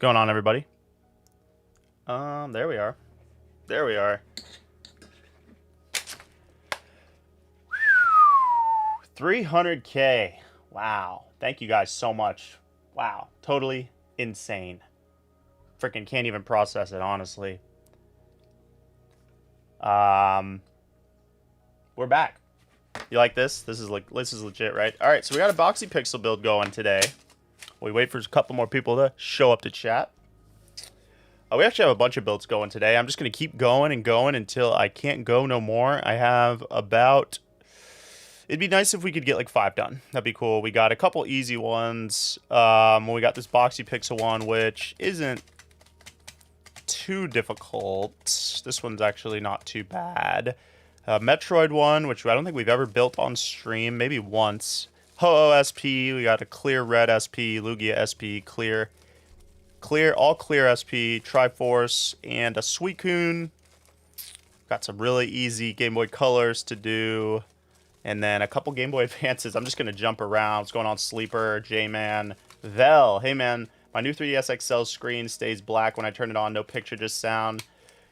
going on, everybody? There we are. There we are. 300K. Wow. Thank you guys so much. Wow. Totally insane. Freaking can't even process it, honestly. We're back. You like this? This is legit, right? All right, so we got a Boxy Pixel build going today. We wait for a couple more people to show up to chat. We actually have a bunch of builds going today. I'm just going to keep going and going until I can't go no more. I have about... It'd be nice if we could get like 5 done. That'd be cool. We got a couple easy ones. We got this Boxy Pixel one, which isn't too difficult. This one's actually not too bad. Metroid one, which I don't think we've ever built on stream. Maybe once. Ho-Oh SP. We got a clear red SP. Lugia SP. All clear SP. Triforce. And a Suicune. Got some really easy Game Boy Colors to do. And then a couple Game Boy Advances. I'm just going to jump around. What's going on, Sleeper? J-Man. Vel. Hey, man. My new 3DS XL screen stays black when I turn it on. No picture, just sound.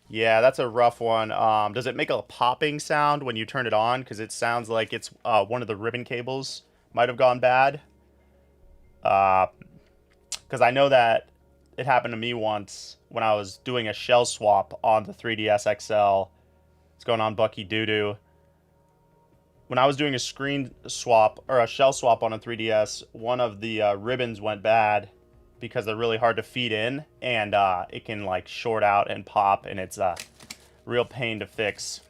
Yeah, that's a rough one. Does it make a popping sound when you turn it on? Because it sounds like it's one of the ribbon cables might have gone bad. Because I know that it happened to me once when I was doing a shell swap on the 3DS XL. What's going on, Bucky Doodoo? When I was doing a screen swap or a shell swap on a 3DS, one of the ribbons went bad because they're really hard to feed in, and it can like short out and pop, and it's a real pain to fix.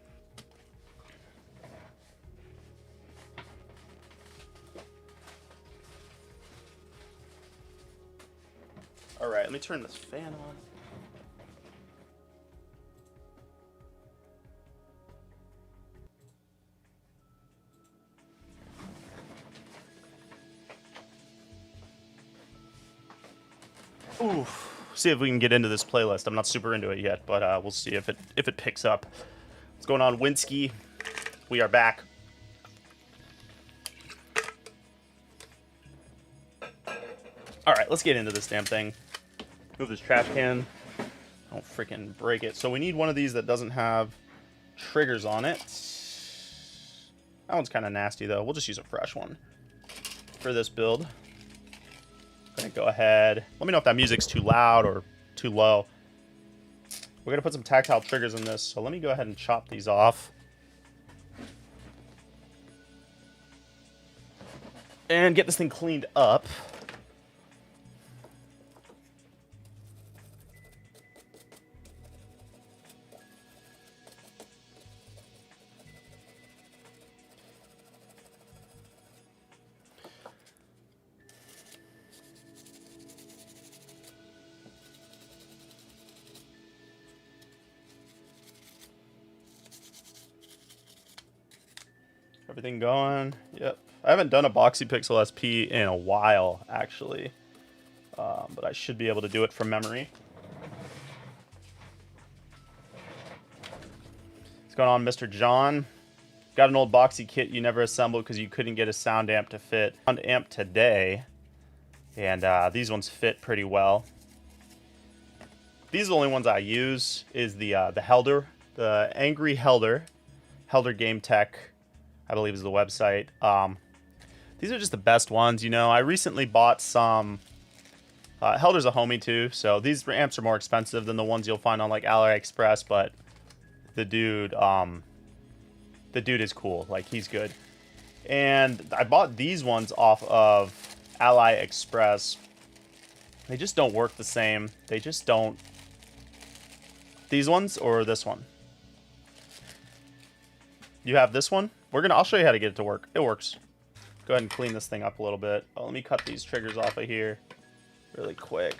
All right, let me turn this fan on. Oof. See if we can get into this playlist. I'm not super into it yet, but we'll see if it picks up. What's going on, Winsky? We are back. All right, let's get into this damn thing. Move this trash can. Don't freaking break it. So we need one of these that doesn't have triggers on it. That one's kind of nasty, though. We'll just use a fresh one for this build. Gonna go ahead. Let me know if that music's too loud or too low. We're gonna put some tactile triggers in this, so let me go ahead and chop these off. And get this thing cleaned up. Everything going. Yep. I haven't done a Boxy Pixel SP in a while, actually. But I should be able to do it from memory. What's going on, Mr. John? Got an old Boxy kit you never assembled because you couldn't get a sound amp to fit. Sound amp today. And these ones fit pretty well. These are the only ones I use. Is the Helder. The Angry Helder. Helder Game Tech, I believe, is the website. These are just the best ones, you know. I recently bought some... Helder's a homie, too, so these amps are more expensive than the ones you'll find on, like, AliExpress, but the dude is cool. Like, he's good. And I bought these ones off of AliExpress. They just don't work the same. They just don't... These ones or this one? You have this one? I'll show you how to get it to work. It works. Go ahead and clean this thing up a little bit. Oh, let me cut these triggers off of here really quick.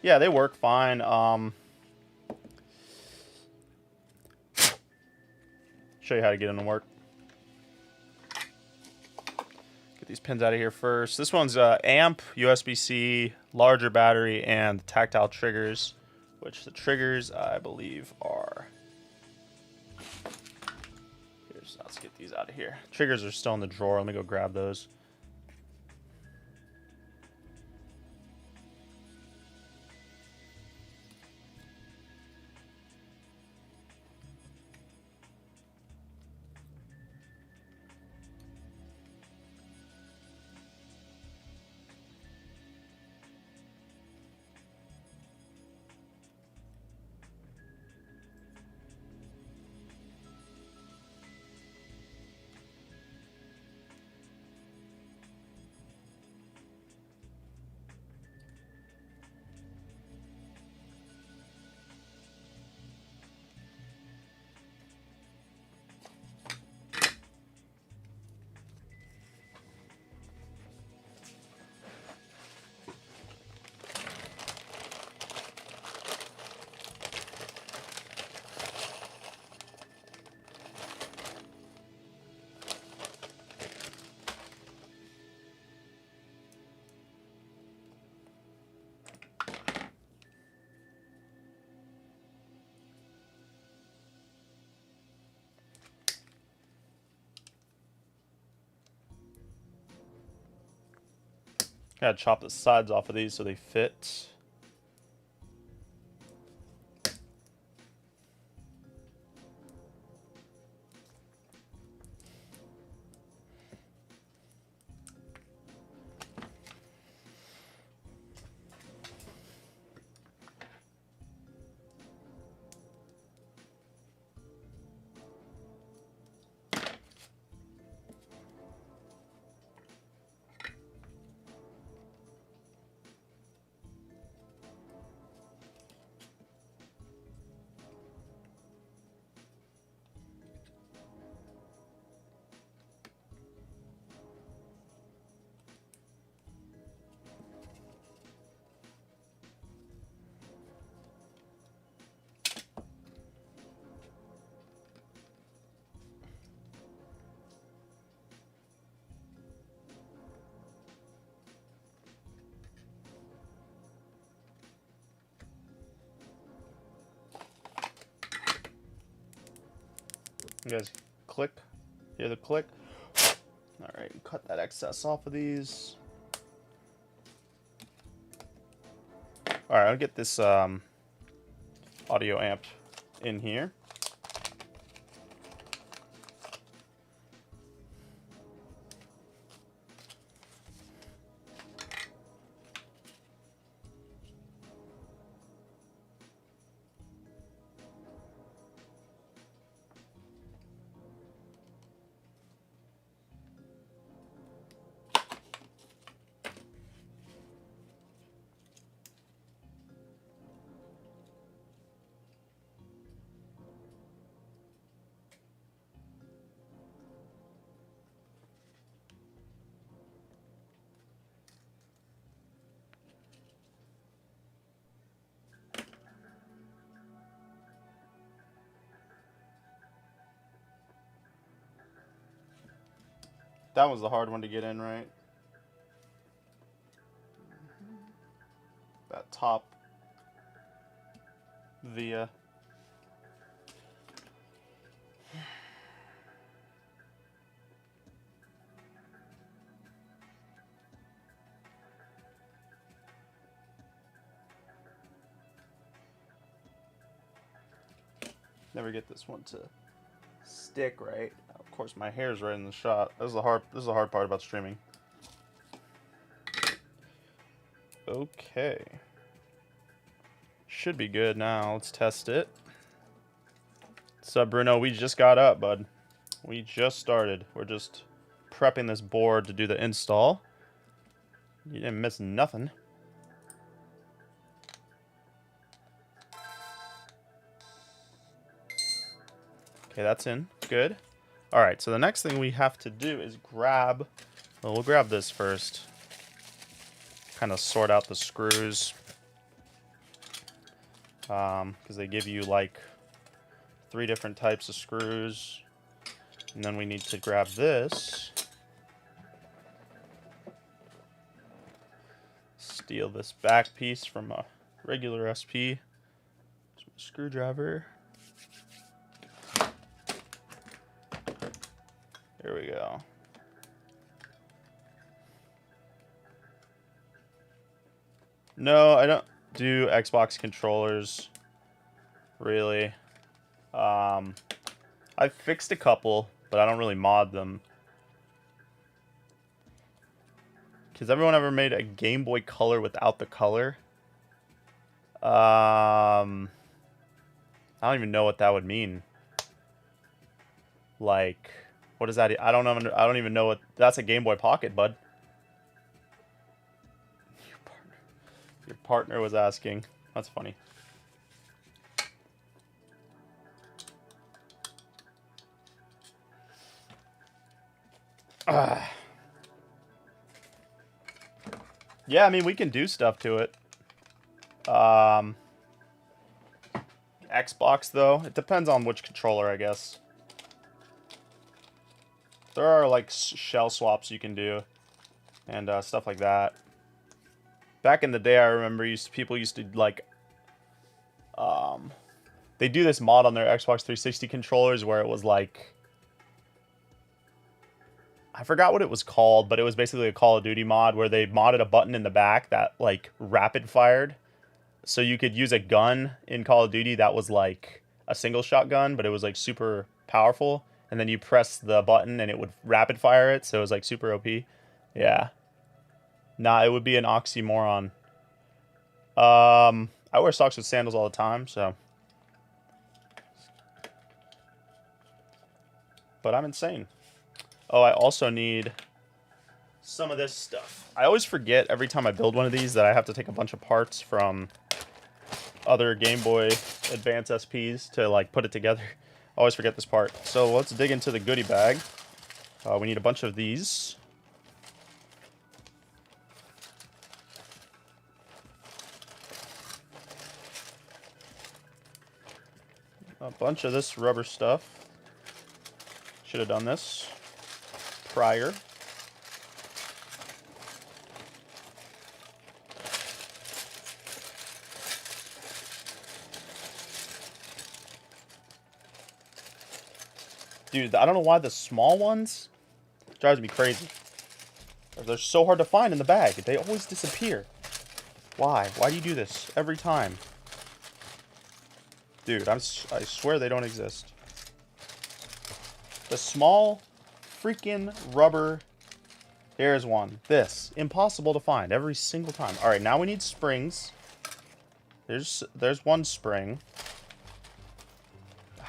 Yeah, they work fine. Show you how to get them to work. Get these pins out of here first. This one's amp, USB-C, larger battery, and tactile triggers. which the triggers, I believe, are... Here's, let's get these out of here. Triggers are still in the drawer. Let me go grab those. Gotta chop the sides off of these so they fit. You guys click, hear the click. All right, cut that excess off of these. All right, I'll get this audio amp in here. That was the hard one to get in, right? That top via. Never get this one to stick right. Of course, my hair's right in the shot. This is the hard part about streaming. Okay. Should be good now. Let's test it. What's up, Bruno? We just got up, bud. We just started. We're just prepping this board to do the install. You didn't miss nothing. Okay, that's in. Good. All right, so the next thing we have to do is grab... Well, we'll grab this first. Kind of sort out the screws. Because they give you, like, 3 different types of screws. And then we need to grab this. Steal this back piece from a regular SP. screwdriver. There we go. No, I don't do Xbox controllers, really. I've fixed a couple, but I don't really mod them. Has everyone ever made a Game Boy Color without the color? I don't even know what that would mean. Like, what is that? I don't even know what. That's a Game Boy Pocket, bud. Your partner was asking. That's funny. Yeah, I mean, we can do stuff to it. Xbox, though, it depends on which controller, I guess. There are, like, shell swaps you can do and stuff like that. Back in the day, I remember people used to, like, they do this mod on their Xbox 360 controllers where it was, like, I forgot what it was called, but it was basically a Call of Duty mod where they modded a button in the back that, like, rapid fired. So you could use a gun in Call of Duty that was, like, a single shot gun, but it was, like, super powerful. And then you press the button and it would rapid fire it, so it was, like, super OP. Yeah. Nah, it would be an oxymoron. I wear socks with sandals all the time, so. But I'm insane. Oh, I also need some of this stuff. I always forget every time I build one of these that I have to take a bunch of parts from other Game Boy Advance SPs to, like, put it together. I always forget this part. So let's dig into the goodie bag. We need a bunch of these. A bunch of this rubber stuff. Should have done this prior. Dude, I don't know why the small ones drives me crazy. They're so hard to find in the bag. They always disappear. Why? Why do you do this every time? Dude, I swear they don't exist. The small freaking rubber. There's one. This. Impossible to find every single time. Alright, now we need springs. There's one spring.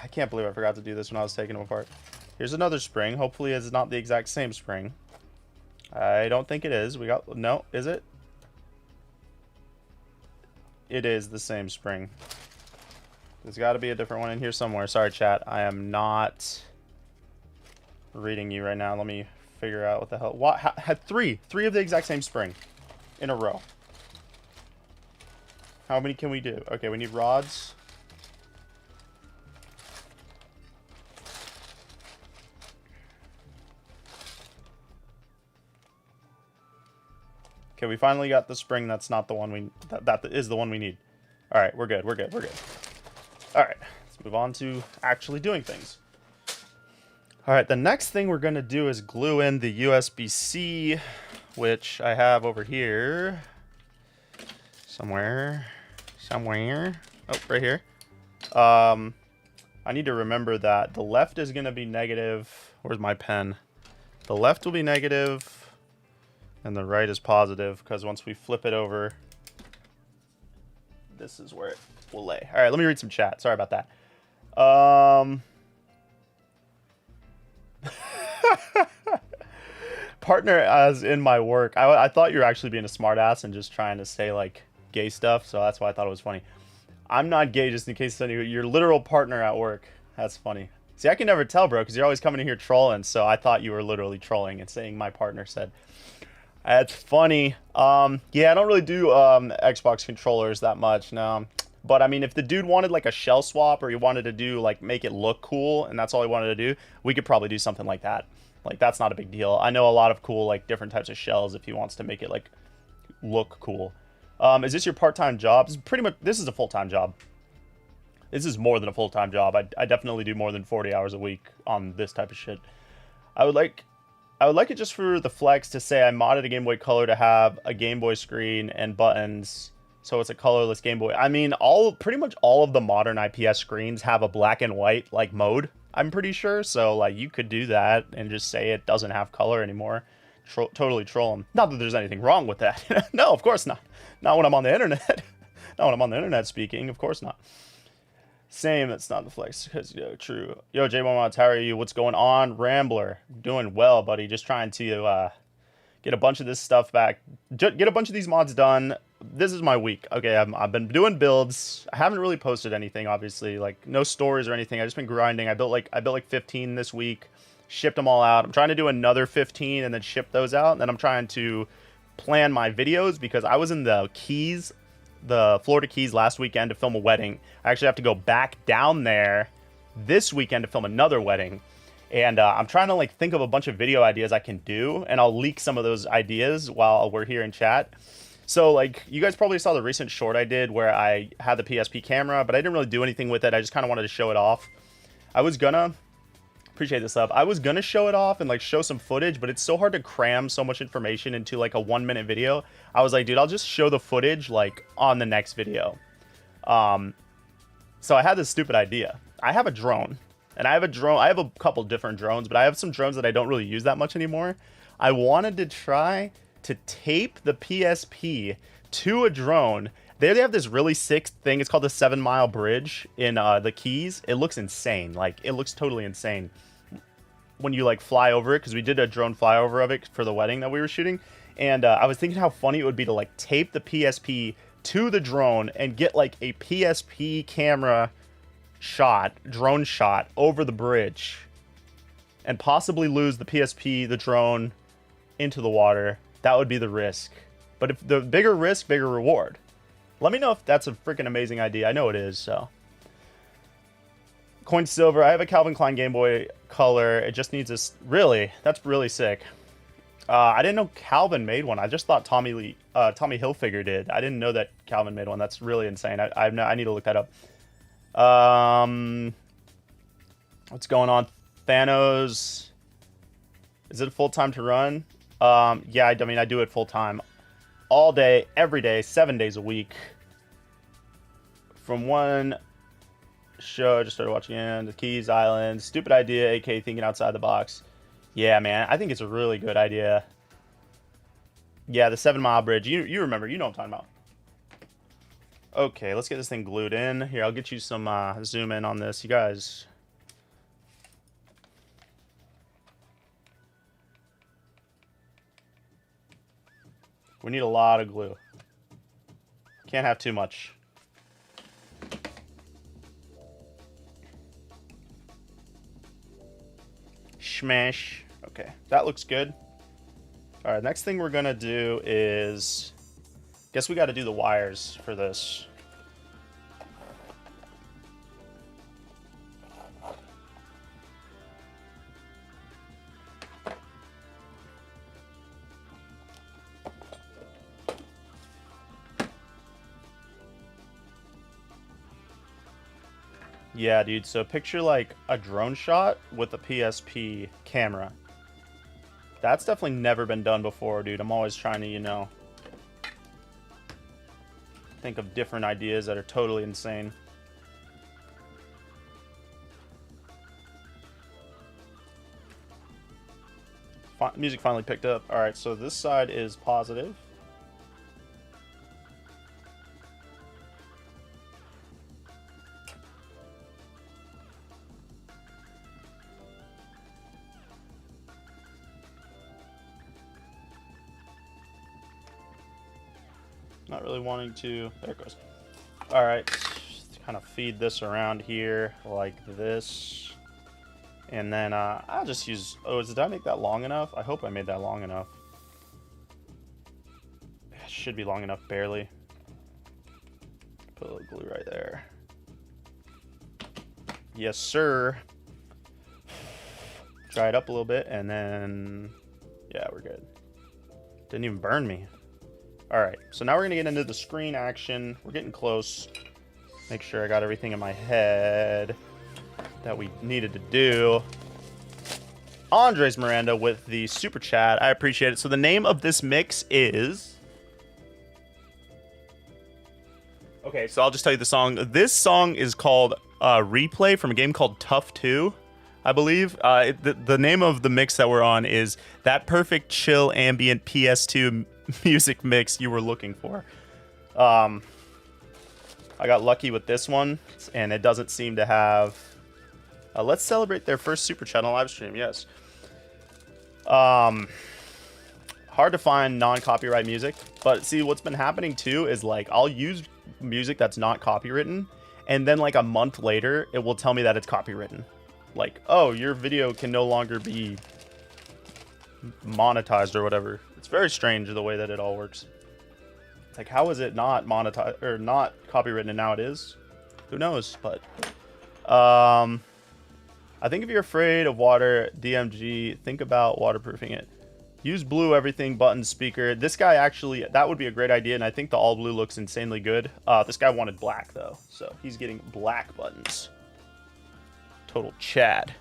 I can't believe I forgot to do this when I was taking them apart. Here's another spring. Hopefully it's not the exact same spring. I don't think it is. No, is it? It is the same spring. There's got to be a different one in here somewhere. Sorry, chat. I am not reading you right now. Let me figure out what the hell. What? Had three of the exact same spring in a row. How many can we do? Okay, we need rods. Okay, we finally got the spring. That's not the one we... That is the one we need. All right, we're good. We're good. We're good. All right, let's move on to actually doing things. All right, the next thing we're going to do is glue in the USB-C, which I have over here. Somewhere. Oh, right here. I need to remember that the left is going to be negative. Where's my pen? The left will be negative. And the right is positive, because once we flip it over, this is where it will lay. All right, let me read some chat. Sorry about that. Partner as in my work. I thought you were actually being a smartass and just trying to say, like, gay stuff, so that's why I thought it was funny. I'm not gay, just in case your literal partner at work. That's funny. See, I can never tell, bro, because you're always coming in here trolling, so I thought you were literally trolling and saying my partner said. That's funny. Yeah, I don't really do Xbox controllers that much, no. But, I mean, if the dude wanted, like, a shell swap or he wanted to do, like, make it look cool and that's all he wanted to do, we could probably do something like that. Like, that's not a big deal. I know a lot of cool, like, different types of shells if he wants to make it, like, look cool. Is this your part-time job? Pretty much, this is a full-time job. This is more than a full-time job. I definitely do more than 40 hours a week on this type of shit. I would like it just for the flex to say I modded a Game Boy Color to have a Game Boy screen and buttons, so it's a colorless Game Boy. I mean, pretty much all of the modern IPS screens have a black and white like mode, I'm pretty sure. So like you could do that and just say it doesn't have color anymore. Totally troll them. Not that there's anything wrong with that. No, of course not. Not when I'm on the internet. Not when I'm on the internet speaking. Of course not. Same, that's not the flex, because, yo, true. Yo, J1 how are you? What's going on? Rambler. Doing well, buddy. Just trying to get a bunch of this stuff back. Get a bunch of these mods done. This is my week. Okay, I've been doing builds. I haven't really posted anything, obviously. Like, no stories or anything. I've just been grinding. I built like 15 this week. Shipped them all out. I'm trying to do another 15 and then ship those out. And then I'm trying to plan my videos because I was in the Florida Keys last weekend to film a wedding. I actually have to go back down there this weekend to film another wedding. And I'm trying to like think of a bunch of video ideas I can do, and I'll leak some of those ideas while we're here in chat. So like you guys probably saw the recent short I did where I had the PSP camera, but I didn't really do anything with it. I just kind of wanted to show it off. I was gonna appreciate this up. I was gonna show it off and like show some footage, but it's so hard to cram so much information into like a 1-minute video. I was like, dude, I'll just show the footage like on the next video. So I had this stupid idea. I have a drone, and I have a couple different drones, but I have some drones that I don't really use that much anymore. I wanted to try to tape the PSP to a drone. They have this really sick thing. It's called the 7 Mile Bridge in the Keys. It looks insane. Like, it looks totally insane when you like fly over it, because we did a drone flyover of it for the wedding that we were shooting. And I was thinking how funny it would be to like tape the PSP to the drone and get like a PSP camera shot, drone shot over the bridge, and possibly lose the PSP, the drone, into the water. That would be the risk. But if the bigger risk, bigger reward. Let me know if that's a freaking amazing idea. I know it is, so. Coin Silver, I have a Calvin Klein Game Boy Color. It just needs this. Really? That's really sick. I didn't know Calvin made one. I just thought Tommy Hilfiger did. I didn't know that Calvin made one. That's really insane. I need to look that up. What's going on? Thanos. Is it full time to run? Yeah, I mean, I do it full time. All day, every day, 7 days a week. From one show, I just started watching in the Keys Island. Stupid idea, AK thinking outside the box. Yeah, man, I think it's a really good idea. Yeah, the 7 Mile Bridge. You remember, you know what I'm talking about. Okay, let's get this thing glued in. Here, I'll get you some zoom in on this. You guys. We need a lot of glue. Can't have too much. Smash. Okay, that looks good. All right, next thing we're gonna do is, guess we got to do the wires for this. Yeah, dude, so picture like a drone shot with a PSP camera. That's definitely never been done before, dude. I'm always trying to, you know, think of different ideas that are totally insane. Music finally picked up. All right, so this side is positive. Not really wanting to, there it goes. All right, kind of feed this around here like this. And then I'll just use, did I make that long enough? I hope I made that long enough. It should be long enough, barely. Put a little glue right there. Yes, sir. Dry it up a little bit, and then, yeah, we're good. Didn't even burn me. All right, so now we're gonna get into the screen action. We're getting close. Make sure I got everything in my head that we needed to do. Andres Miranda with the super chat. I appreciate it. So the name of this mix is... Okay, so I'll just tell you the song. This song is called Replay from a game called Tough 2, I believe. The name of the mix that we're on is That Perfect Chill Ambient PS2 Music Mix You Were Looking For. I got lucky with this one, and it doesn't seem to have... let's celebrate their first super chat on live stream, yes. Hard to find non-copyright music, but see, what's been happening too is like I'll use music that's not copywritten, and then like a month later it will tell me that it's copywritten. Like, oh, your video can no longer be monetized or whatever. It's very strange the way that it all works. It's like, how is it not monetized or not copywritten and now it is? Who knows? But I think if you're afraid of water, DMG, think about waterproofing it. Use blue everything button speaker. This guy actually, that would be a great idea, and I think the all blue looks insanely good. This guy wanted black though, so he's getting black buttons. Total Chad.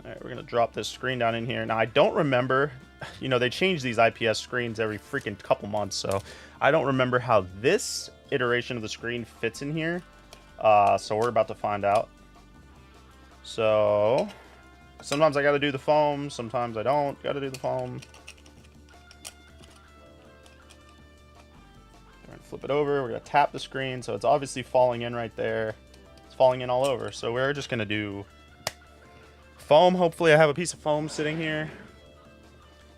All right, we're gonna drop this screen down in here. Now I don't remember, you know, they change these IPS screens every freaking couple months, so I don't remember how this iteration of the screen fits in here. So we're about to find out. So sometimes I gotta do the foam, sometimes I don't gotta do the foam. We're gonna flip it over, we're gonna tap the screen, so it's obviously falling in right there. It's falling in all over, so we're just gonna do foam. Hopefully I have a piece of foam sitting here.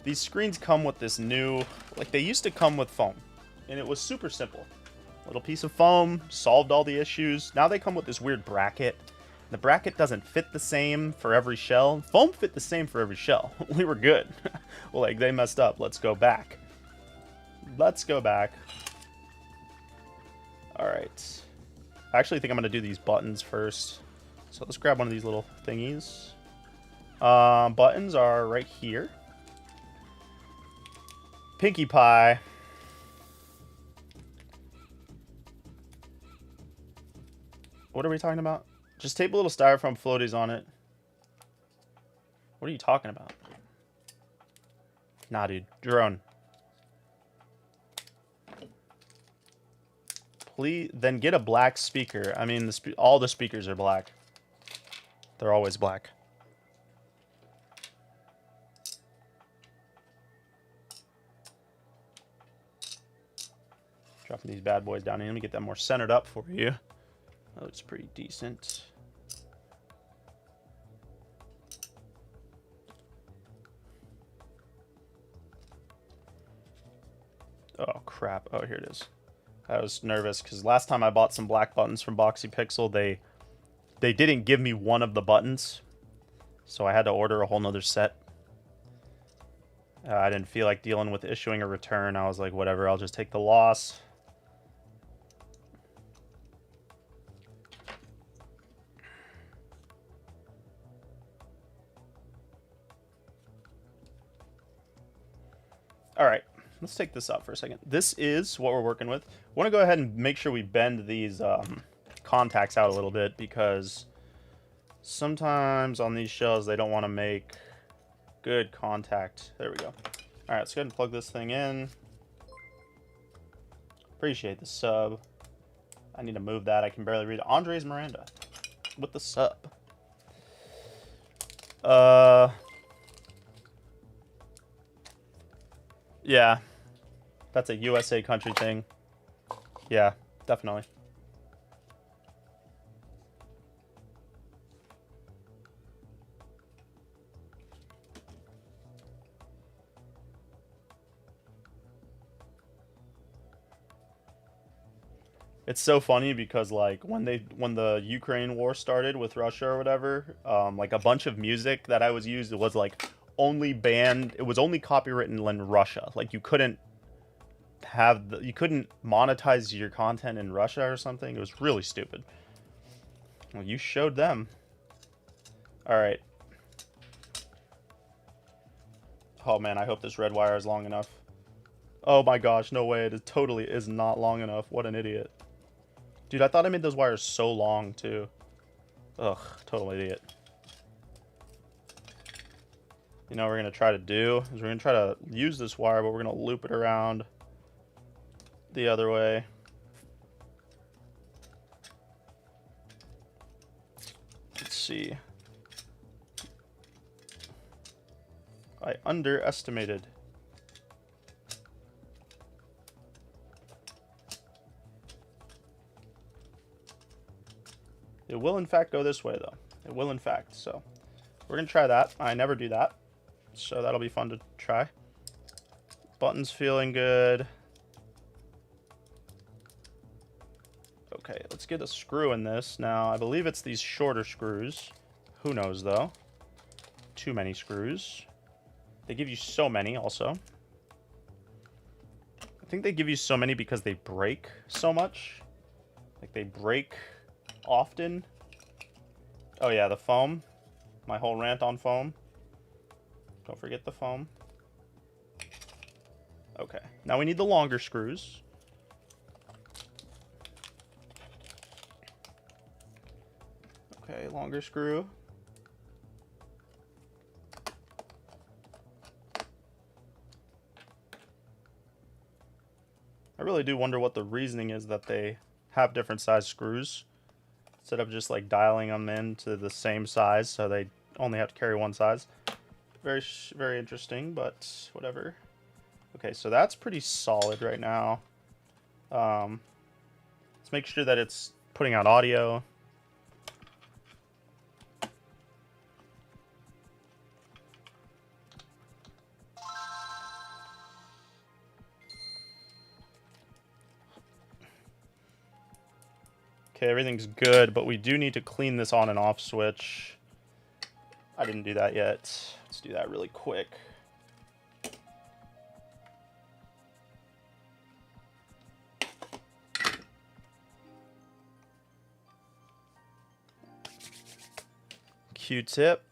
These screens come with this new, like they used to come with foam, and it was super simple. Little piece of foam, solved all the issues. Now they come with this weird bracket. The bracket doesn't fit the same for every shell. Foam fit the same for every shell. We were good. Well, like, they messed up. Let's go back. Let's go back. Alright. I actually think I'm going to do these buttons first. So let's grab one of these little thingies. Buttons are right here. Pinkie Pie. What are we talking about? Just tape a little styrofoam floaties on it. What are you talking about? Nah, dude. Drone. Please, then get a black speaker. I mean, all the speakers are black. They're always black. Dropping these bad boys down here. Let me get that more centered up for you. That looks pretty decent. Oh, crap. Oh, here it is. I was nervous because last time I bought some black buttons from Boxy Pixel, they didn't give me one of the buttons. So I had to order a whole nother set. I didn't feel like dealing with issuing a return. I was like, whatever, I'll just take the loss. All right, let's take this out for a second. This is what we're working with. I want to go ahead and make sure we bend these contacts out a little bit because sometimes on these shells they don't want to make good contact. There we go. All right, let's go ahead and plug this thing in. Appreciate the sub. I need to move that. I can barely read it. Andres Miranda with the sub. Yeah, that's a USA country thing. Yeah, definitely. It's so funny because like when the Ukraine war started with Russia or whatever, like a bunch of music that I was used, it was like only banned. It was only copywritten in Russia. Like you couldn't monetize your content in Russia or something. It was really stupid. Well, you showed them. All right. Oh man, I hope this red wire is long enough. Oh my gosh, no way. It totally is not long enough. What an idiot. Dude, I thought I made those wires so long, too. Ugh, total idiot. You know what we're going to try to do? Is we're going to try to use this wire, but we're going to loop it around the other way. Let's see. I underestimated. It will, in fact, go this way, though. It will, in fact. So we're going to try that. I never do that. So that'll be fun to try. Buttons feeling good. Okay, let's get a screw in this. Now, I believe it's these shorter screws. Who knows, though? Too many screws. They give you so many, also. I think they give you so many because they break so much. Like, they break often. Oh, yeah, the foam. My whole rant on foam. Don't forget the foam. Okay, now we need the longer screws. Okay, longer screw. I really do wonder what the reasoning is that they have different size screws instead of just like dialing them into the same size so they only have to carry one size. Very interesting, but whatever. Okay, so that's pretty solid right now. Let's make sure that it's putting out audio. Okay, everything's good, but we do need to clean this on and off switch. I didn't do that yet. Let's do that really quick. Q-tip.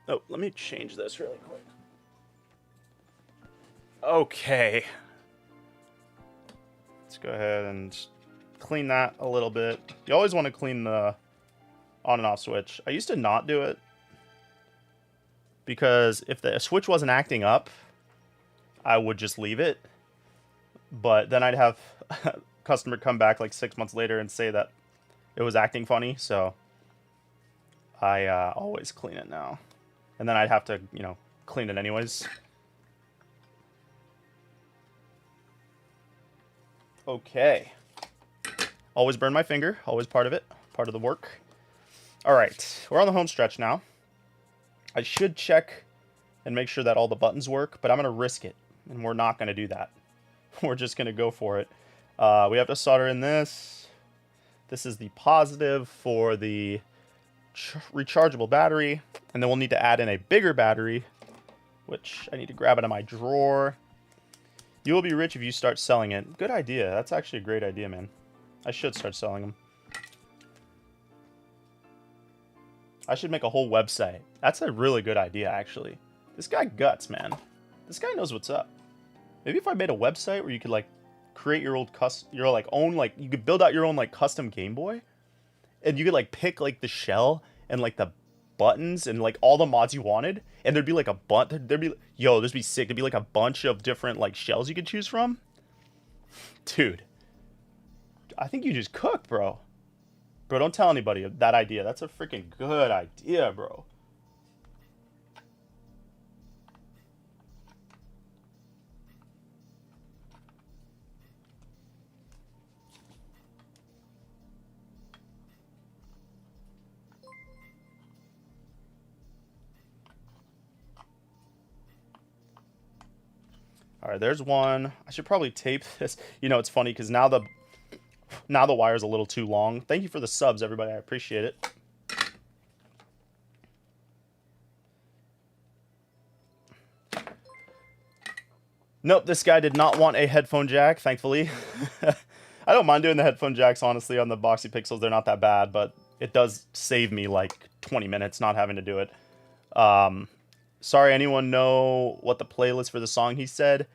Oh, let me change this really quick. Okay. Let's go ahead and clean that a little bit. You always want to clean the on and off switch. I used to not do it because if the switch wasn't acting up, I would just leave it. But then I'd have a customer come back like 6 months later and say that it was acting funny. So I always clean it now. And then I'd have to, you know, clean it anyways. Okay. Always burn my finger. Always part of it. Part of the work. All right. We're on the home stretch now. I should check and make sure that all the buttons work, but I'm going to risk it. And we're not going to do that. We're just going to go for it. We have to solder in this. This is the positive for the rechargeable battery. And then we'll need to add in a bigger battery, which I need to grab out of my drawer. You will be rich if you start selling it. Good idea. That's actually a great idea, man. I should start selling them. I should make a whole website. That's a really good idea, actually. This guy guts, man. This guy knows what's up. Maybe if I made a website where you could like create your old you could build out your own like custom Game Boy, and you could like pick like the shell and like the buttons and like all the mods you wanted, and there'd be like a bunch. There'd be sick. There'd be like a bunch of different like shells you could choose from. Dude, I think you just cooked, bro. Bro, don't tell anybody that idea. That's a freaking good idea, bro. All right, there's one. I should probably tape this. You know, it's funny because now the wire's a little too long. Thank you for the subs, everybody. I appreciate it. Nope, this guy did not want a headphone jack, thankfully. I don't mind doing the headphone jacks, honestly, on the Boxy Pixels. They're not that bad, but it does save me like 20 minutes not having to do it. Sorry, anyone know what the playlist for the song he said?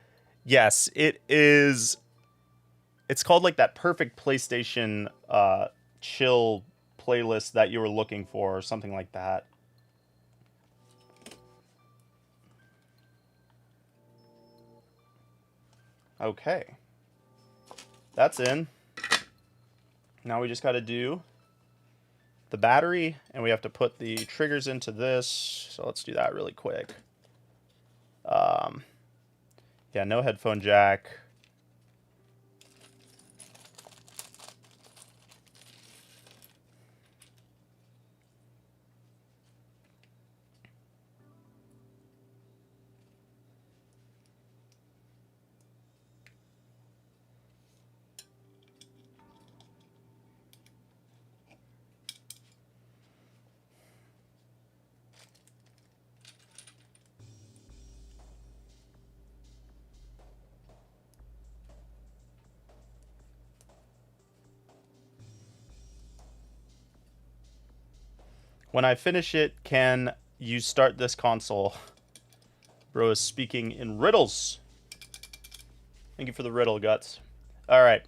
Yes, it is it's called like that perfect PlayStation chill playlist that you were looking for, or something like that. Okay. That's in. Now we just got to do the battery, and we have to put the triggers into this. So let's do that really quick. Yeah, no headphone jack. When I finish it, can you start this console? Bro is speaking in riddles. Thank you for the riddle, Guts. All right.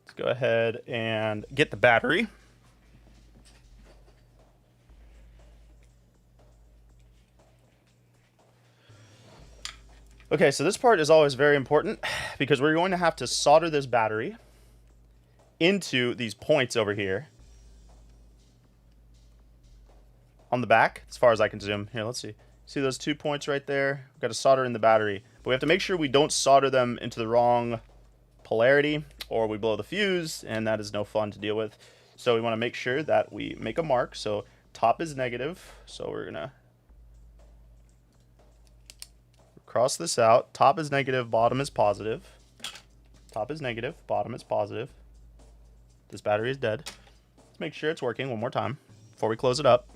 Let's go ahead and get the battery. Okay, so this part is always very important because we're going to have to solder this battery into these points over here on the back, as far as I can zoom. Here, let's see. See those 2 points right there? We've got to solder in the battery. But we have to make sure we don't solder them into the wrong polarity, or we blow the fuse, and that is no fun to deal with. So we want to make sure that we make a mark. So top is negative, so we're going to cross this out. Top is negative, bottom is positive. Top is negative, bottom is positive. This battery is dead. Let's make sure it's working one more time before we close it up.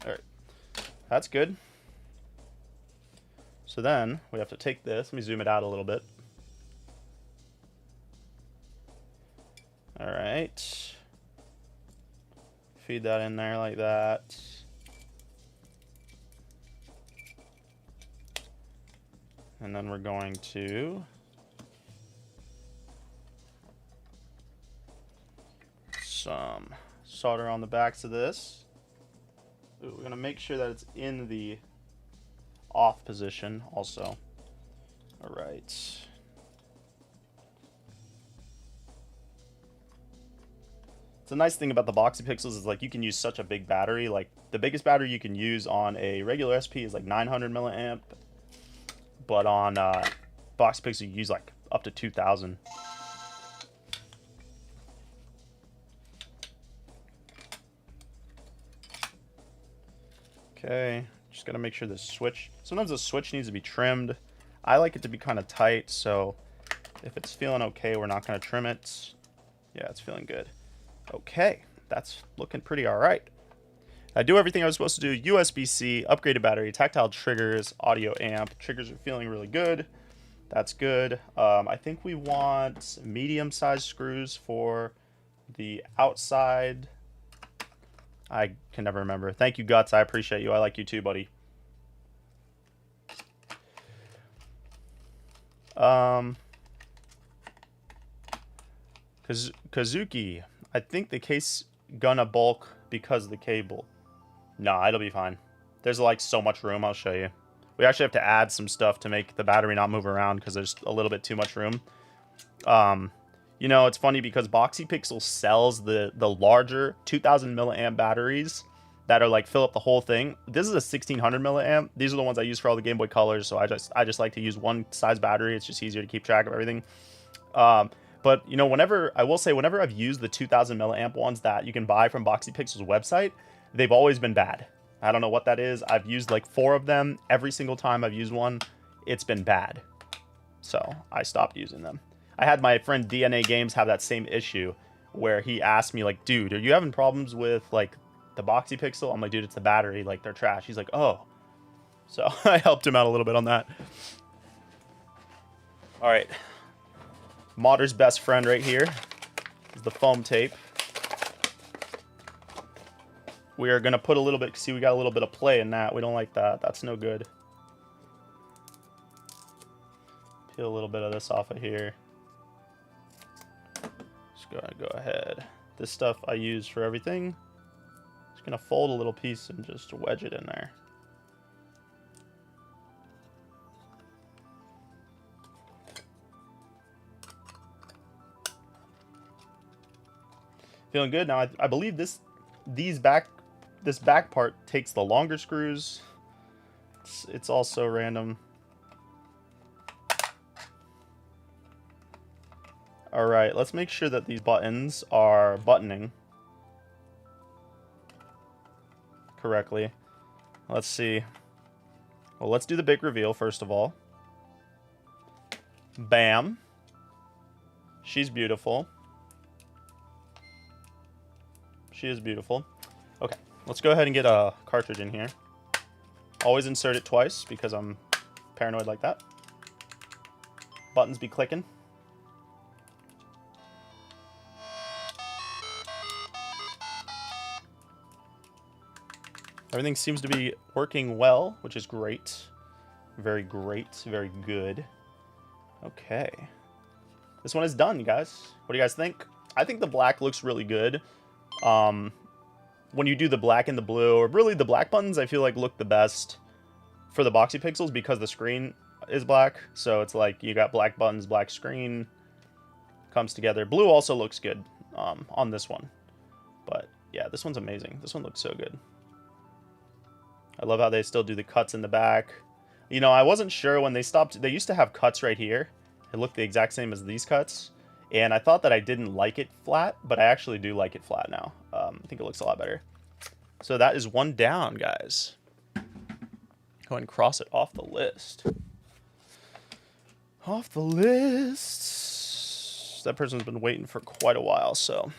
Alright, that's good. So then we have to take this. Let me zoom it out a little bit. Alright. Feed that in there like that. And then we're going to some solder on the backs of this. Ooh, we're going to make sure that it's in the off position also. All right. It's a nice thing about the Boxy Pixels is like you can use such a big battery. Like the biggest battery you can use on a regular SP is like 900 milliamp. But on Boxy Pixel, you use like up to 2,000. Okay, just gotta make sure the switch. Sometimes the switch needs to be trimmed. I like it to be kind of tight, so if it's feeling okay, we're not gonna trim it. Yeah, it's feeling good. Okay, that's looking pretty all right. I do everything I was supposed to do. USB-C, upgraded battery, tactile triggers, audio amp. Triggers are feeling really good. That's good. I think we want medium-sized screws for the outside. I can never remember. Thank you, Guts. I appreciate you. I like you too, buddy. Kazuki. I think the case gonna bulk because of the cable. Nah, it'll be fine. There's like so much room. I'll show you. We actually have to add some stuff to make the battery not move around because there's a little bit too much room. You know, it's funny because Boxy Pixel sells the larger 2,000 milliamp batteries that are like fill up the whole thing. This is a 1,600 milliamp. These are the ones I use for all the Game Boy Colors. So I just like to use one size battery. It's just easier to keep track of everything. But you know, whenever I've used the 2,000 milliamp ones that you can buy from Boxy Pixel's website, they've always been bad. I don't know what that is. I've used like 4 of them. Every single time I've used one, it's been bad. So I stopped using them. I had my friend DNA Games have that same issue where he asked me like, dude, are you having problems with like the Boxy Pixel? I'm like, dude, it's the battery. Like they're trash. He's like, oh. So I helped him out a little bit on that. All right. Modder's best friend right here is the foam tape. we are going to put a little bit, see, we got a little bit of play in that. We don't like that. That's no good. Peel a little bit of this off of here. Just go ahead. This stuff I use for everything. Just going to fold a little piece and just wedge it in there. Feeling good. Now I believe this back part takes the longer screws. It's also random. All right, let's make sure that these buttons are buttoning correctly. Let's see. Well, let's do the big reveal first of all. Bam. She's beautiful. She is beautiful. Okay, let's go ahead and get a cartridge in here. Always insert it twice because I'm paranoid like that. Buttons be clicking. Everything seems to be working well, which is great. Very great, very good. Okay. This one is done, guys. What do you guys think? I think the black looks really good. When you do the black and the blue, or really the black buttons, I feel like look the best for the Boxy Pixels because the screen is black. So it's like you got black buttons, black screen, comes together. Blue also looks good on this one. But yeah, this one's amazing. This one looks so good. I love how they still do the cuts in the back. You know, I wasn't sure when they stopped. They used to have cuts right here. It looked the exact same as these cuts. And I thought that I didn't like it flat, but I actually do like it flat now. I think it looks a lot better. So that is one down, guys. Go ahead and cross it off the list. Off the list. That person's been waiting for quite a while, so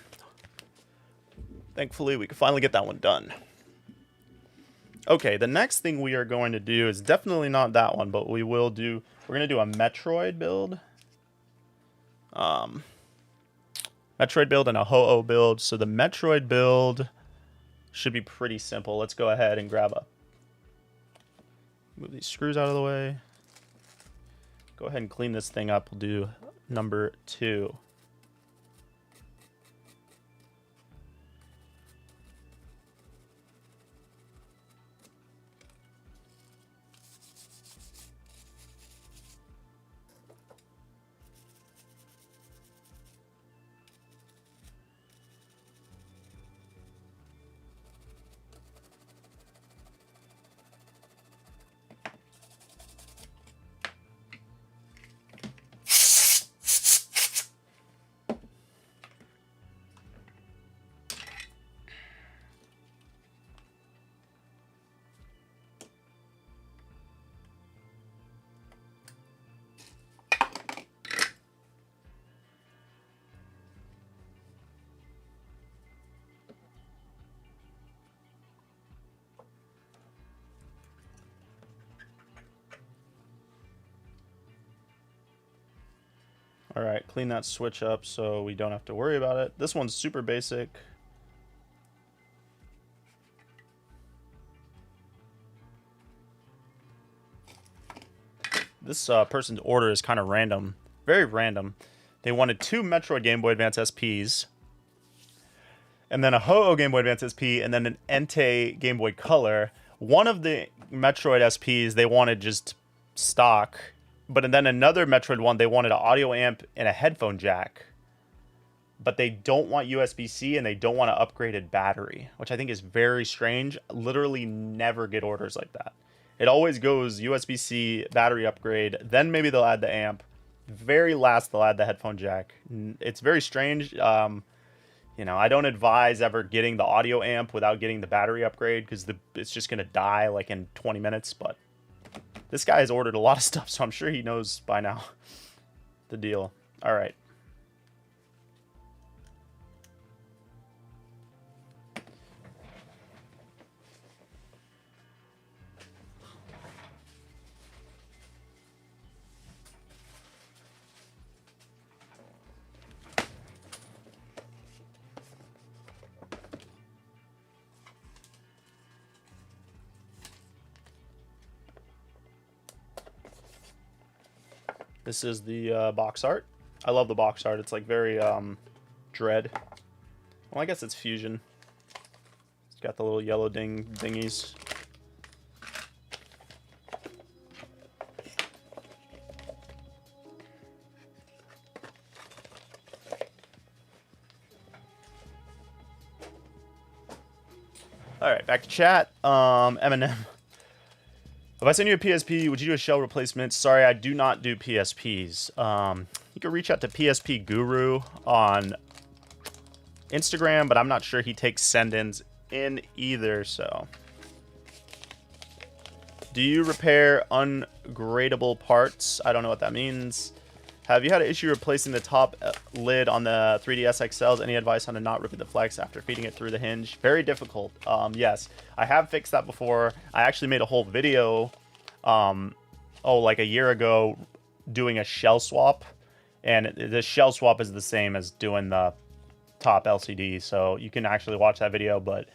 thankfully we can finally get that one done. Okay, the next thing we are going to do is definitely not that one, but we're going to do a Metroid build. Metroid build and a Ho-Oh build. So the Metroid build should be pretty simple. Let's go ahead and move these screws out of the way. Go ahead and clean this thing up. We'll do number 2. All right, clean that switch up so we don't have to worry about it. This one's super basic. This person's order is kind of random, very random. They wanted 2 Metroid Game Boy Advance SPs, and then a Ho-Oh Game Boy Advance SP, and then an Ente Game Boy Color. One of the Metroid SPs they wanted just stock, but then another Metroid one, they wanted an audio amp and a headphone jack. But they don't want USB-C and they don't want an upgraded battery, which I think is very strange. Literally never get orders like that. It always goes USB-C, battery upgrade, then maybe they'll add the amp. Very last, they'll add the headphone jack. It's very strange. You know, I don't advise ever getting the audio amp without getting the battery upgrade because it's just going to die like in 20 minutes, but this guy has ordered a lot of stuff, so I'm sure he knows by now the deal. All right. This is the box art. I love the box art. It's like very Dread. Well, I guess it's Fusion. It's got the little yellow dingies. All right, back to chat. Eminem. If I send you a PSP, would you do a shell replacement? Sorry, I do not do PSPs. You can reach out to PSP Guru on Instagram, but I'm not sure he takes send-ins in either, so. Do you repair ungradable parts? I don't know what that means. Have you had an issue replacing the top lid on the 3DS XLs? Any advice on to not ripping the flex after feeding it through the hinge? Very difficult. Yes, I have fixed that before. I actually made a whole video, like a year ago, doing a shell swap. And the shell swap is the same as doing the top LCD. So you can actually watch that video. But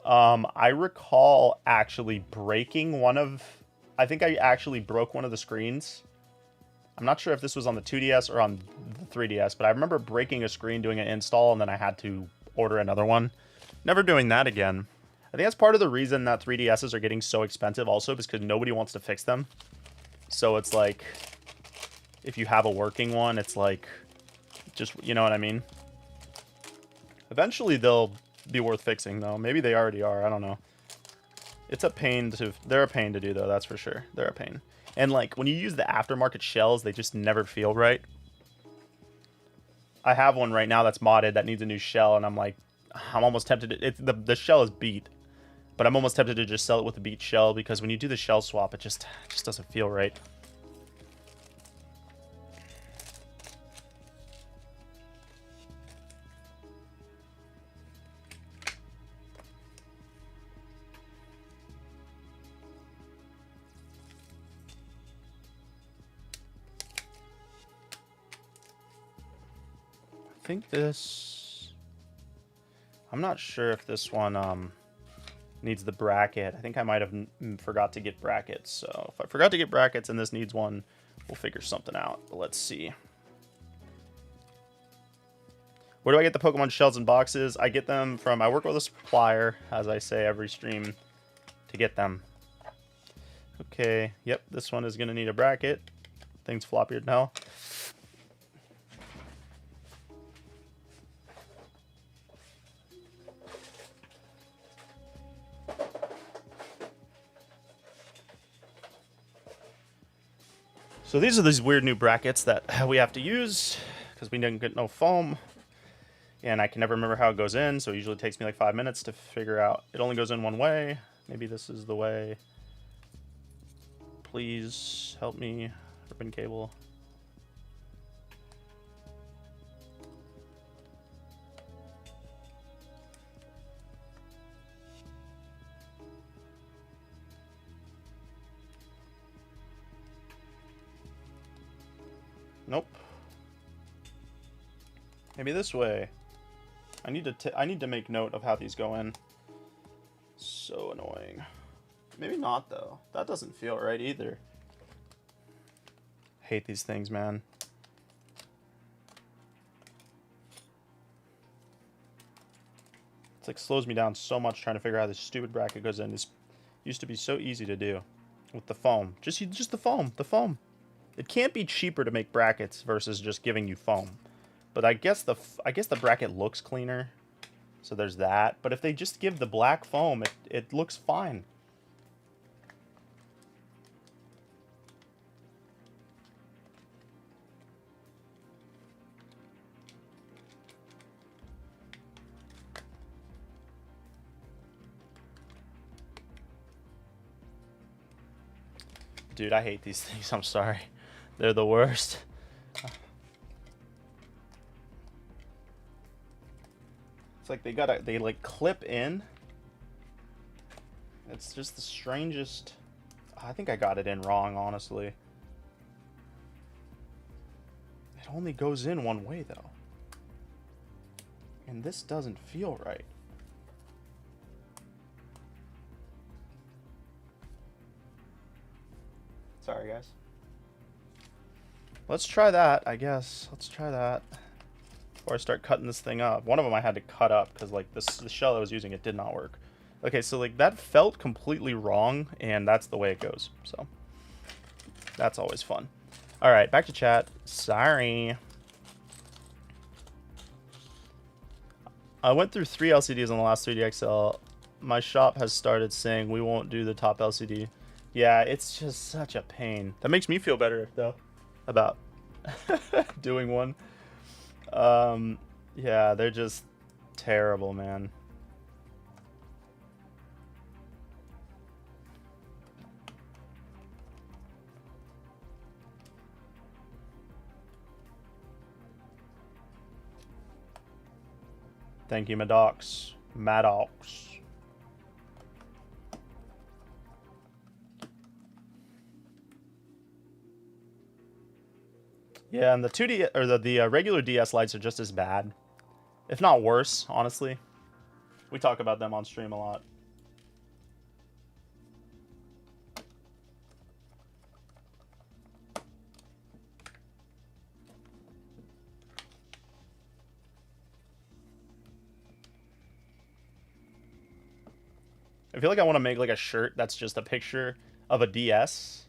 I recall actually breaking one of... I think I actually broke one of the screens. I'm not sure if this was on the 2DS or on the 3DS, but I remember breaking a screen doing an install, and then I had to order another one. Never doing that again. I think that's part of the reason that 3DSs are getting so expensive also, because nobody wants to fix them. So it's like, if you have a working one, it's like, just, you know what I mean? Eventually they'll be worth fixing, though. Maybe they already are, I don't know. It's a pain to, they're a pain to do, though, that's for sure. They're a pain. And, like, when you use the aftermarket shells, they just never feel right. I have one right now that's modded that needs a new shell, and I'm like, I'm almost tempted to... the shell is beat, but I'm almost tempted to just sell it with a beat shell, because when you do the shell swap, it just doesn't feel right. I think this... I'm not sure if this one needs the bracket. I think I might have forgot to get brackets. So if I forgot to get brackets and this needs one, we'll figure something out. But let's see. Where do I get the Pokemon shells and boxes? I get them from... I work with a supplier, as I say every stream, to get them. Okay, yep, this one is going to need a bracket. Thing's floppier than hell. So these are these weird new brackets that we have to use because we didn't get no foam. And I can never remember how it goes in, so it usually takes me like 5 minutes to figure out. It only goes in one way. Maybe this is the way. Please help me. Ribbon cable. Nope. Maybe this way. I need to make note of how these go in. So annoying. Maybe not though. That doesn't feel right either. Hate these things, man. It's like slows me down so much trying to figure out how this stupid bracket goes in. This used to be so easy to do with the foam. Just the foam. The foam. It can't be cheaper to make brackets versus just giving you foam. But I guess the bracket looks cleaner. So there's that. But if they just give the black foam, it looks fine. Dude, I hate these things. I'm sorry. They're the worst. It's like they like clip in. It's just the strangest. I think I got it in wrong, honestly. It only goes in one way though. And this doesn't feel right. Sorry, guys. Let's try that, I guess. Let's try that. Before I start cutting this thing up. One of them I had to cut up because like the shell I was using, it did not work. Okay, so like that felt completely wrong, and that's the way it goes. So that's always fun. All right, back to chat. Sorry. I went through 3 LCDs on the last 3D XL. My shop has started saying we won't do the top LCD. Yeah, it's just such a pain. That makes me feel better though about doing one. Yeah, they're just terrible, man. Thank you, Maddox. Maddox. Yeah, and the 2D or the regular DS lights are just as bad, if not worse, honestly. We talk about them on stream a lot. I feel like I want to make like a shirt that's just a picture of a DS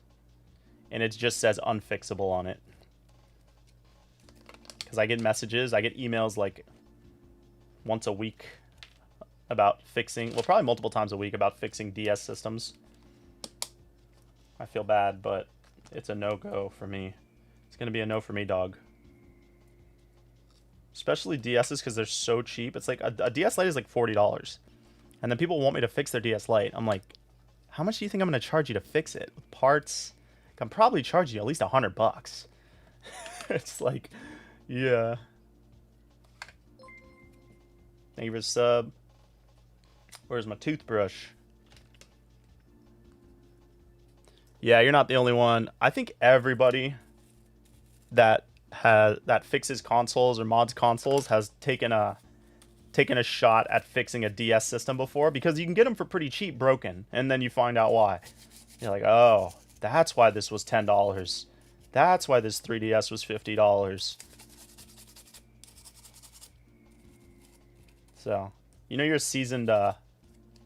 and it just says unfixable on it. Because I get messages, I get emails like once a week about fixing, well, probably multiple times a week about fixing DS systems. I feel bad, but it's a no-go for me. It's going to be a no for me, dog. Especially DSs because they're so cheap. It's like a DS Lite is like $40. And then people want me to fix their DS Lite. I'm like, how much do you think I'm going to charge you to fix it? With parts? I'm probably charging you at least $100. It's like, yeah. Thank you for the sub. Where's my toothbrush? Yeah, you're not the only one. I think everybody that fixes consoles or mods consoles has taken a shot at fixing a DS system before, because you can get them for pretty cheap broken, and then you find out why. You're like, oh, that's why this was $10. That's why this 3DS was $50. So, you know you're seasoned,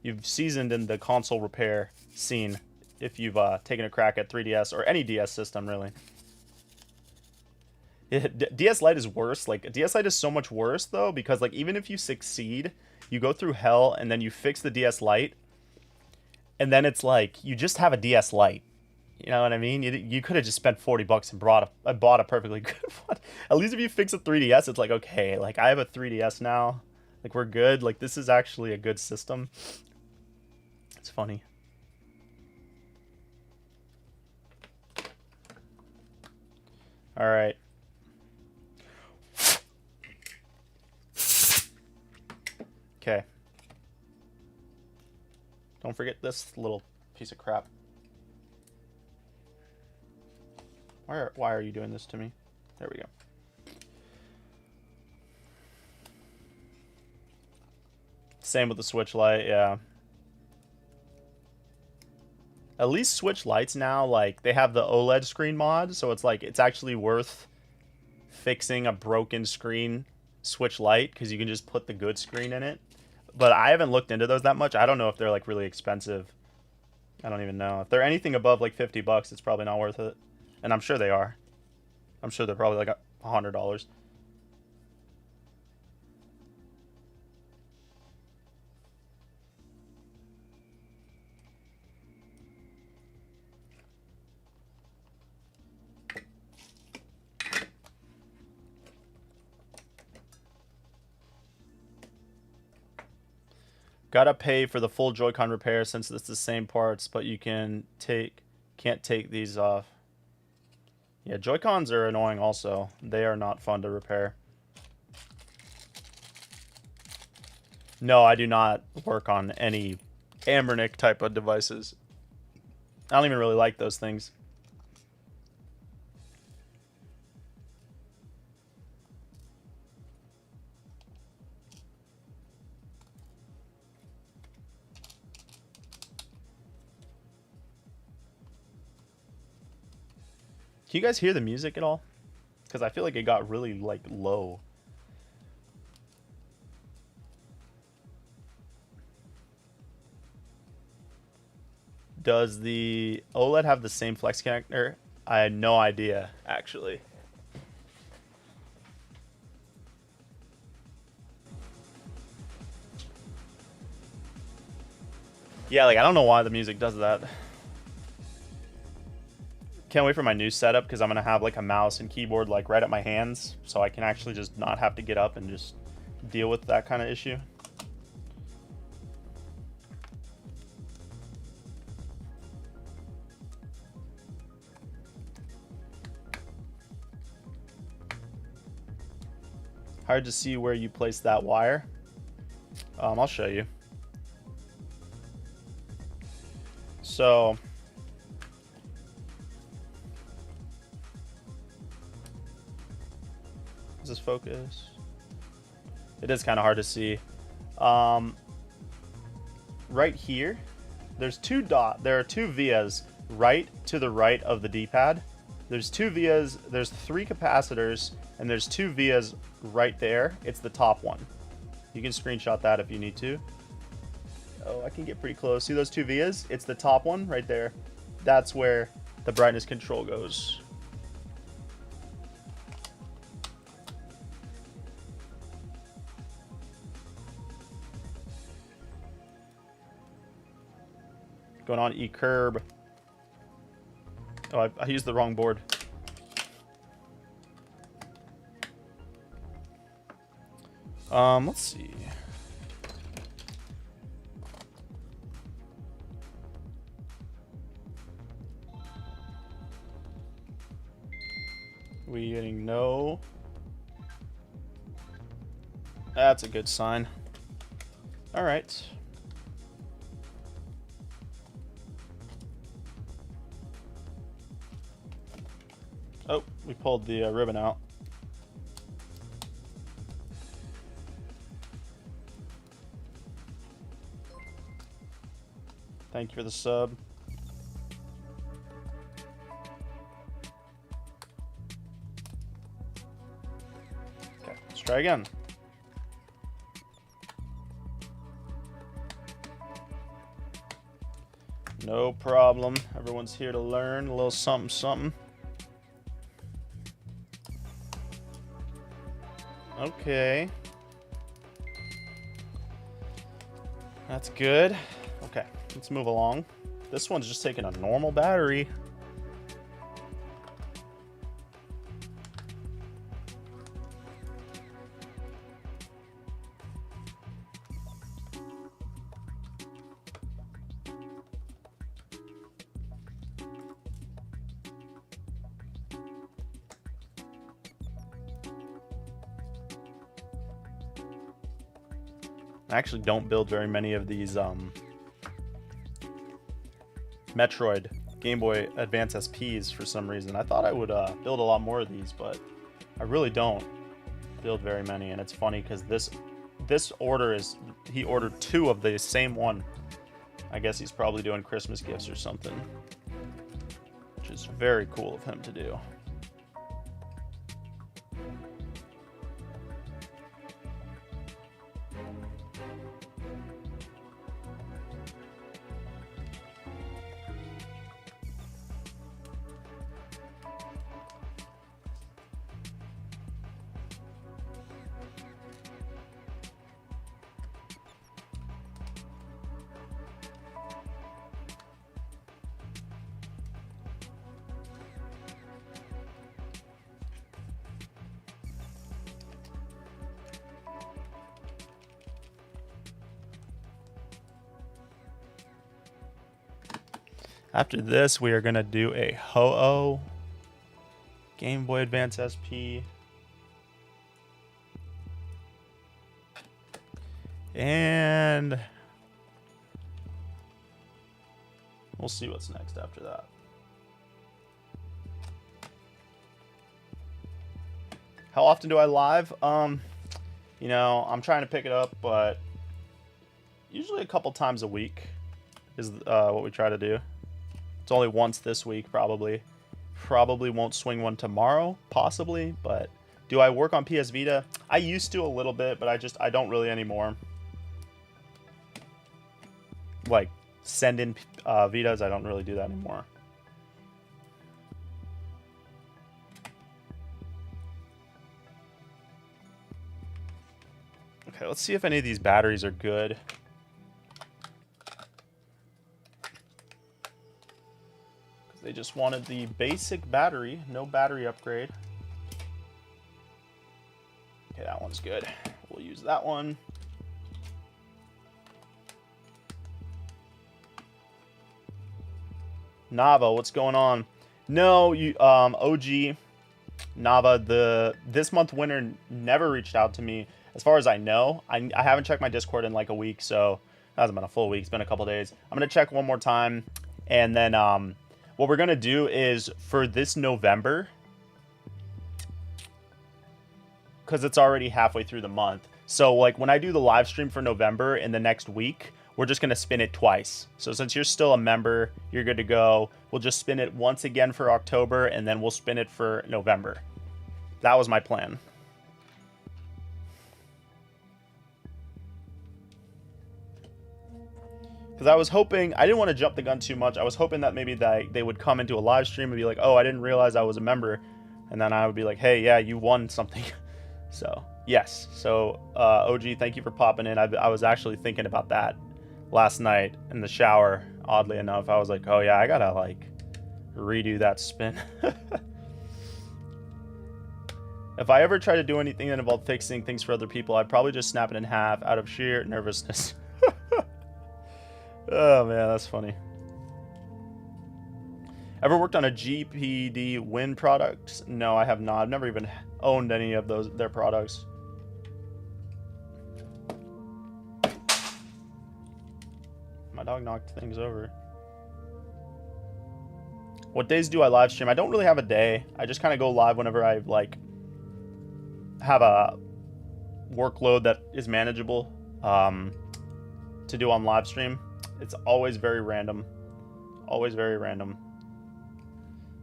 you've seasoned in the console repair scene if you've taken a crack at 3DS or any DS system, really. DS Lite is worse. Like, DS Lite is so much worse, though, because, like, even if you succeed, you go through hell, and then you fix the DS Lite, and then it's like, you just have a DS Lite. You know what I mean? You could have just spent $40 and bought a perfectly good one. At least if you fix a 3DS, it's like, okay, like, I have a 3DS now. Like, we're good. Like, this is actually a good system. It's funny. All right. Okay. Don't forget this little piece of crap. Why are you doing this to me? There we go. Same with the Switch Lite, yeah. At least Switch Lites now, like, they have the OLED screen mod, so it's like, it's actually worth fixing a broken screen Switch Lite, because you can just put the good screen in it. But I haven't looked into those that much. I don't know if they're, like, really expensive. I don't even know. If they're anything above, like, $50, it's probably not worth it. And I'm sure they are. I'm sure they're probably, like, $100. Gotta pay for the full Joy-Con repair since it's the same parts, but you can't take these off. Yeah, Joy-Cons are annoying also. They are not fun to repair. No, I do not work on any Ambernick type of devices. I don't even really like those things. Can you guys hear the music at all? because I feel like it got really like low. Does the OLED have the same flex connector? I had no idea, actually. Yeah, like I don't know why the music does that. Can't wait for my new setup because I'm gonna have like a mouse and keyboard like right at my hands, so I can actually just not have to get up and just deal with that kind of issue. Hard to see where you place that wire. I'll show you. So does this focus? It is kind of hard to see. Right here, there's there are two vias right to the right of the D-pad. There's two vias, there's 3 capacitors, and there's 2 vias right there. It's the top one. You can screenshot that if you need to. Oh, I can get pretty close. See those 2 vias? It's the top one right there. That's where the brightness control goes. Going on E-curb. Oh, I used the wrong board. Let's see. We getting no. That's a good sign. All right. Oh, we pulled the ribbon out. Thank you for the sub. Okay, let's try again. No problem. Everyone's here to learn a little something, something. Okay. That's good. Okay, let's move along. This one's just taking a normal battery. I actually don't build very many of these Metroid Game Boy Advance SPs for some reason. I thought I would build a lot more of these, but I really don't build very many. And it's funny because this order is, he ordered 2 of the same one. I guess he's probably doing Christmas gifts or something, which is very cool of him to do. After this, we are going to do a Ho-Oh Game Boy Advance SP. And we'll see what's next after that. How often do I live? You know, I'm trying to pick it up, but usually a couple times a week is what we try to do. It's only once this week, probably. Probably won't swing one tomorrow, possibly, but do I work on PS Vita? I used to a little bit, but I don't really anymore. Like, send in Vitas, I don't really do that anymore. Okay, let's see if any of these batteries are good. They just wanted the basic battery, no battery upgrade. Okay, that one's good. We'll use that one. Nava, what's going on? No, you OG Nava, this month winner never reached out to me. As far as I know, I haven't checked my Discord in like a week, so it hasn't been a full week. It's been a couple days. I'm gonna check one more time, and then what we're gonna do is for this November, because it's already halfway through the month. So like when I do the live stream for November in the next week, we're just gonna spin it twice. So since you're still a member, you're good to go. We'll just spin it once again for October, and then we'll spin it for November. That was my plan. Because I was hoping, I didn't want to jump the gun too much. I was hoping that maybe they would come into a live stream and be like, oh, I didn't realize I was a member. And then I would be like, hey, yeah, you won something. So, yes. So, OG, thank you for popping in. I was actually thinking about that last night in the shower, oddly enough. I was like, oh, yeah, I got to, like, redo that spin. If I ever try to do anything that involved fixing things for other people, I'd probably just snap it in half out of sheer nervousness. Oh, man, that's funny. Ever worked on a GPD Win product? No, I have not. I've never even owned any of their products. My dog knocked things over. What days do I live stream? I don't really have a day. I just kind of go live whenever I like have a workload that is manageable to do on live stream. It's always very random. Always very random.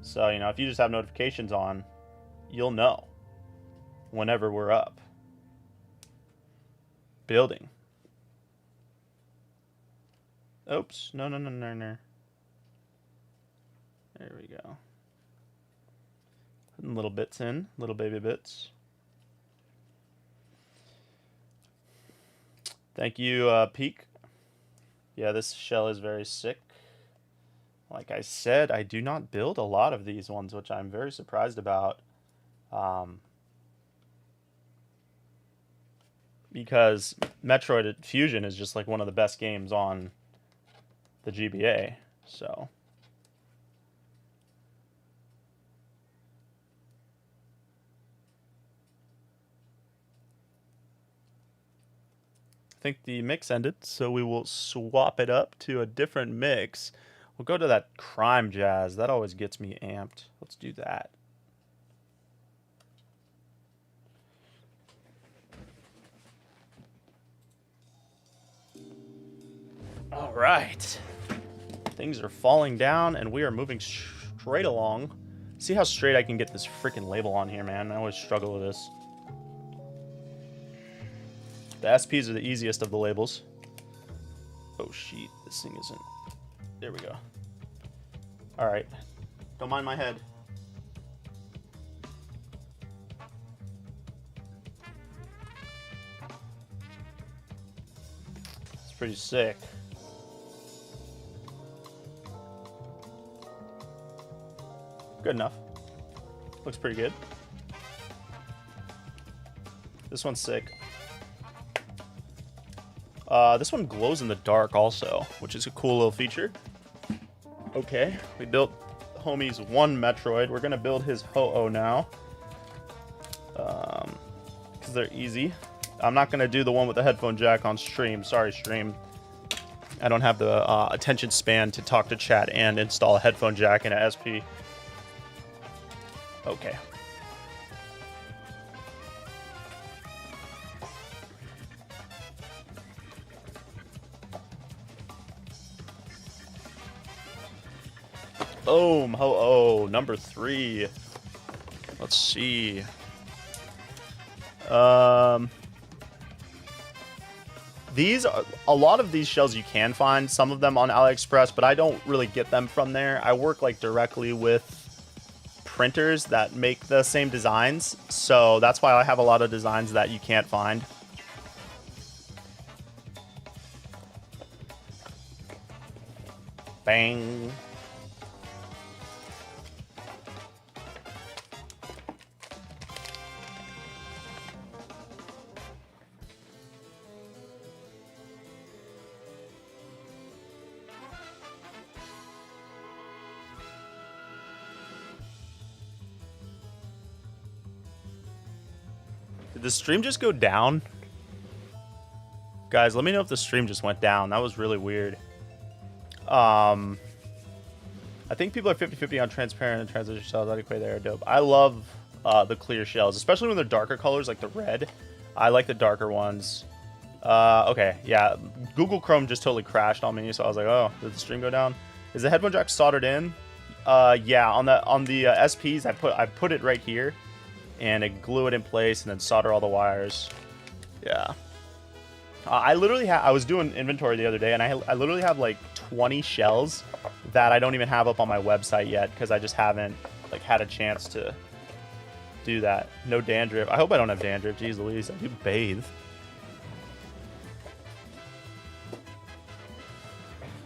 So, you know, if you just have notifications on, you'll know whenever we're up. Building. Oops. No. There we go. Putting little bits in. Little baby bits. Thank you, Peak. Yeah, this shell is very sick. Like I said, I do not build a lot of these ones, which I'm very surprised about. Because Metroid Fusion is just like one of the best games on the GBA. So I think the mix ended, so we will swap it up to a different mix. We'll go to that crime jazz. That always gets me amped. Let's do that. All right. Things are falling down, and we are moving straight along. See how straight I can get this freaking label on here, man. I always struggle with this. The SPs are the easiest of the labels. Oh, shit. This thing isn't... There we go. All right. Don't mind my head. It's pretty sick. Good enough. Looks pretty good. This one's sick. This one glows in the dark also, which is a cool little feature. Okay, we built homie's one Metroid. We're gonna build his Ho-Oh now. Because they're easy. I'm not gonna do the one with the headphone jack on stream. Sorry, stream. I don't have the attention span to talk to chat and install a headphone jack in a SP. Okay. Boom. Ho-oh. Number 3. Let's see. These are, a lot of these shells you can find, some of them on AliExpress, but I don't really get them from there. I work like directly with printers that make the same designs, so that's why I have a lot of designs that you can't find. Bang. Did the stream just go down? Guys, let me know if the stream just went down. That was really weird. I think people are 50-50 on transparent and transition shells. I'd equate they are dope. I love the clear shells, especially when they're darker colors like the red. I like the darker ones. Okay, yeah. Google Chrome just totally crashed on me, so I was like, oh, did the stream go down? Is the headphone jack soldered in? Yeah, on the SPs, I put it right here, and I glue it in place, and then solder all the wires. Yeah. I literally I was doing inventory the other day, and I literally have like 20 shells that I don't even have up on my website yet because I just haven't like had a chance to do that. No dandruff. I hope I don't have dandruff. Jeez Louise, I do bathe.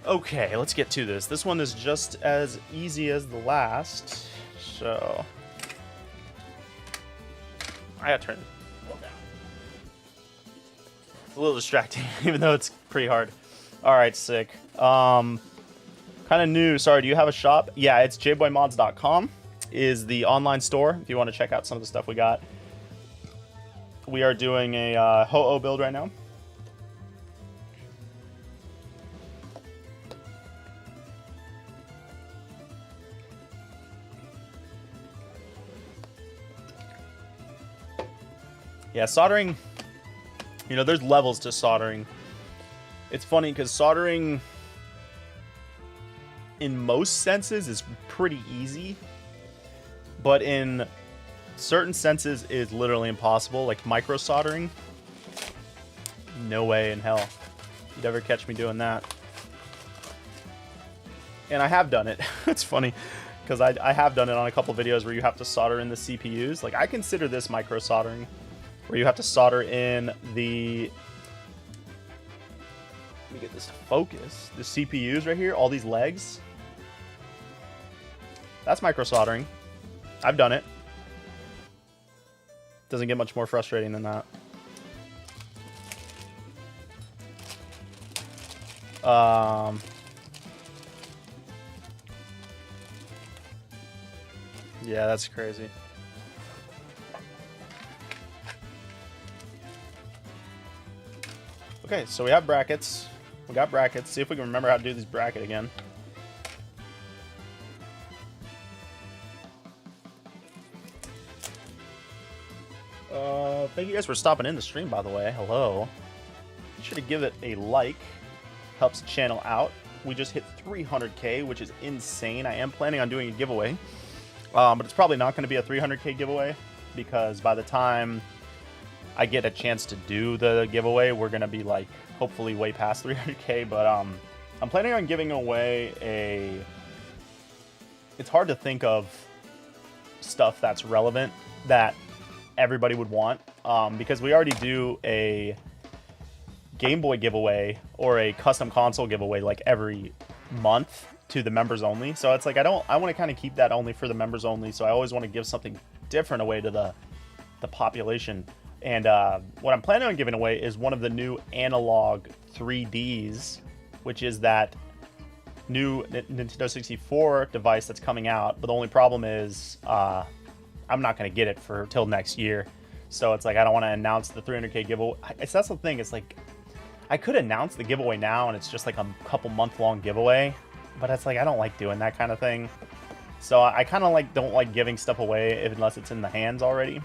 Okay, let's get to this. This one is just as easy as the last, so I gotta turn it down. It's a little distracting, even though it's pretty hard. All right, sick. Kind of new. Sorry, do you have a shop? Yeah, it's jboymods.com is the online store if you want to check out some of the stuff we got. We are doing a Ho-Oh build right now. Yeah, soldering, you know, there's levels to soldering. It's funny because soldering, in most senses, is pretty easy. But in certain senses, is literally impossible. Like micro soldering, no way in hell you'd ever catch me doing that. And I have done it. It's funny because I have done it on a couple videos where you have to solder in the CPUs. Like, I consider this micro soldering, where you have to solder in the, let me get this to focus, the CPUs right here, all these legs. That's micro soldering. I've done it. Doesn't get much more frustrating than that. Yeah, that's crazy. Okay, so we have brackets. We got brackets. See if we can remember how to do this bracket again. Thank you guys for stopping in the stream, by the way. Hello. Be sure to give it a like. Helps the channel out. We just hit 300K, which is insane. I am planning on doing a giveaway. But it's probably not going to be a 300K giveaway, because by the time I get a chance to do the giveaway, we're going to be like hopefully way past 300K. But I'm planning on giving away a, it's hard to think of stuff that's relevant that everybody would want, because we already do a Game Boy giveaway or a custom console giveaway like every month to the members only. So it's like I want to kind of keep that only for the members only. So I always want to give something different away to the population. And what I'm planning on giving away is one of the new analog 3Ds, which is that new Nintendo 64 device that's coming out. But the only problem is I'm not going to get it for till next year. So it's like I don't want to announce the 300K giveaway. That's the thing. It's like I could announce the giveaway now and it's just like a couple month-long giveaway. But it's like I don't like doing that kind of thing. So I kind of like don't like giving stuff away unless it's in the hands already.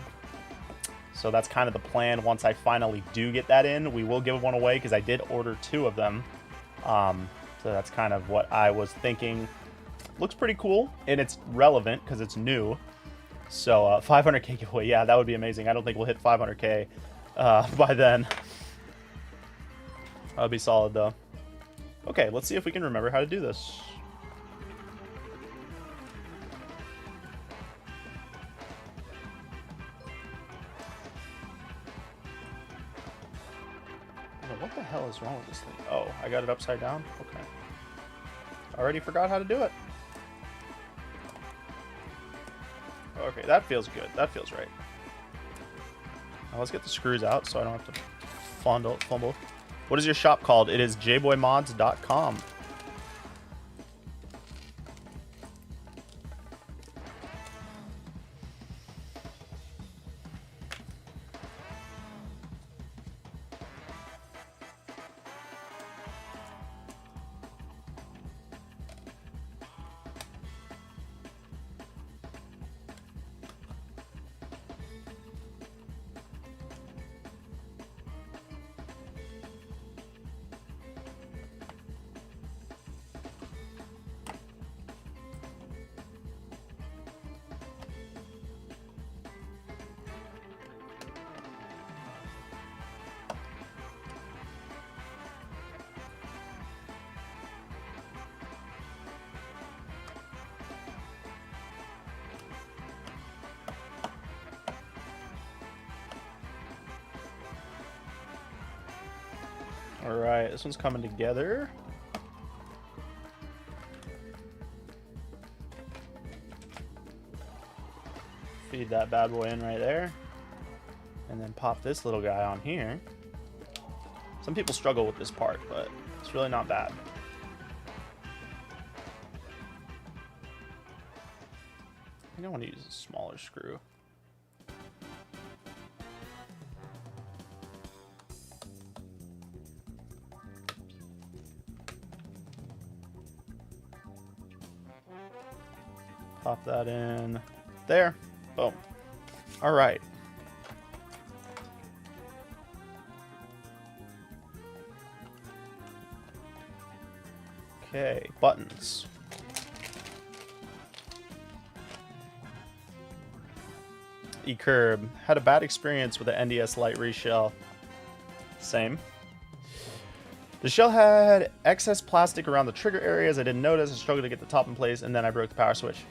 So that's kind of the plan. Once I finally do get that in, we will give one away because I did order 2 of them. So that's kind of what I was thinking. looks pretty cool, and it's relevant because it's new. So 500k giveaway, yeah, that would be amazing. I don't think we'll hit 500k by then. That would be solid though. Okay, let's see if we can remember how to do this. What the hell is wrong with this thing? Oh, I got it upside down? Okay. Already forgot how to do it. Okay, that feels good. That feels right. Now let's get the screws out so I don't have to fumble. What is your shop called? It is jboymods.com. Alright, this one's coming together. Feed that bad boy in right there. And then pop this little guy on here. Some people struggle with this part, but it's really not bad. I think I want to use a smaller screw. Pop that in there. Boom. All right. Okay, buttons. E-Curb. Had a bad experience with the NDS Lite reshell. Same. The shell had excess plastic around the trigger areas. I didn't notice. I struggled to get the top in place, and then I broke the power switch.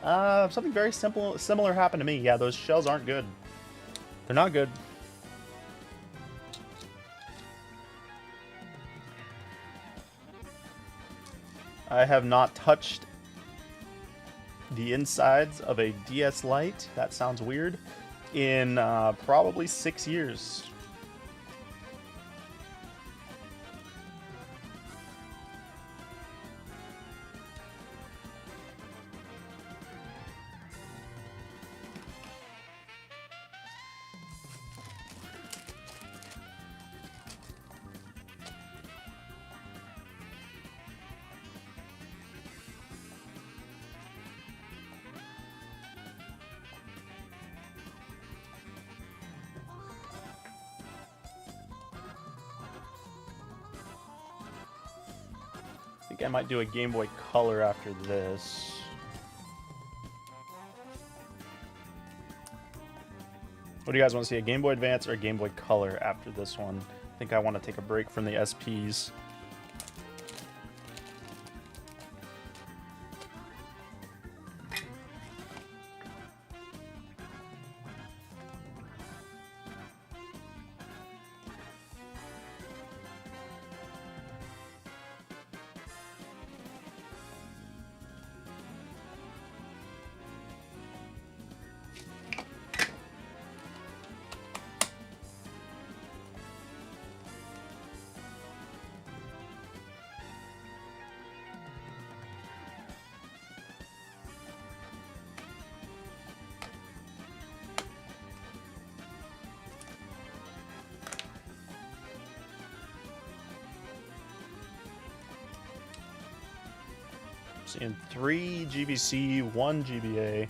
Something very similar happened to me. Yeah, those shells aren't good. They're not good. I have not touched the insides of a DS Lite. That sounds weird. In probably 6 years. I might do a Game Boy Color after this. What do you guys want to see? A Game Boy Advance or a Game Boy Color after this one? I think I want to take a break from the SPs. Seeing 3 GBC, 1 GBA.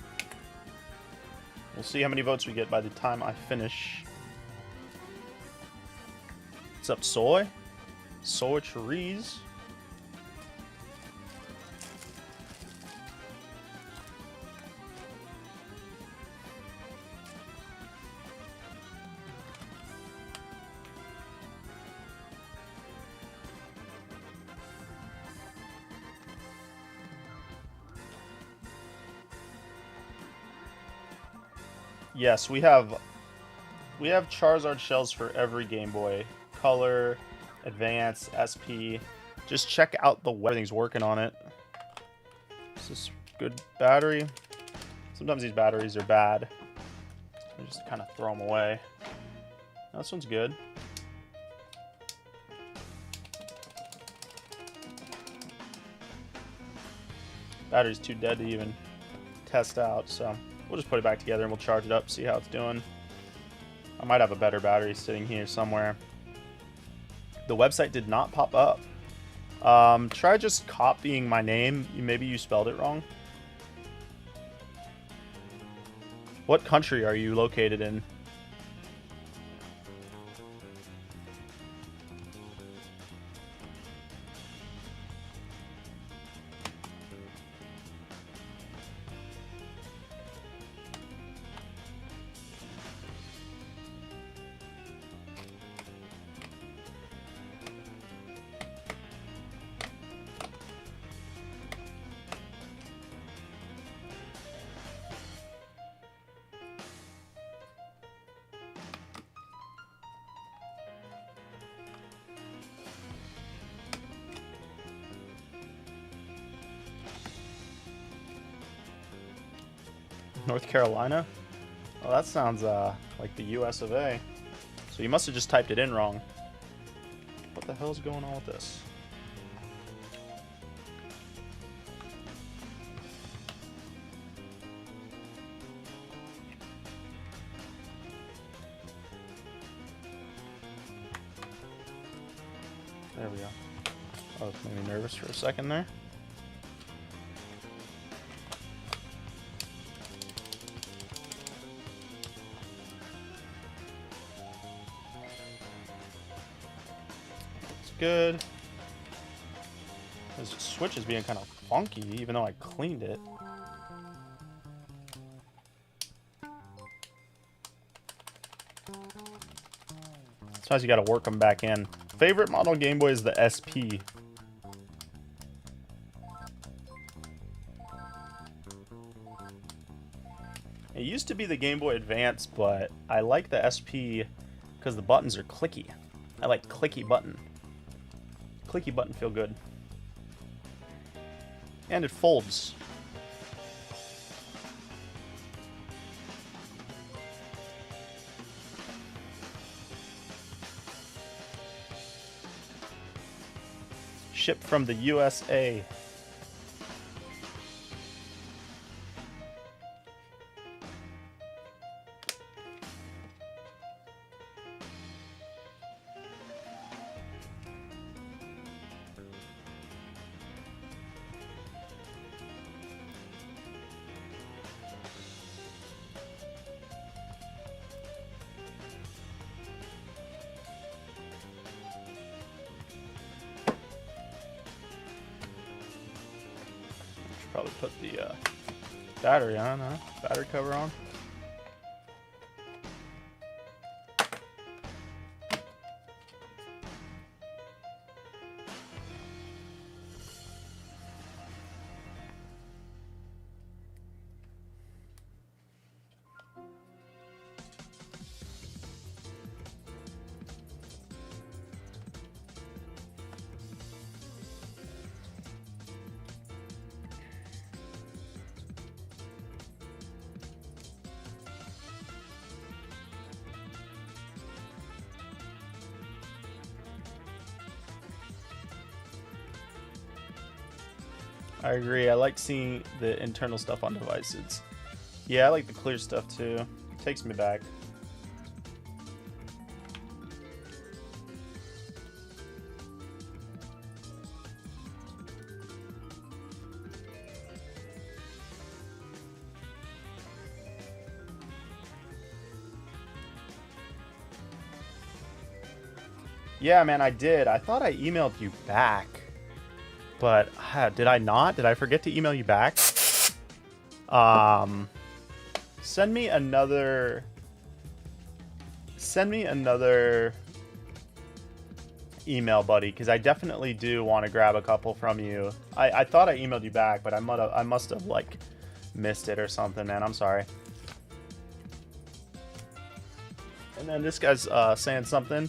We'll see how many votes we get by the time I finish. What's up, Soy? Soy Cherise. yes, we have Charizard shells for every Game Boy. Color, Advance, SP. Just check out the web. Everything's working on it. This is good battery. Sometimes these batteries are bad. I just kind of throw them away. Now, this one's good. Battery's too dead to even test out, so we'll just put it back together and we'll charge it up, see how it's doing. I might have a better battery sitting here somewhere. The website did not pop up. Try just copying my name. Maybe you spelled it wrong. What country are you located in? North Carolina? Oh, that sounds like the US of A. So you must have just typed it in wrong. What the hell is going on with this? There we go. Oh, it made me nervous for a second there. Good. This switch is being kind of funky, even though I cleaned it. Sometimes you got to work them back in. Favorite model Game Boy is the SP. It used to be the Game Boy Advance, but I like the SP because the buttons are clicky. I like clicky button. Clicky button feel good. And it folds. Shipped from the USA. Probably put the battery on, huh? Battery cover on. I agree. I like seeing the internal stuff on devices. Yeah, I like the clear stuff too. It takes me back. Yeah, man, I did. I thought I emailed you back. But did I not? Did I forget to email you back? Send me another email, buddy, because I definitely do want to grab a couple from you. I thought I emailed you back, but I must have like missed it or something, man. I'm sorry. And then this guy's saying something.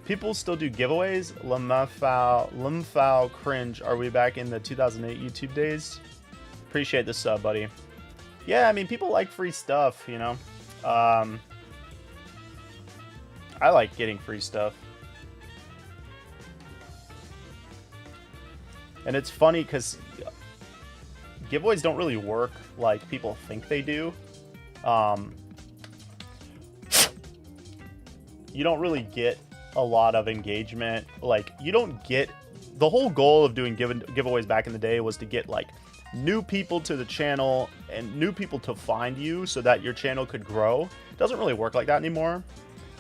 People still do giveaways. Limfow cringe. Are we back in the 2008 YouTube days? Appreciate this sub, buddy. Yeah, I mean, people like free stuff, you know. I like getting free stuff. And it's funny because giveaways don't really work like people think they do. You don't really get a lot of engagement. Like, you don't get... The whole goal of doing giveaways back in the day was to get, like, new people to the channel and new people to find you so that your channel could grow. It doesn't really work like that anymore.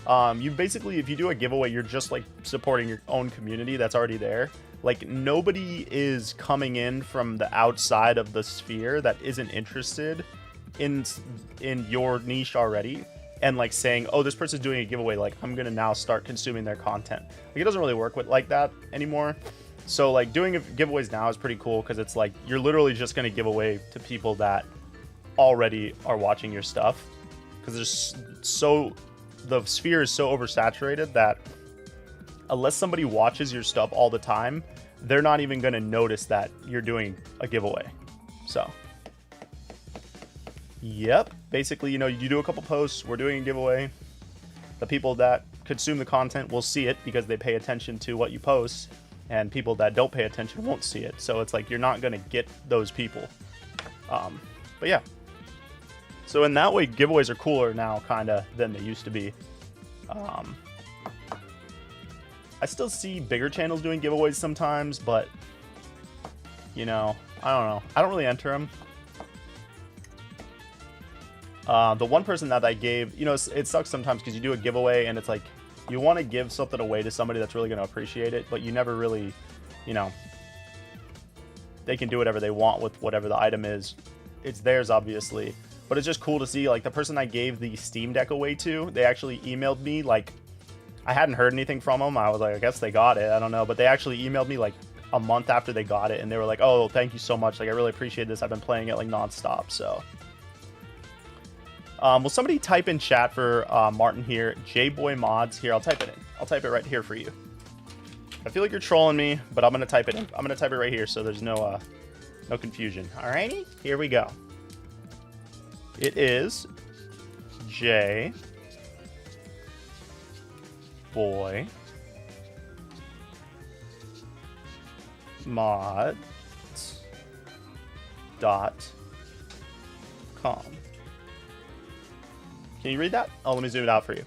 You basically, if you do a giveaway, you're just, like, supporting your own community that's already there. Like, nobody is coming in from the outside of the sphere that isn't interested in your niche already. And like saying, oh, this person's doing a giveaway, like I'm gonna now start consuming their content. Like, it doesn't really work with like that anymore. So like doing giveaways now is pretty cool because it's like you're literally just gonna give away to people that already are watching your stuff. Because the sphere is so oversaturated that unless somebody watches your stuff all the time, they're not even gonna notice that you're doing a giveaway. So yep, basically, you know, you do a couple posts, we're doing a giveaway. The people that consume the content will see it because they pay attention to what you post, and people that don't pay attention won't see it. So it's like you're not going to get those people. But yeah. So in that way, giveaways are cooler now, kind of, than they used to be. I still see bigger channels doing giveaways sometimes, but, you know, I don't know. I don't really enter them. The one person that I gave, you know, it sucks sometimes because you do a giveaway and it's like you want to give something away to somebody that's really going to appreciate it, but you never really, you know, they can do whatever they want with whatever the item is. It's theirs, obviously, but it's just cool to see, like, the person I gave the Steam Deck away to, they actually emailed me, like, I hadn't heard anything from them. I was like, I guess they got it. I don't know, but they actually emailed me like a month after they got it, and they were like, oh, thank you so much. Like, I really appreciate this. I've been playing it like nonstop, so... will somebody type in chat for Martin here? JBoy Mods. Here, I'll type it in. I'll type it right here for you. I feel like you're trolling me, but I'm going to type it in. I'm going to type it right here so there's no confusion. Alrighty, here we go. It is JBoy Mods.com. Can you read that? Oh, let me zoom it out for you.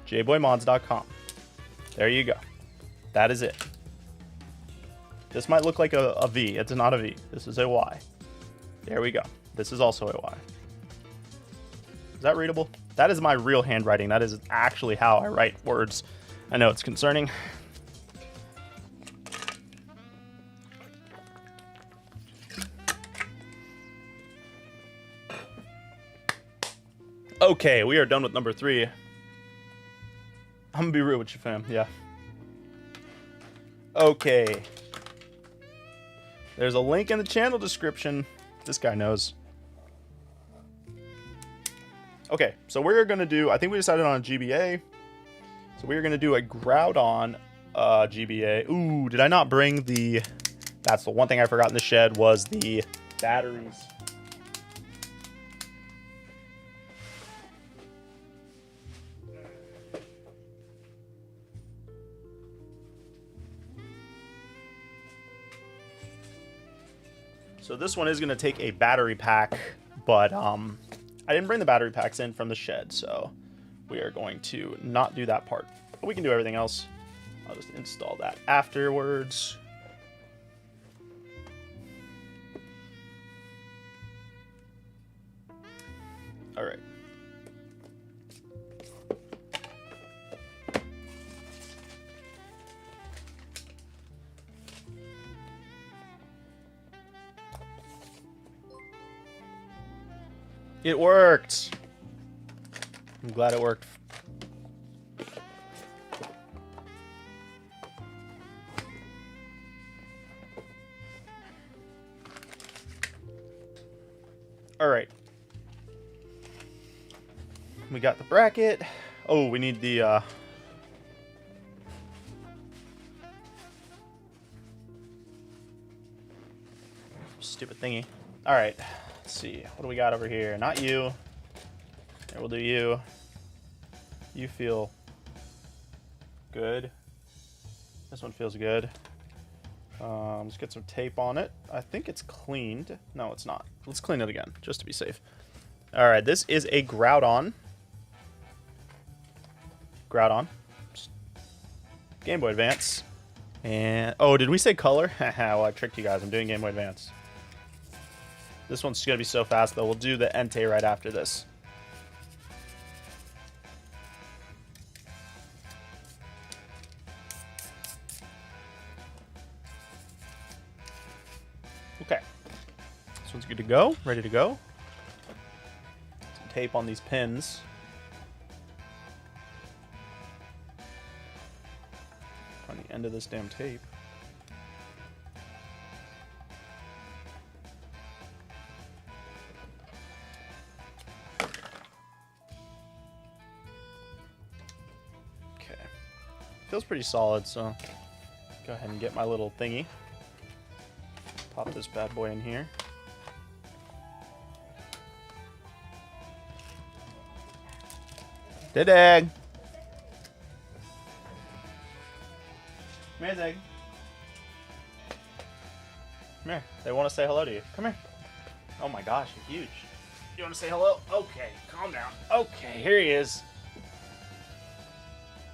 jboymods.com. There you go. That is it. This might look like a V. It's not a V. This is a Y. There we go. This is also a Y. Is that readable? That is my real handwriting. That is actually how I write words. I know it's concerning. Okay, we are done with number 3. I'm gonna be real with you, fam. Yeah. Okay. There's a link in the channel description. This guy knows. Okay, so we're gonna do, I think we decided on a GBA. So we're gonna do a Groudon GBA. Ooh, did I not bring the... That's the one thing I forgot in the shed was the batteries. So this one is going to take a battery pack, but I didn't bring the battery packs in from the shed, so we are going to not do that part. But we can do everything else. I'll just install that afterwards. All right. It worked. I'm glad it worked. All right. We got the bracket. Oh, we need the stupid thingy. All right, let's see. What do we got over here? Not you. Here, we'll do you. You feel good. This one feels good. Let's get some tape on it. I think it's cleaned. No, it's not. Let's clean it again, just to be safe. All right, this is a Groudon. Game Boy Advance. And, oh, did we say color? Well, I tricked you guys. I'm doing Game Boy Advance. This one's going to be so fast, though. We'll do the Ente right after this. Okay. This one's good to go. Ready to go. Some tape on these pins. On the end of this damn tape. Okay. Feels pretty solid, so go ahead and get my little thingy. Pop this bad boy in here. Dead egg. Come here, Zig. Come here. They want to say hello to you. Come here. Oh my gosh, you're huge. You want to say hello? Okay, calm down. Okay, here he is.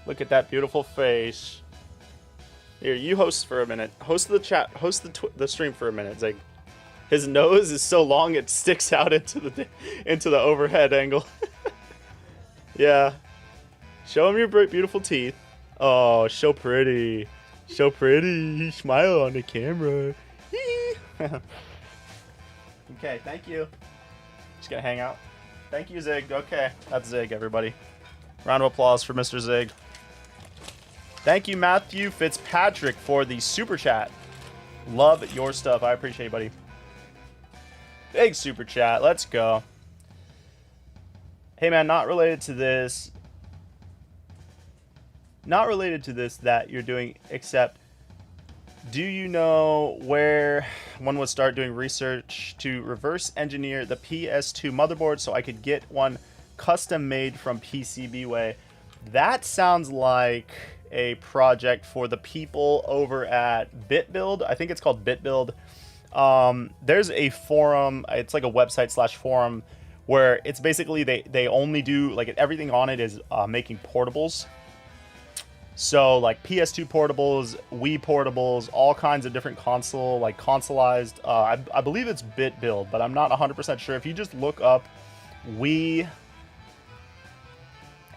Look at that beautiful face. Here, you host for a minute. Host the chat. Host the stream for a minute, Zig. His nose is so long it sticks out into the overhead angle. Yeah. Show him your beautiful teeth. Oh, so pretty. So pretty. Smile on the camera. Okay, thank you. Just gonna hang out. Thank you, Zig. Okay, that's Zig, everybody. Round of applause for Mr. Zig. Thank you, Matthew Fitzpatrick, for the super chat. Love your stuff. I appreciate it, buddy. Big super chat. Let's go. Hey, man, not related to this. Not related to this that you're doing, except do you know where one would start doing research to reverse engineer the PS2 motherboard so I could get one custom made from PCBWay? That sounds like a project for the people over at BitBuild. I think it's called BitBuild. There's a forum. It's like a website / forum where it's basically they only do like everything on it is making portables. So like PS2 portables, Wii portables, all kinds of different console, like consoleized. I believe it's BitBuild, but I'm not 100% sure. If you just look up Wii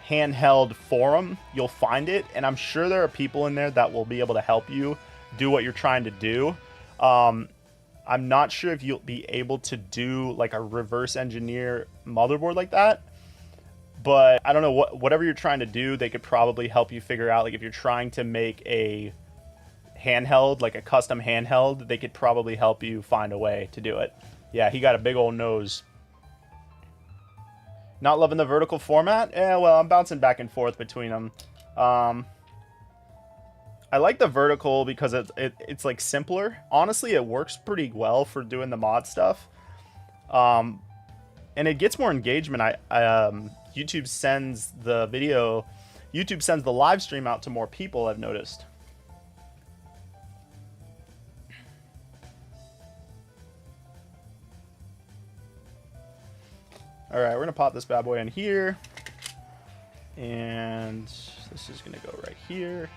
handheld forum, you'll find it, and I'm sure there are people in there that will be able to help you do what you're trying to do. I'm not sure if you'll be able to do like a reverse engineer motherboard like that. But I don't know, whatever you're trying to do, they could probably help you figure out. Like if you're trying to make a handheld, like a custom handheld, they could probably help you find a way to do it. Yeah, he got a big old nose. Not loving the vertical format? Yeah, well, I'm bouncing back and forth between them. I like the vertical because it's like simpler. Honestly, it works pretty well for doing the mod stuff. And it gets more engagement. YouTube sends the live stream out to more people, I've noticed. All right, we're gonna pop this bad boy in here, and this is gonna go right here.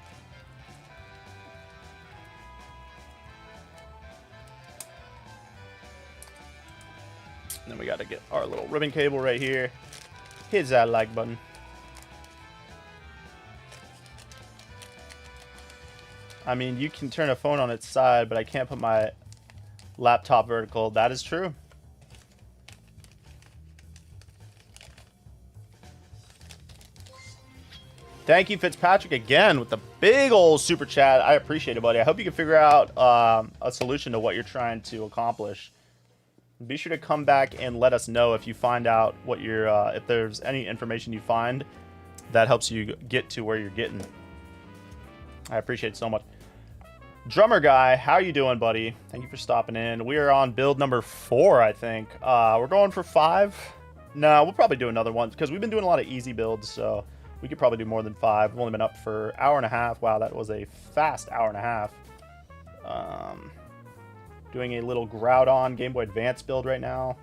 And then we gotta get our little ribbon cable right here. Hit that like button. I mean, you can turn a phone on its side, but I can't put my laptop vertical. That is true. Thank you, Fitzpatrick, again with the big old super chat. I appreciate it, buddy. I hope you can figure out a solution to what you're trying to accomplish. Be sure to come back and let us know if you find out what you're, if there's any information you find that helps you get to where you're getting. I appreciate it so much. Drummer Guy, how you doing, buddy? Thank you for stopping in. We are on build number 4, I think. We're going for 5. No, we'll probably do another one because we've been doing a lot of easy builds, so we could probably do more than 5. We've only been up for an hour and a half. Wow, that was a fast hour and a half. Doing a little Groudon Game Boy Advance build right now.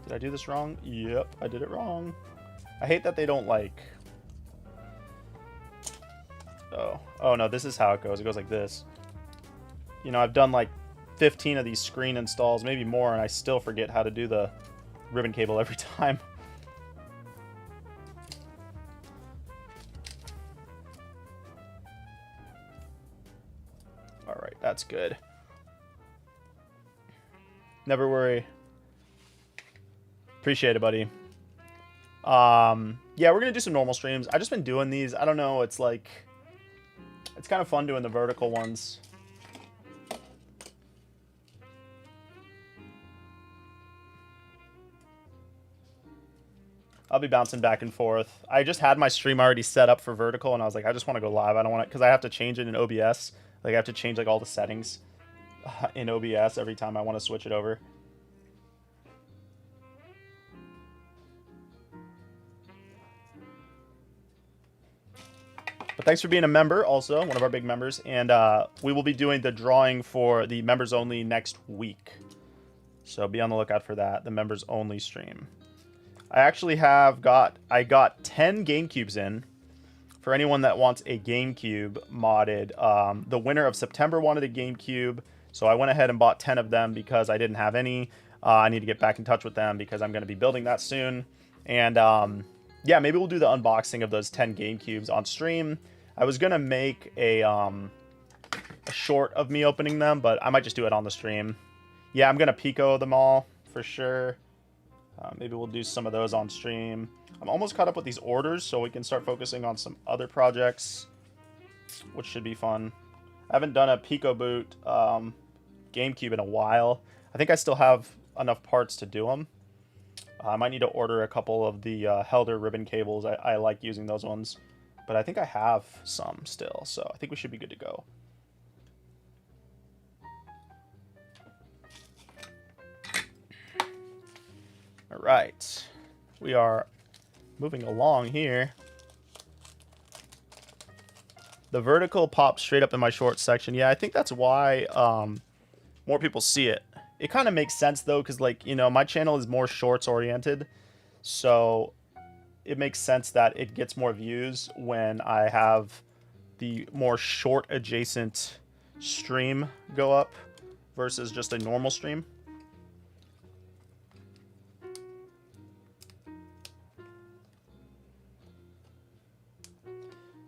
Did I do this wrong? Yep, I did it wrong. I hate that they don't like... Oh no, this is how it goes. It goes like this. You know, I've done like 15 of these screen installs, maybe more, and I still forget how to do the ribbon cable every time. Alright, that's good. Never worry. Appreciate it, buddy. Yeah, we're gonna do some normal streams. I've just been doing these. I don't know, it's like... It's kind of fun doing the vertical ones. I'll be bouncing back and forth. I just had my stream already set up for vertical, and I was like, I just want to go live. I don't want to, because I have to change it in OBS. Like, I have to change like all the settings in OBS every time I want to switch it over. But thanks for being a member, also, one of our big members. And we will be doing the drawing for the members only next week. So be on the lookout for that, the members only stream. I actually I got 10 GameCubes in. For anyone that wants a GameCube modded, the winner of September wanted a GameCube. So I went ahead and bought 10 of them because I didn't have any. I need to get back in touch with them because I'm going to be building that soon. And yeah, maybe we'll do the unboxing of those 10 GameCubes on stream. I was going to make a short of me opening them, but I might just do it on the stream. Yeah, I'm going to Pico them all for sure. Maybe we'll do some of those on stream. I'm almost caught up with these orders, so we can start focusing on some other projects, which should be fun. I haven't done a Pico boot GameCube in a while. I think I still have enough parts to do them. I might need to order a couple of the Helder ribbon cables. I like using those ones. But I think I have some still, so I think we should be good to go. All right. We are moving along here. The vertical pops straight up in my short section. Yeah, I think that's why more people see it. It kind of makes sense though, because like, you know, my channel is more shorts oriented, so it makes sense that it gets more views when I have the more short adjacent stream go up versus just a normal stream.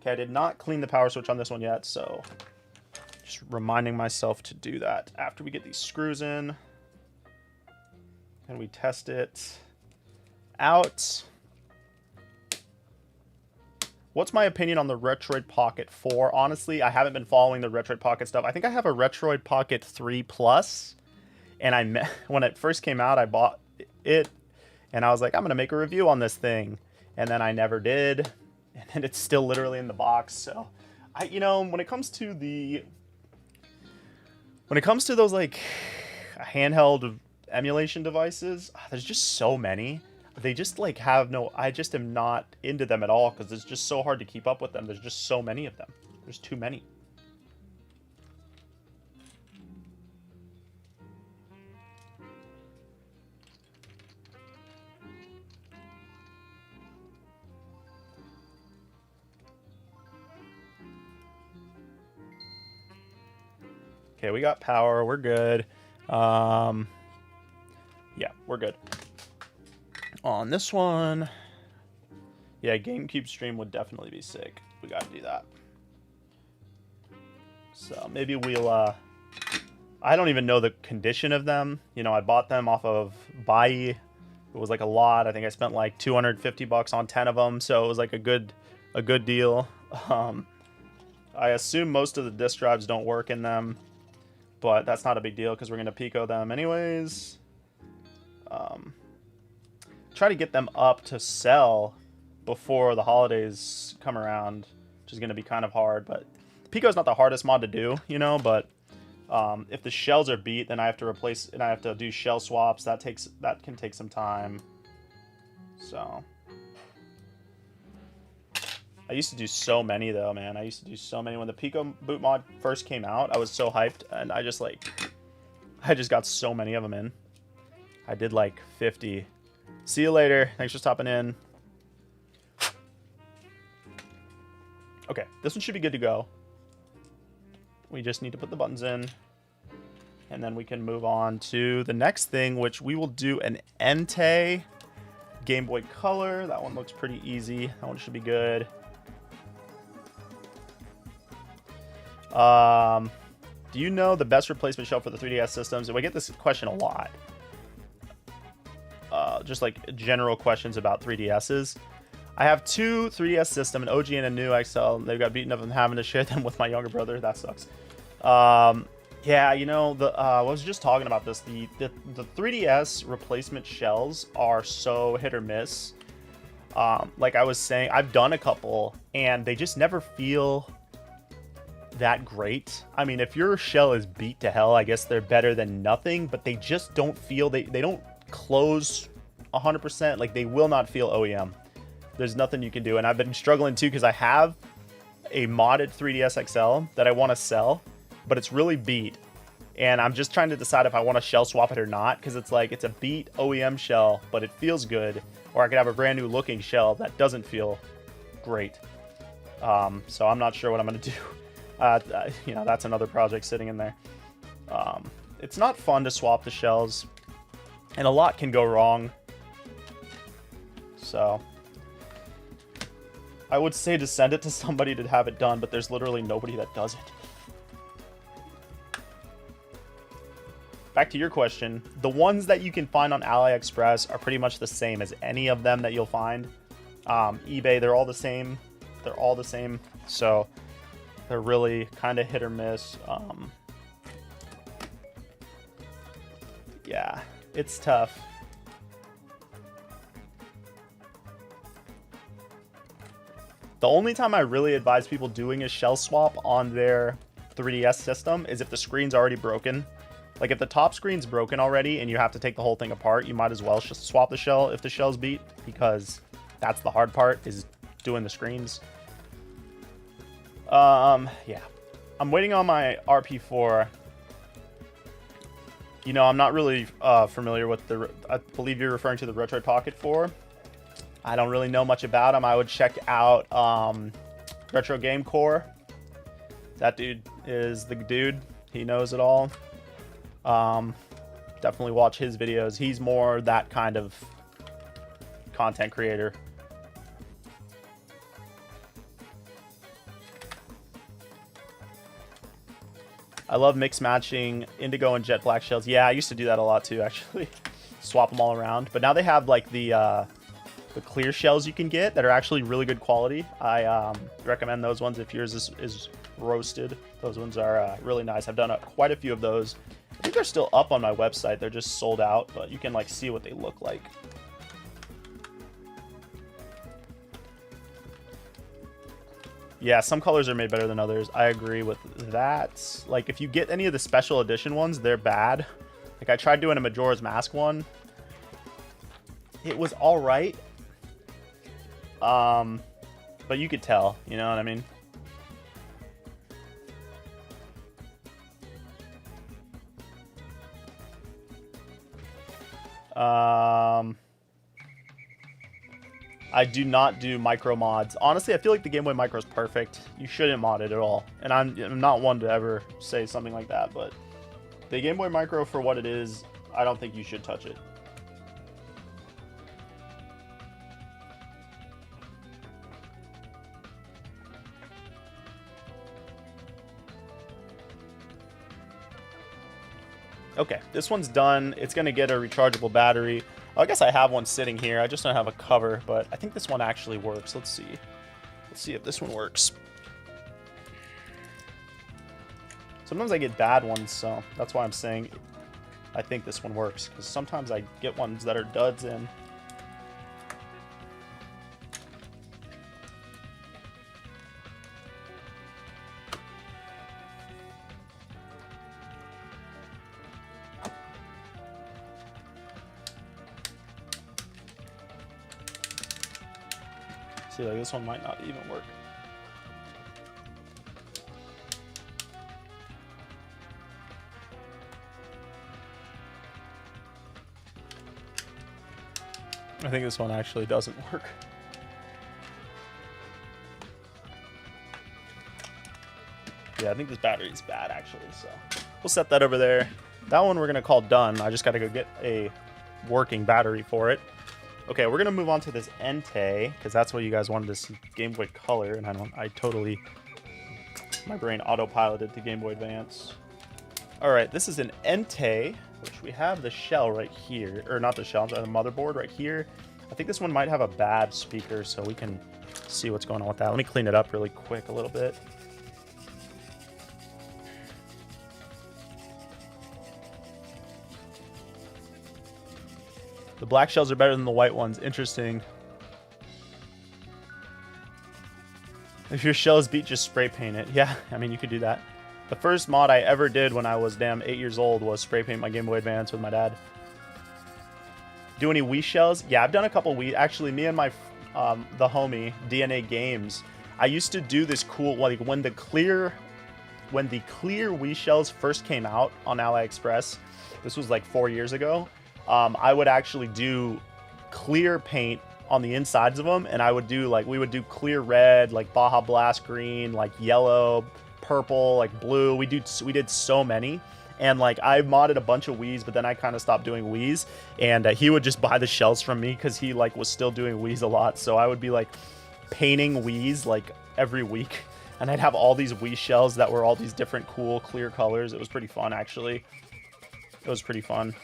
Okay, I did not clean the power switch on this one yet, so just reminding myself to do that after we get these screws in. And we test it out. What's my opinion on the Retroid Pocket 4? Honestly, I haven't been following the Retroid Pocket stuff. I think I have a Retroid Pocket 3 Plus, and when it first came out, I bought it, and I was like, I'm going to make a review on this thing, and then I never did, and then it's still literally in the box, so, you know, when it comes to those, like, handheld emulation devices, there's just so many. They just like have no, I just am not into them at all because it's just so hard to keep up with them. There's just so many of them. There's too many. Okay, we got power. We're good. Yeah, we're good. On this one, yeah, GameCube stream would definitely be sick. We got to do that. So maybe we'll, I don't even know the condition of them. You know, I bought them off of Buy. It was like a lot. I think I spent like $250 on 10 of them. So it was like a good deal. I assume most of the disk drives don't work in them, but that's not a big deal because we're going to Pico them anyways. Try to get them up to sell before the holidays come around, which is going to be kind of hard, but Pico's not the hardest mod to do, you know, but if the shells are beat, then I have to replace, and I have to do shell swaps. That can take some time. So I used to do so many though, man. I used to do so many when the Pico boot mod first came out. I was so hyped, and I just got so many of them in. I did like 50. See you later. Thanks for stopping in. Okay, this one should be good to go. We just need to put the buttons in, and then we can move on to the next thing, which we will do an Ente Game Boy Color. That one looks pretty easy. That one should be good. Do you know the best replacement shell for the 3DS systems? And we get this question a lot. Just like general questions about 3DSs. I have two 3DS system, an OG and a new XL. They've got beaten up and having to share them with my younger brother. That sucks. Yeah, you know, I was just talking about this. The 3DS replacement shells are so hit or miss. Like I was saying, I've done a couple, and they just never feel that great. I mean, if your shell is beat to hell, I guess they're better than nothing, but they just don't feel, they don't close 100%. Like, they will not feel OEM. There's nothing you can do, and I've been struggling too because I have a modded 3DS XL that I want to sell, but it's really beat, and I'm just trying to decide if I want to shell swap it or not, because it's like, it's a beat OEM shell, but it feels good, or I could have a brand new looking shell that doesn't feel great. So I'm not sure what I'm going to do. You know, that's another project sitting in there. It's not fun to swap the shells, and a lot can go wrong. So I would say to send it to somebody to have it done, but there's literally nobody that does it. Back to your question, the ones that you can find on AliExpress are pretty much the same as any of them that you'll find. eBay, they're all the same. They're all the same. So they're really kind of hit or miss. Yeah, it's tough. The only time I really advise people doing a shell swap on their 3DS system is if the screen's already broken. Like, if the top screen's broken already and you have to take the whole thing apart, you might as well just swap the shell if the shell's beat, because that's the hard part, is doing the screens. Yeah. I'm waiting on my RP4. You know, I'm not really familiar with the... I believe you're referring to the Retroid Pocket 4. I don't really know much about them. I would check out Retro Game Core. That dude is the dude. He knows it all. Definitely watch his videos. He's more that kind of content creator. I love mix matching Indigo and Jet Black shells. Yeah, I used to do that a lot too, actually. Swap them all around. But now they have like the clear shells you can get that are actually really good quality. I recommend those ones if yours is roasted. Those ones are really nice. I've done quite a few of those. I think they're still up on my website. They're just sold out, but you can like see what they look like. Yeah, some colors are made better than others. I agree with that. Like, if you get any of the special edition ones, they're bad. Like, I tried doing a Majora's Mask one. It was all right. But you could tell, you know what I mean? I do not do micro mods. Honestly, I feel like the Game Boy Micro is perfect. You shouldn't mod it at all. And I'm not one to ever say something like that, but the Game Boy Micro, for what it is, I don't think you should touch it. Okay, this one's done. It's going to get a rechargeable battery. I guess I have one sitting here. I just don't have a cover, but I think this one actually works. Let's see. Let's see if this one works. Sometimes I get bad ones, so that's why I'm saying I think this one works, because sometimes I get ones that are duds in. See, like this one might not even work. I think this one actually doesn't work. Yeah, I think this battery is bad actually, so we'll set that over there. That one we're gonna call done. I just gotta go get a working battery for it. Okay, we're gonna move on to this Ente, because that's what you guys wanted to see, Game Boy Color, and my brain autopiloted to Game Boy Advance. All right, this is an Ente, which we have the shell right here, or not the shell, the motherboard right here. I think this one might have a bad speaker, so we can see what's going on with that. Let me clean it up really quick a little bit. The black shells are better than the white ones. Interesting. If your shell is beat, just spray paint it. Yeah, I mean, you could do that. The first mod I ever did when I was damn 8 years old was spray paint my Game Boy Advance with my dad. Do any Wii shells? Yeah, I've done a couple Wii. Actually, me and my the homie DNA Games, I used to do this cool, like when the clear Wii shells first came out on AliExpress. This was like 4 years ago. I would actually do clear paint on the insides of them, and I would do like, we would do clear red, like Baja Blast green, like yellow, purple, like blue. We did so many, and like I modded a bunch of Wiis, but then I kind of stopped doing Wiis, and he would just buy the shells from me because he like was still doing Wiis a lot. So I would be like painting Wiis like every week, and I'd have all these Wii shells that were all these different cool clear colors. It was pretty fun, actually. It was pretty fun.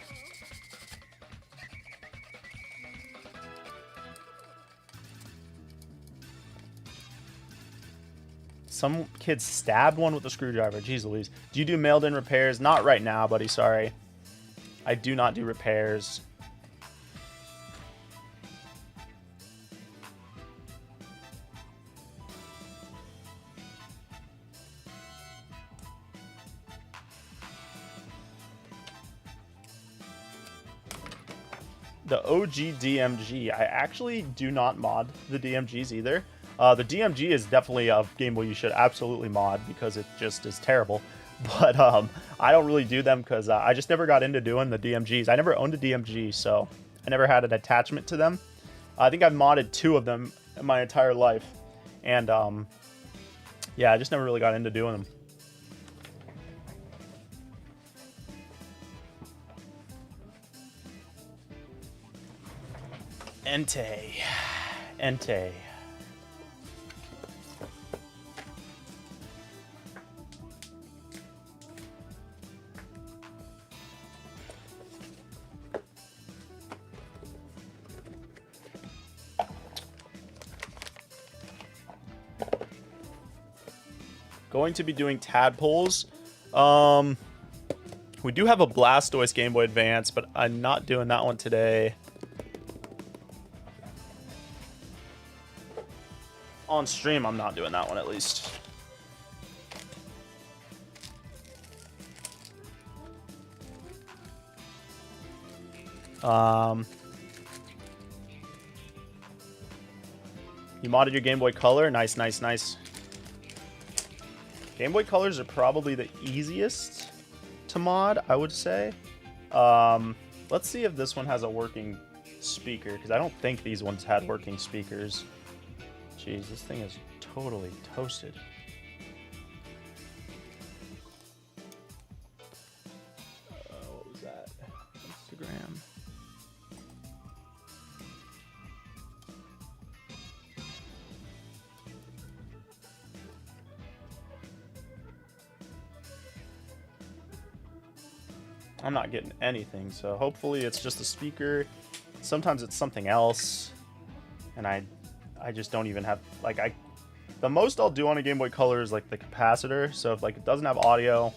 Some kids stabbed one with a screwdriver. Jeez Louise. Do you do mailed-in repairs? Not right now, buddy. Sorry. I do not do repairs. The OG DMG. I actually do not mod the DMGs either. The DMG is definitely a Game Boy you should absolutely mod because it just is terrible. But I don't really do them because I just never got into doing the DMGs. I never owned a DMG, so I never had an attachment to them. I think I've modded 2 of them in my entire life. And yeah, I just never really got into doing them. Ente. Going to be doing tadpoles. We do have a Blastoise Game Boy Advance, but I'm not doing that one today. On stream, I'm not doing that one, at least. You modded your Game Boy Color? Nice, nice, nice. Game Boy Colors are probably the easiest to mod, I would say. Let's see if this one has a working speaker, because I don't think these ones had working speakers. Jeez, this thing is totally toasted. What was that? Instagram. I'm not getting anything, so hopefully it's just a speaker. Sometimes it's something else, and I just don't even have, like, the most I'll do on a Game Boy Color is like the capacitor. So if like it doesn't have audio,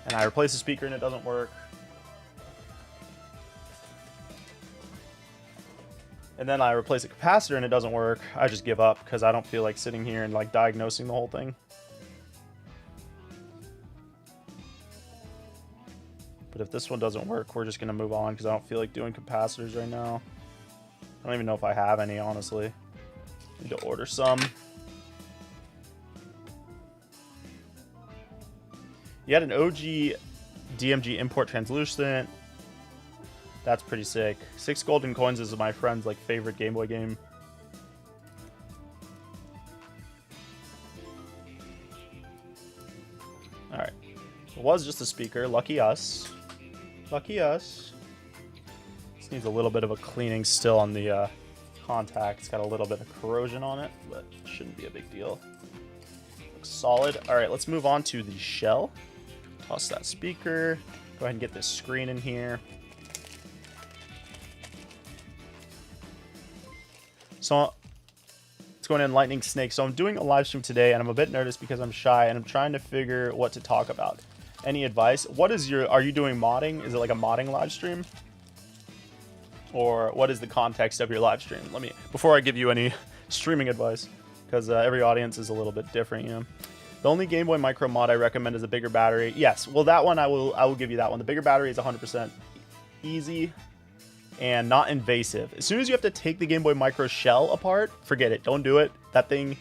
And I replace the speaker and it doesn't work. And then I replace a capacitor and it doesn't work. I just give up because I don't feel like sitting here and like diagnosing the whole thing. But if this one doesn't work, we're just going to move on because I don't feel like doing capacitors right now. I don't even know if I have any, honestly. Need to order some. You had an OG DMG import translucent. That's pretty sick. 6 golden coins is my friend's like favorite Game Boy game. Alright. It was just a speaker. Lucky us. Lucky us. This needs a little bit of a cleaning still on the contact. It's got a little bit of corrosion on it, but it shouldn't be a big deal. Looks solid. Alright, let's move on to the shell. Toss that speaker. Go ahead and get this screen in here. So it's going in Lightning Snake. So I'm doing a live stream today and I'm a bit nervous because I'm shy and I'm trying to figure what to talk about. Any advice? What is your, are you doing modding? Is it like a modding live stream? Or what is the context of your live stream? Let me, before I give you any streaming advice, because every audience is a little bit different, you know. The only Game Boy Micro mod I recommend is a bigger battery. Yes, well that one I will give you that one. The bigger battery is 100% easy and not invasive. As soon as you have to take the Game Boy Micro shell apart, forget it. Don't do it. That thing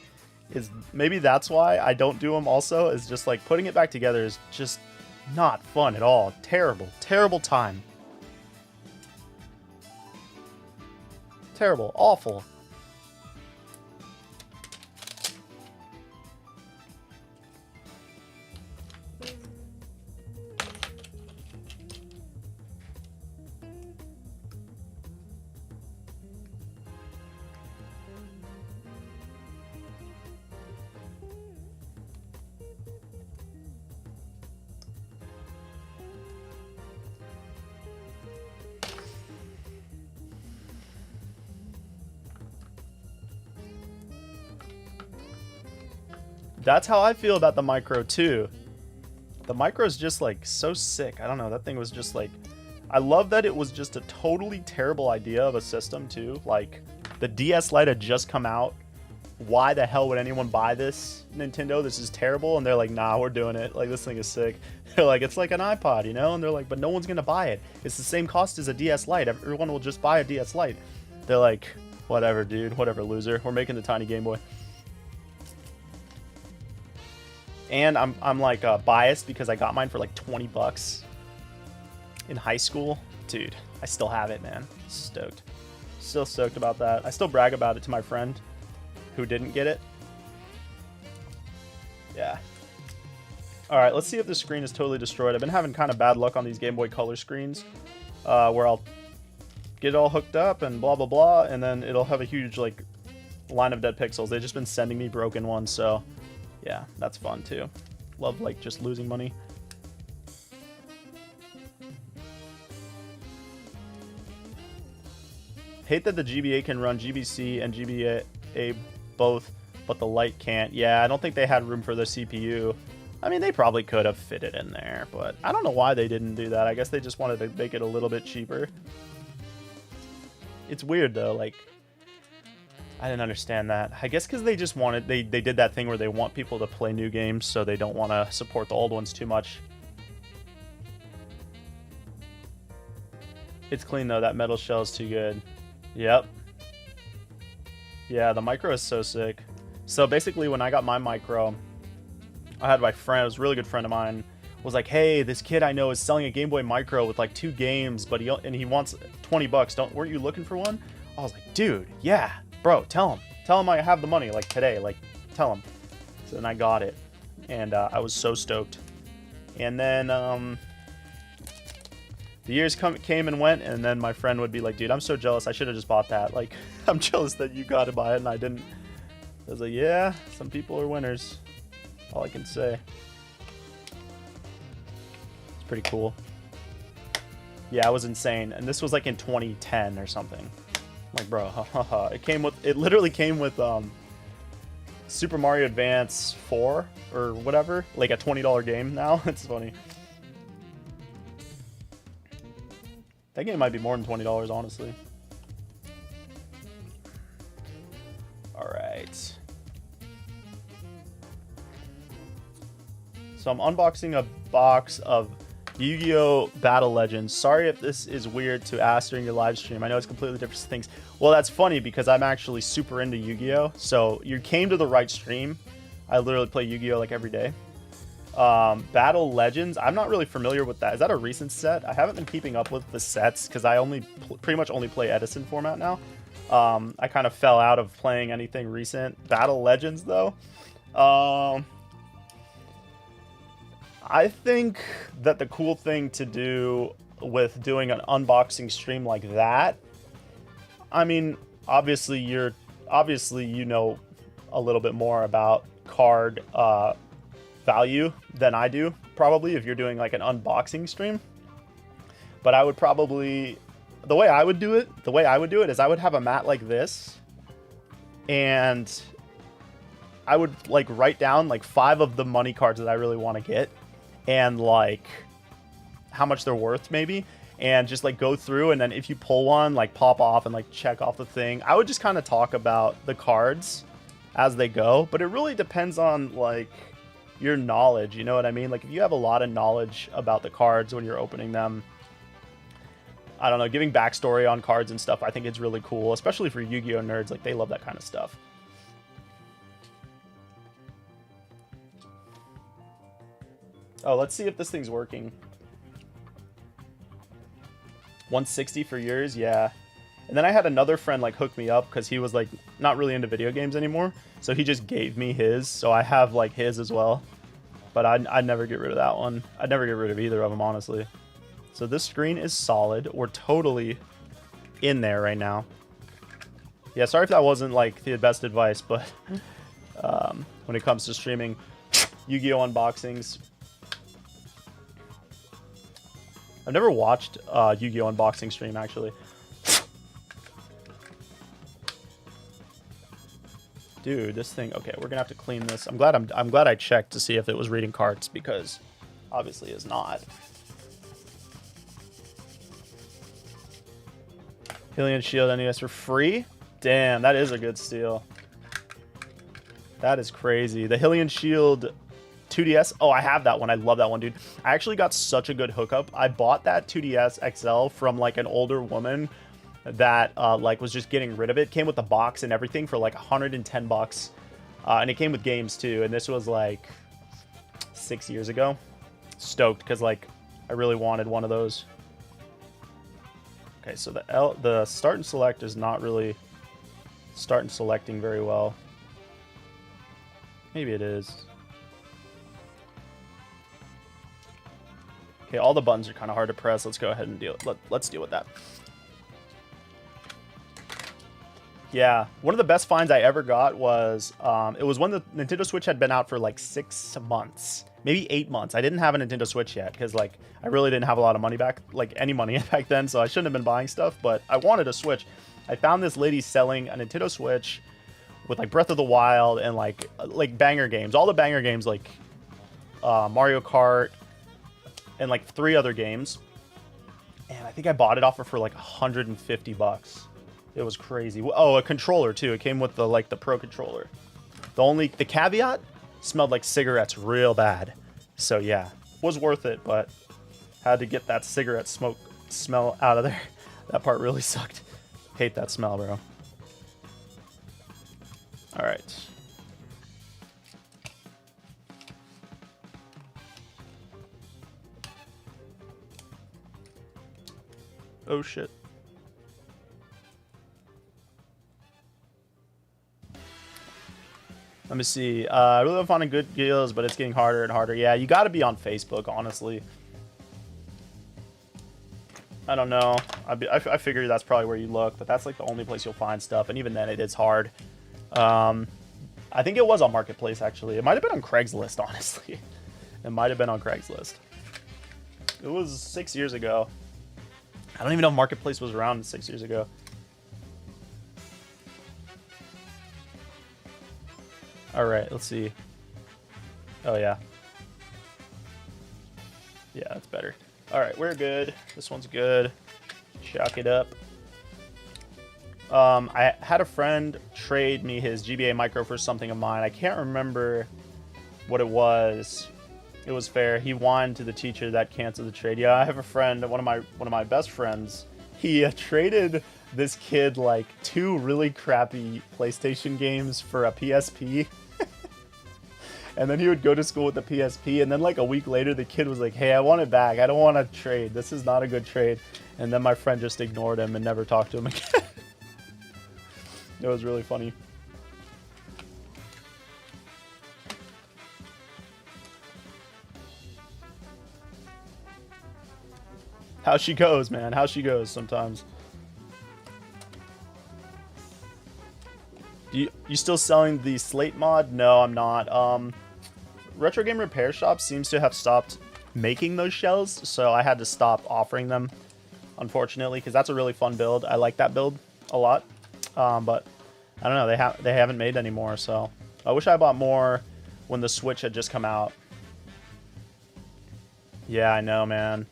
is, maybe that's why I don't do them also, is just like putting it back together is just not fun at all. Terrible, terrible time. Terrible, awful. That's how I feel about the Micro too. The Micro is just like so sick. I don't know. That thing was just like, I love that it was just a totally terrible idea of a system too. Like the DS Lite had just come out. Why the hell would anyone buy this, Nintendo? This is terrible. And they're like, nah, we're doing it. Like this thing is sick. They're like, it's like an iPod, you know? And they're like, but no one's going to buy it. It's the same cost as a DS Lite. Everyone will just buy a DS Lite. They're like, whatever, dude. Whatever, loser. We're making the tiny Game Boy. And I'm like biased because I got mine for like 20 bucks in high school. Dude, I still have it, man. Stoked. Still stoked about that. I still brag about it to my friend who didn't get it. Yeah. All right, let's see if the screen is totally destroyed. I've been having kind of bad luck on these Game Boy Color screens where I'll get it all hooked up and blah, blah, blah, and then it'll have a huge like line of dead pixels. They've just been sending me broken ones, so yeah, that's fun too. Love like just losing money. Hate that the GBA can run GBC and GBA both, but the Lite can't. Yeah, I don't think they had room for the CPU. I mean, they probably could have fit it in there, but I don't know why they didn't do that. I guess they just wanted to make it a little bit cheaper. It's weird though, like, I didn't understand that. I guess because they just wanted, they did that thing where they want people to play new games, so they don't want to support the old ones too much. It's clean though, that metal shell is too good. Yep. Yeah, the Micro is so sick. So basically when I got my Micro, I had my friend, it was a really good friend of mine, was like, hey, this kid I know is selling a Game Boy Micro with like 2 games, but he wants 20 bucks. Weren't you looking for one? I was like, dude, yeah. Bro, tell him I have the money, like today, like tell him. So then I got it, and I was so stoked. And then the years came and went, and then my friend would be like, dude, I'm so jealous, I should have just bought that. Like, I'm jealous that you got to buy it and I didn't. I was like, yeah, some people are winners. All I can say. It's pretty cool. Yeah, it was insane, and this was like in 2010 or something. Like, bro, it literally came with Super Mario Advance 4 or whatever, like a $20 game now. It's funny. That game might be more than $20, honestly. All right. So I'm unboxing a box of Yu-Gi-Oh! Battle Legends. Sorry if this is weird to ask during your live stream. I know it's completely different things. Well, that's funny because I'm actually super into Yu-Gi-Oh! So you came to the right stream. I literally play Yu-Gi-Oh! Like every day. Battle Legends, I'm not really familiar with that. Is that a recent set? I haven't been keeping up with the sets because I pretty much only play Edison format now. I kind of fell out of playing anything recent. Battle Legends, though. I think that the cool thing to do with doing an unboxing stream like that, I mean, obviously you know a little bit more about card value than I do, probably, if you're doing like an unboxing stream. But I would probably, the way I would do it is I would have a mat like this, and I would like write down like 5 of the money cards that I really want to get, and like how much they're worth maybe, and just like go through, and then if you pull one, like pop off and like check off the thing. I would just kind of talk about the cards as they go, but it really depends on like your knowledge, you know what I mean? Like if you have a lot of knowledge about the cards when you're opening them, I don't know, giving backstory on cards and stuff, I think it's really cool, especially for Yu-Gi-Oh! Nerds. Like they love that kind of stuff. Oh, let's see if this thing's working. 160 for yours, yeah. And then I had another friend like hook me up because he was like not really into video games anymore. So he just gave me his. So I have like his as well. But I'd never get rid of that one. I'd never get rid of either of them, honestly. So this screen is solid. We're totally in there right now. Yeah, sorry if that wasn't like the best advice, but when it comes to streaming Yu-Gi-Oh! Unboxings, I've never watched Yu-Gi-Oh! Unboxing stream, actually. Dude, this thing. Okay, we're gonna have to clean this. I'm glad I checked to see if it was reading cards, because obviously it's not. Hylian Shield NES for free? Damn, that is a good steal. That is crazy. The Hylian Shield 2DS. Oh, I have that one. I love that one, dude. I actually got such a good hookup. I bought that 2DS XL from like an older woman that like was just getting rid of it. Came with the box and everything for like 110 bucks. And it came with games too. And this was like 6 years ago. Stoked because like I really wanted one of those. Okay, so the start and select is not really start and selecting very well. Maybe it is. Okay, all the buttons are kind of hard to press. Let's go ahead and let's deal with that. Yeah, one of the best finds I ever got was, it was when the Nintendo Switch had been out for like 6 months, maybe 8 months. I didn't have a Nintendo Switch yet because like I really didn't have a lot of money back, like any money back then, so I shouldn't have been buying stuff, but I wanted a Switch. I found this lady selling a Nintendo Switch with like Breath of the Wild and like banger games, all the banger games, like Mario Kart and like 3 other games. And I think I bought it off her for like 150 bucks. It was crazy. Oh, a controller too. It came with the like the Pro controller. The caveat, smelled like cigarettes real bad. So yeah, was worth it, but had to get that cigarette smoke smell out of there. That part really sucked. Hate that smell, bro. All right. Oh shit. Let me see. I really love finding good deals, but it's getting harder and harder. Yeah, you got to be on Facebook, honestly. I don't know. I figure that's probably where you look, but that's like the only place you'll find stuff, and even then, it is hard. I think it was on Marketplace, actually. It might have been on Craigslist, honestly. It might have been on Craigslist. It was 6 years ago. I don't even know if Marketplace was around 6 years ago. All right, let's see. Oh, yeah. Yeah, that's better. All right, we're good. This one's good. Chuck it up. I had a friend trade me his GBA Micro for something of mine. I can't remember what it was. It was fair. He whined to the teacher that canceled the trade. Yeah, I have a friend, one of my best friends. He traded this kid like 2 really crappy PlayStation games for a PSP. And then he would go to school with the PSP, and then like a week later the kid was like, hey, I want it back. I don't want to trade. This is not a good trade. And then my friend just ignored him and never talked to him again. It was really funny. How she goes, man. How she goes sometimes. You still selling the Slate mod? No, I'm not. Retro Game Repair Shop seems to have stopped making those shells, so I had to stop offering them, unfortunately, because that's a really fun build. I like that build a lot, but I don't know. They haven't made any more, so I wish I bought more when the Switch had just come out. Yeah, I know, man.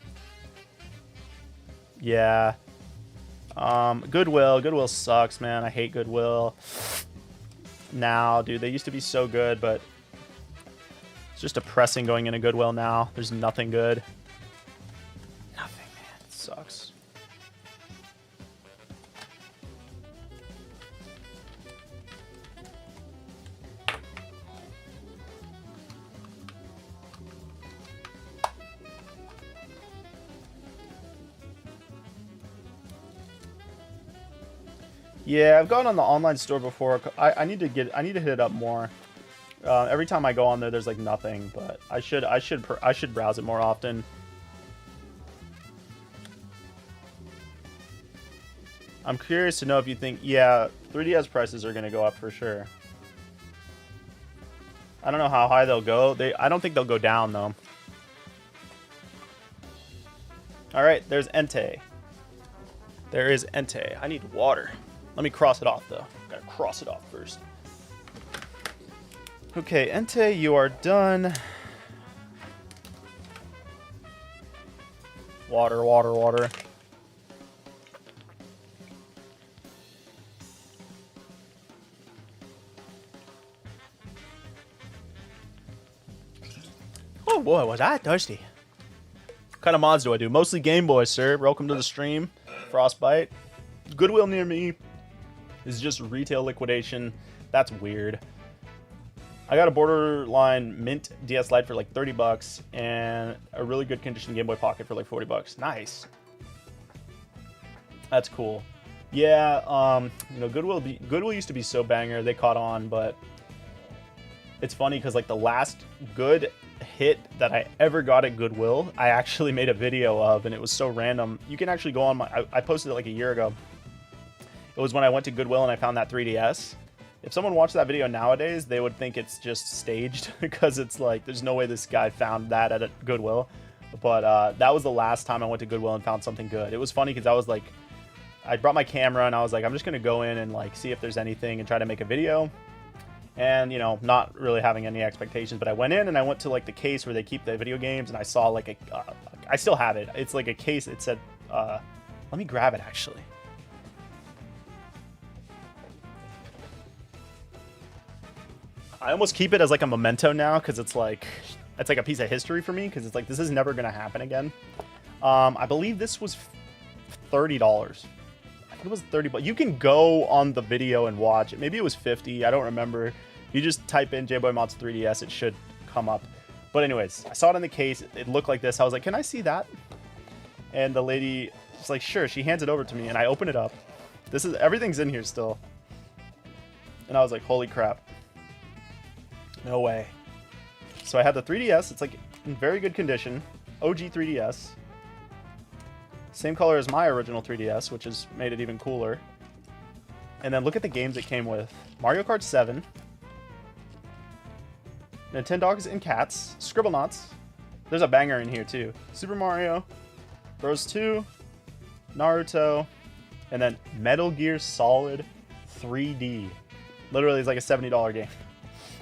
Yeah. Goodwill. Goodwill sucks, man. I hate Goodwill. Now, dude, they used to be so good, but it's just depressing going into Goodwill now. There's nothing good. Nothing, man. It sucks. Yeah, I've gone on the online store before. I need to hit it up more. Every time I go on there, there's like nothing, but I should browse it more often. I'm curious to know if you think, yeah, 3DS prices are gonna go up for sure. I don't know how high they'll go. I don't think they'll go down though. All right, there's Ente. There is Ente. I need water. Let me cross it off, though. Gotta cross it off first. Okay, Ente, you are done. Water, water, water. Oh boy, was I thirsty. What kind of mods do I do? Mostly Game Boy, sir. Welcome to the stream. Frostbite. Goodwill near me is just retail liquidation. That's weird. I got a borderline mint DS Lite for like 30 bucks and a really good condition Game Boy Pocket for like 40 bucks. Nice. That's cool. Yeah, you know, Goodwill used to be so banger. They caught on, but it's funny because like the last good hit that I ever got at Goodwill, I actually made a video of, and it was so random. You can actually go on I posted it like a year ago. It was when I went to Goodwill and I found that 3DS. If someone watched that video nowadays, they would think it's just staged because it's like, there's no way this guy found that at a Goodwill. But that was the last time I went to Goodwill and found something good. It was funny because I was like, I brought my camera and I was like, I'm just going to go in and like see if there's anything and try to make a video. And, you know, not really having any expectations, but I went in and I went to like the case where they keep the video games and I saw like a, I still have it. It's like a case. It said, let me grab it actually. I almost keep it as like a memento now because it's like a piece of history for me because it's like, this is never going to happen again. I believe this was $30. I think it was 30, but you can go on the video and watch it. Maybe it was 50. I don't remember. You just type in JBoy Mods 3DS. It should come up. But anyways, I saw it in the case. It looked like this. I was like, can I see that? And the lady was like, sure. She hands it over to me and I open it up. Everything's in here still. And I was like, holy crap. No way. So I had the 3DS. It's like in very good condition. OG 3DS. Same color as my original 3DS, which has made it even cooler. And then look at the games it came with. Mario Kart 7. Nintendogs and Cats. Scribblenauts. There's a banger in here too. Super Mario. Bros 2. Naruto. And then Metal Gear Solid 3D. Literally, it's like a $70 game.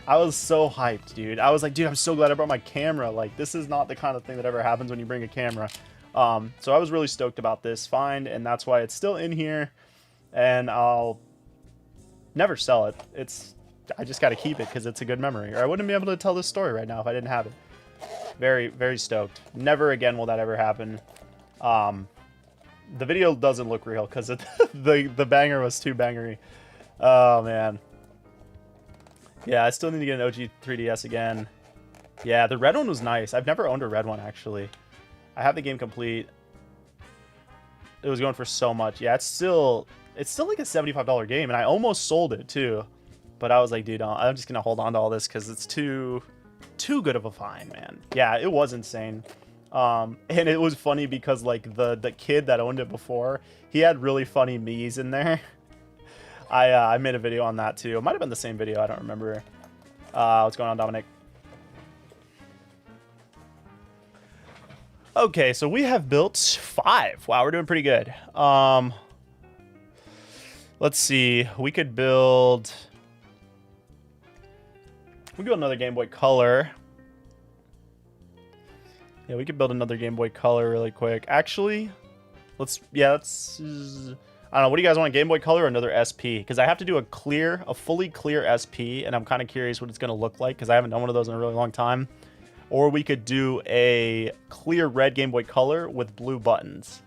I was so hyped, dude. I was like, dude, I'm so glad I brought my camera. Like, this is not the kind of thing that ever happens when you bring a camera. So I was really stoked about this find, and that's why it's still in here, and I'll never sell it. I just got to keep it because it's a good memory, or I wouldn't be able to tell this story right now if I didn't have it. Very, very stoked. Never again will that ever happen. The video doesn't look real because the banger was too bangery. Oh, man. Yeah, I still need to get an OG 3DS again. Yeah, the red one was nice. I've never owned a red one, actually. I have the game complete. It was going for so much. Yeah, it's still like a $75 game, and I almost sold it, too. But I was like, dude, I'm just going to hold on to all this because it's too good of a find, man. Yeah, it was insane. And it was funny because, like, the kid that owned it before, he had really funny me's in there. I made a video on that, too. It might have been the same video. I don't remember. What's going on, Dominic? Okay, so we have built 5. Wow, we're doing pretty good. Let's see. We could build another Game Boy Color. Yeah, we could build another Game Boy Color really quick. Actually, I don't know. What do you guys want, a Game Boy Color or another SP? Because I have to do a fully clear SP, and I'm kind of curious what it's going to look like because I haven't done one of those in a really long time. Or we could do a clear red Game Boy Color with blue buttons.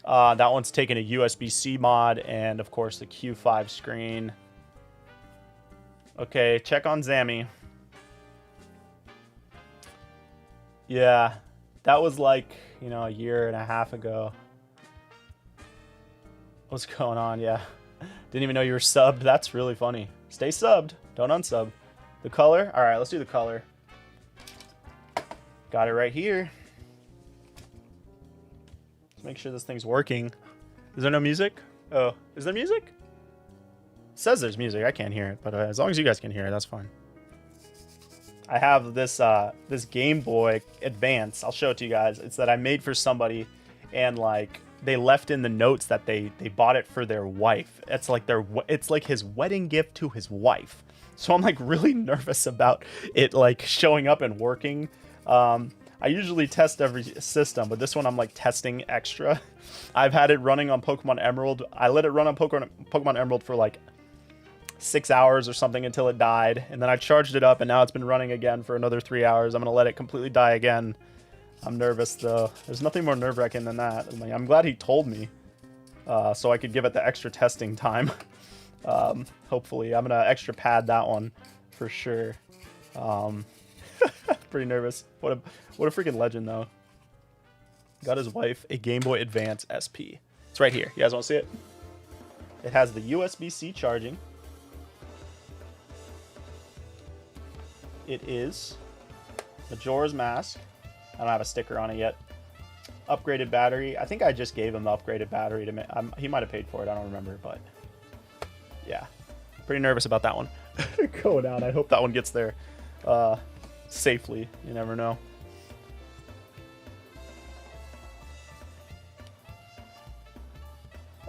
That one's taking a USB-C mod and, of course, the Q5 screen. Okay, check on Zammy. Yeah, that was like, a year and a half ago. What's going on? Yeah. Didn't even know you were subbed. That's really funny. Stay subbed. Don't unsub. The color? All right, let's do the color. Got it right here. Let's make sure this thing's working. Is there no music? Oh, is there music? It says there's music. I can't hear it, but as long as you guys can hear it, that's fine. I have this this Game Boy Advance. I'll show it to you guys. It's that I made for somebody, and like they left in the notes that they bought it for their wife. It's like his wedding gift to his wife. So I'm like really nervous about it like showing up and working. I usually test every system, but this one I'm like testing extra. I've had it running on Pokemon Emerald. I let it run on Pokemon Emerald for like 6 hours or something until it died, and then I charged it up, and now it's been running again for another 3 hours. I'm gonna let it completely die again. I'm nervous though. There's nothing more nerve-wracking than that. I'm glad he told me, so I could give it the extra testing time. Hopefully, I'm gonna extra pad that one for sure. Pretty nervous. What a freaking legend though. Got his wife a Game Boy Advance SP. It's right here. You guys want to see it? It has the USB-C charging. It is Majora's Mask. I don't have a sticker on it yet. Upgraded battery. I think I just gave him the upgraded battery to me. He might have paid for it. I don't remember, but yeah, pretty nervous about that one going out. I hope that one gets there safely. You never know.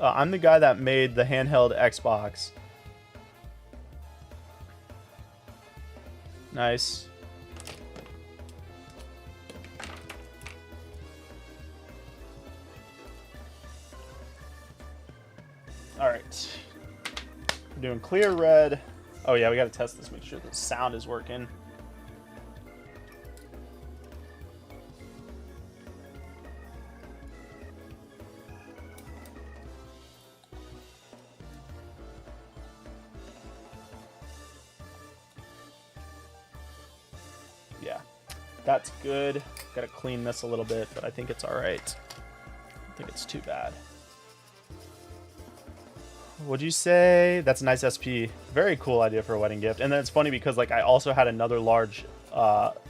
I'm the guy that made the handheld Xbox. Nice. All right. We're doing clear red. Oh yeah, we got to test this, make sure the sound is working. Yeah, that's good. Got to clean this a little bit, but I think it's all right. I don't think it's too bad. What'd you say? That's a nice SP. Very cool idea for a wedding gift. And then it's funny because like I also had another large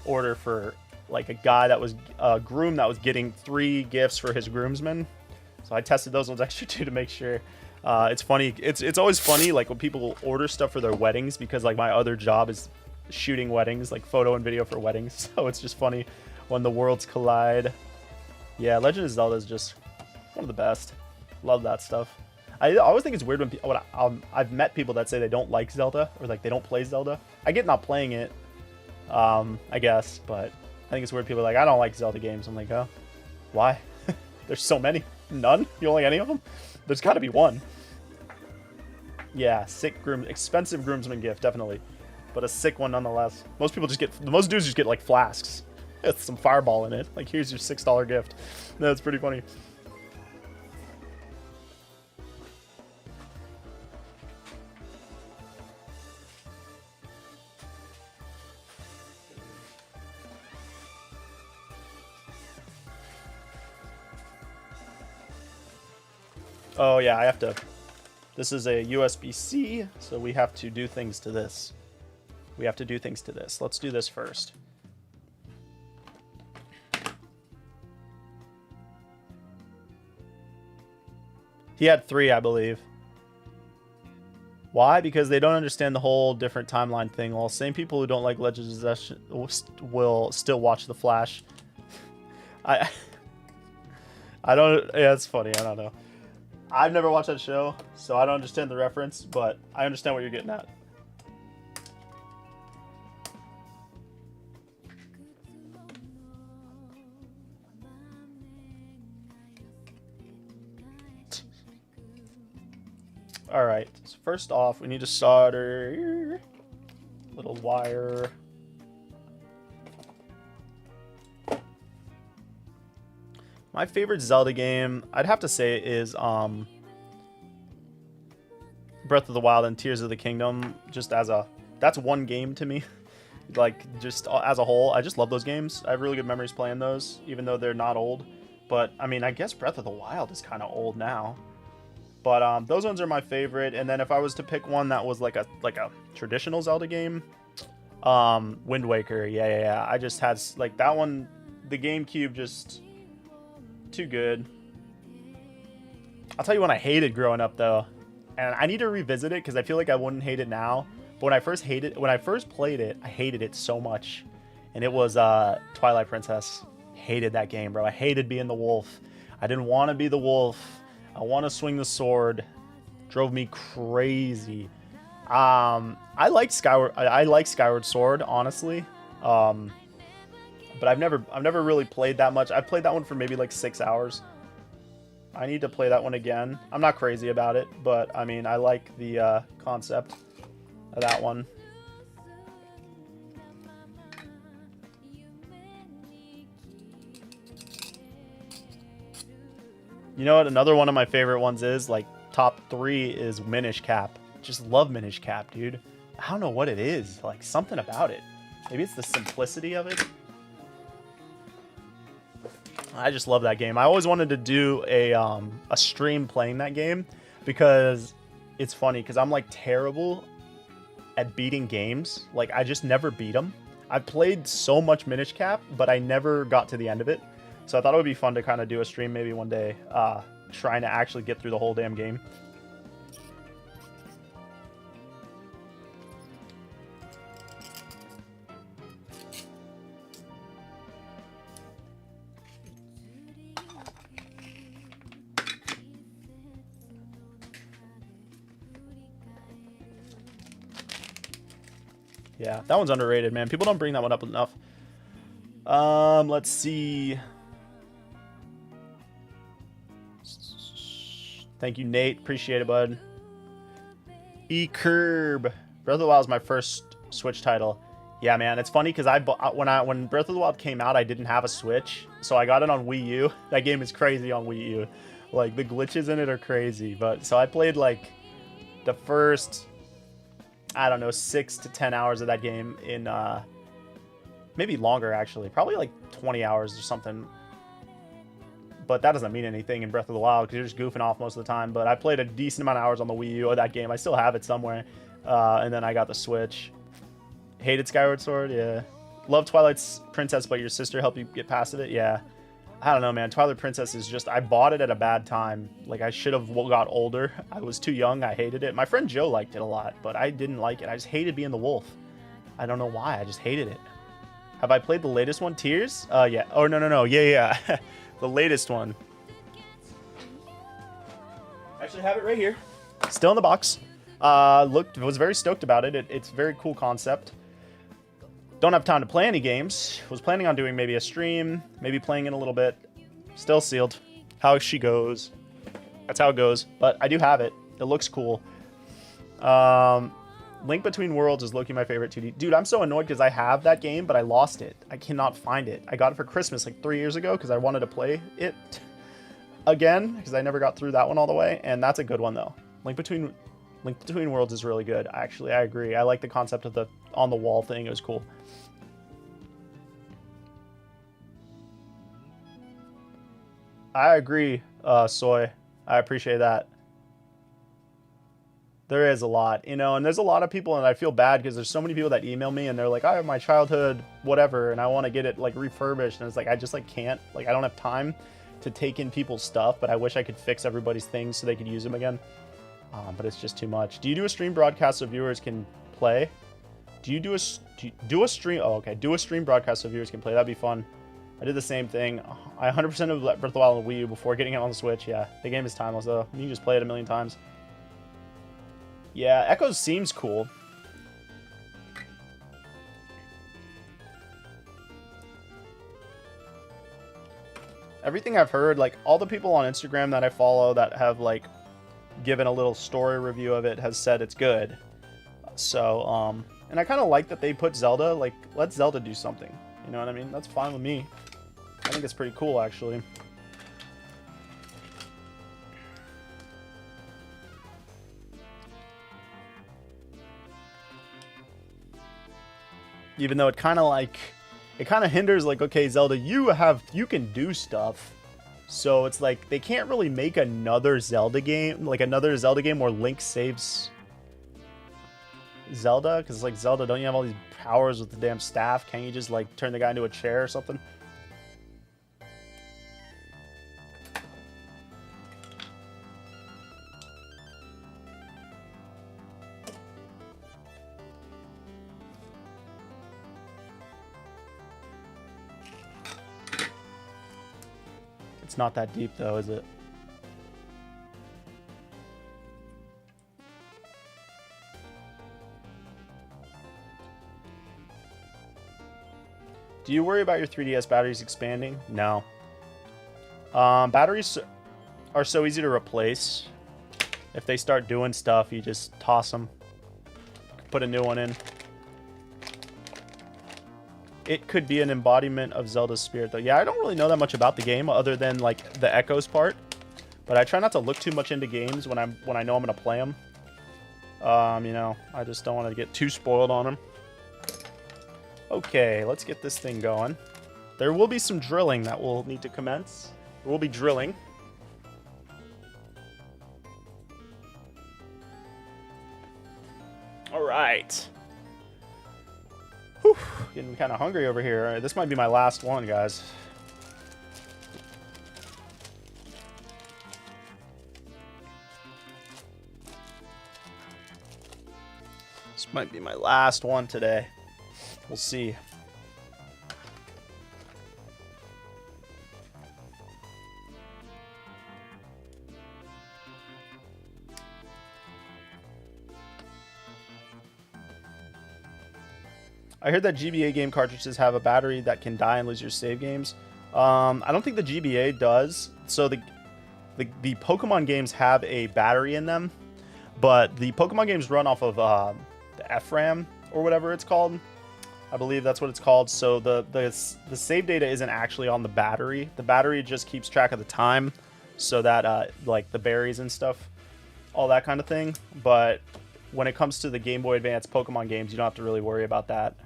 order for like a guy that was a groom that was getting 3 gifts for his groomsmen. So I tested those ones extra too to make sure. It's funny. It's always funny like when people order stuff for their weddings because like my other job is shooting weddings, like photo and video for weddings. So it's just funny when the worlds collide. Yeah, Legend of Zelda is just one of the best. Love that stuff. I always think it's weird when I've met people that say they don't like Zelda or like they don't play Zelda. I get not playing it, I guess, but I think it's weird people are like, I don't like Zelda games. I'm like, oh, why? There's so many. None? You don't like any of them? There's got to be one. Yeah, expensive groomsman gift, definitely. But a sick one nonetheless. Most dudes just get like flasks. With some fireball in it. Like, here's your $6 gift. That's pretty funny. Oh yeah, I have to. This is a USB-C, so we have to do things to this. Let's do this first. He had 3, I believe. Why? Because they don't understand the whole different timeline thing. Well, same people who don't like Legends of Zelda will still watch The Flash. I don't. Yeah, it's funny. I don't know. I've never watched that show, so I don't understand the reference, but I understand what you're getting at. All right, so first off, we need to solder little wire. My favorite Zelda game, I'd have to say, is Breath of the Wild and Tears of the Kingdom. That's one game to me. Like, just as a whole, I just love those games. I have really good memories playing those, even though they're not old. But I mean, I guess Breath of the Wild is kind of old now. But those ones are my favorite. And then if I was to pick one that was like a traditional Zelda game, Wind Waker. Yeah. I just had like that one. The GameCube just too good. I'll tell you one I hated growing up though, and I need to revisit it because I feel like I wouldn't hate it now. But when I first played it, I hated it so much, and it was Twilight Princess. Hated that game, bro. I hated being the wolf. I didn't want to be the wolf. I want to swing the sword. Drove me crazy. I like Skyward Sword, honestly. But I've never really played that much. I've played that one for maybe like 6 hours. I need to play that one again. I'm not crazy about it, but I mean, I like the concept of that one. You know what? Another one of my favorite ones is, like, top 3 is Minish Cap. Just love Minish Cap, dude. I don't know what it is. Like, something about it. Maybe it's the simplicity of it. I just love that game. I always wanted to do a stream playing that game because it's funny because I'm, like, terrible at beating games. Like, I just never beat them. I played so much Minish Cap, but I never got to the end of it. So I thought it would be fun to kind of do a stream maybe one day, trying to actually get through the whole damn game. Yeah, that one's underrated, man. People don't bring that one up enough. Let's see. Thank you, Nate. Appreciate it, bud. E-Curb. Breath of the Wild is my first Switch title. Yeah, man. It's funny because when Breath of the Wild came out, I didn't have a Switch, so I got it on Wii U. That game is crazy on Wii U. Like, the glitches in it are crazy. But so I played like the first, I don't know, 6 to 10 hours of that game in maybe longer actually, probably like 20 hours or something. But that doesn't mean anything in Breath of the Wild because you're just goofing off most of the time. But I played a decent amount of hours on the Wii U of that game. I still have it somewhere. And then I got the Switch. Hated Skyward Sword, yeah. Love Twilight Princess, but your sister helped you get past it? Yeah. I don't know, man. Twilight Princess is just... I bought it at a bad time. Like, I should have got older. I was too young. I hated it. My friend Joe liked it a lot, but I didn't like it. I just hated being the wolf. I don't know why. I just hated it. Have I played the latest one? Tears? Yeah. Oh, no. Yeah. The latest one. Actually have it right here. Still in the box. Was very stoked about it. It's a very cool concept. Don't have time to play any games. Was planning on doing maybe a stream, maybe playing it a little bit. Still sealed. how she goes. That's how it goes. But I do have it. It looks cool. Link Between Worlds is low-key my favorite 2D. Dude, I'm so annoyed because I have that game, but I lost it. I cannot find it. I got it for Christmas like 3 years ago because I wanted to play it again because I never got through that one all the way. And that's a good one, though. Link Between Worlds is really good. Actually, I agree. I like the concept of the on-the-wall thing. It was cool. I agree, Soy. I appreciate that. There is a lot, you know, and there's a lot of people, and I feel bad because there's so many people that email me and they're like, I have my childhood whatever, and I want to get it like refurbished, and it's like I just like can't, like I don't have time to take in people's stuff, but I wish I could fix everybody's things so they could use them again. But it's just too much. Do you do a stream broadcast so viewers can play? Do you do a stream? Oh, okay. Do a stream broadcast so viewers can play. That'd be fun. I did the same thing. I 100% of Breath of the Wild on Wii U before getting it on the Switch. Yeah, the game is timeless though. You can just play it a million times. Yeah, Echoes seems cool. Everything I've heard, like all the people on Instagram that I follow that have like given a little story review of it has said it's good. So, and I kind of like that they put Zelda, like let Zelda do something. You know what I mean? That's fine with me. I think it's pretty cool actually. Even though it kind of hinders, like, okay, Zelda, you can do stuff. So it's like they can't really make another Zelda game, like another Zelda game where Link saves Zelda, because like Zelda, don't you have all these powers with the damn staff? Can't you just like turn the guy into a chair or something? It's not that deep though, is it? Do you worry about your 3DS batteries expanding? No. Batteries are so easy to replace. If they start doing stuff, you just toss them. Put a new one in. It could be an embodiment of Zelda's spirit, though. Yeah, I don't really know that much about the game other than like the Echoes part, but I try not to look too much into games when I know I'm gonna play them. You know, I just don't want to get too spoiled on them. Okay, let's get this thing going. There will be some drilling that will need to commence. There will be drilling. All right. Whew, getting kind of hungry over here. All right, this might be my last one, guys. This might be my last one today. We'll see. I heard that GBA game cartridges have a battery that can die and lose your save games. I don't think the GBA does. So the Pokemon games have a battery in them, but the Pokemon games run off of the FRAM or whatever it's called. I believe that's what it's called. So the save data isn't actually on the battery. The battery just keeps track of the time, so that like the berries and stuff, all that kind of thing. But when it comes to the Game Boy Advance Pokemon games, you don't have to really worry about that.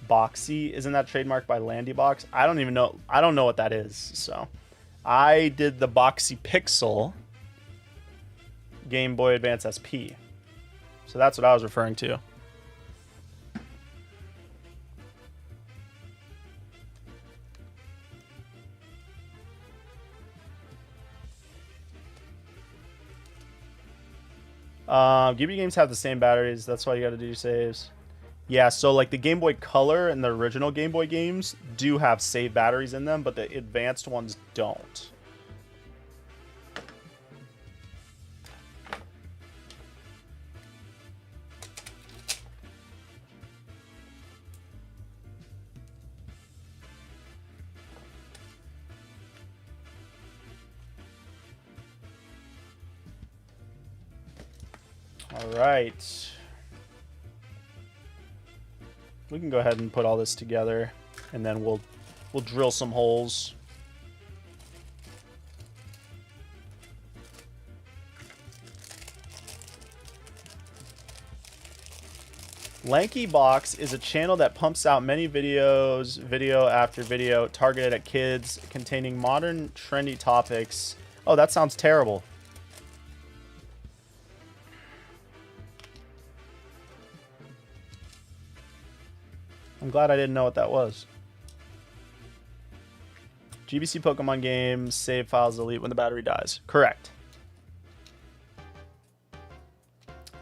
Boxy, isn't that trademarked by Landybox? I don't even know. I don't know what that is. So I did the Boxy Pixel Game Boy Advance SP. So that's what I was referring to. GBA games have the same batteries. That's why you got to do your saves. Yeah, so like the Game Boy Color and the original Game Boy games do have save batteries in them, but the advanced ones don't. All right. We can go ahead and put all this together, and then we'll drill some holes. Lanky Box is a channel that pumps out many videos, video after video, targeted at kids, containing modern, trendy topics. Oh, that sounds terrible. I'm glad I didn't know what that was. GBC Pokemon games, save files delete when the battery dies. Correct.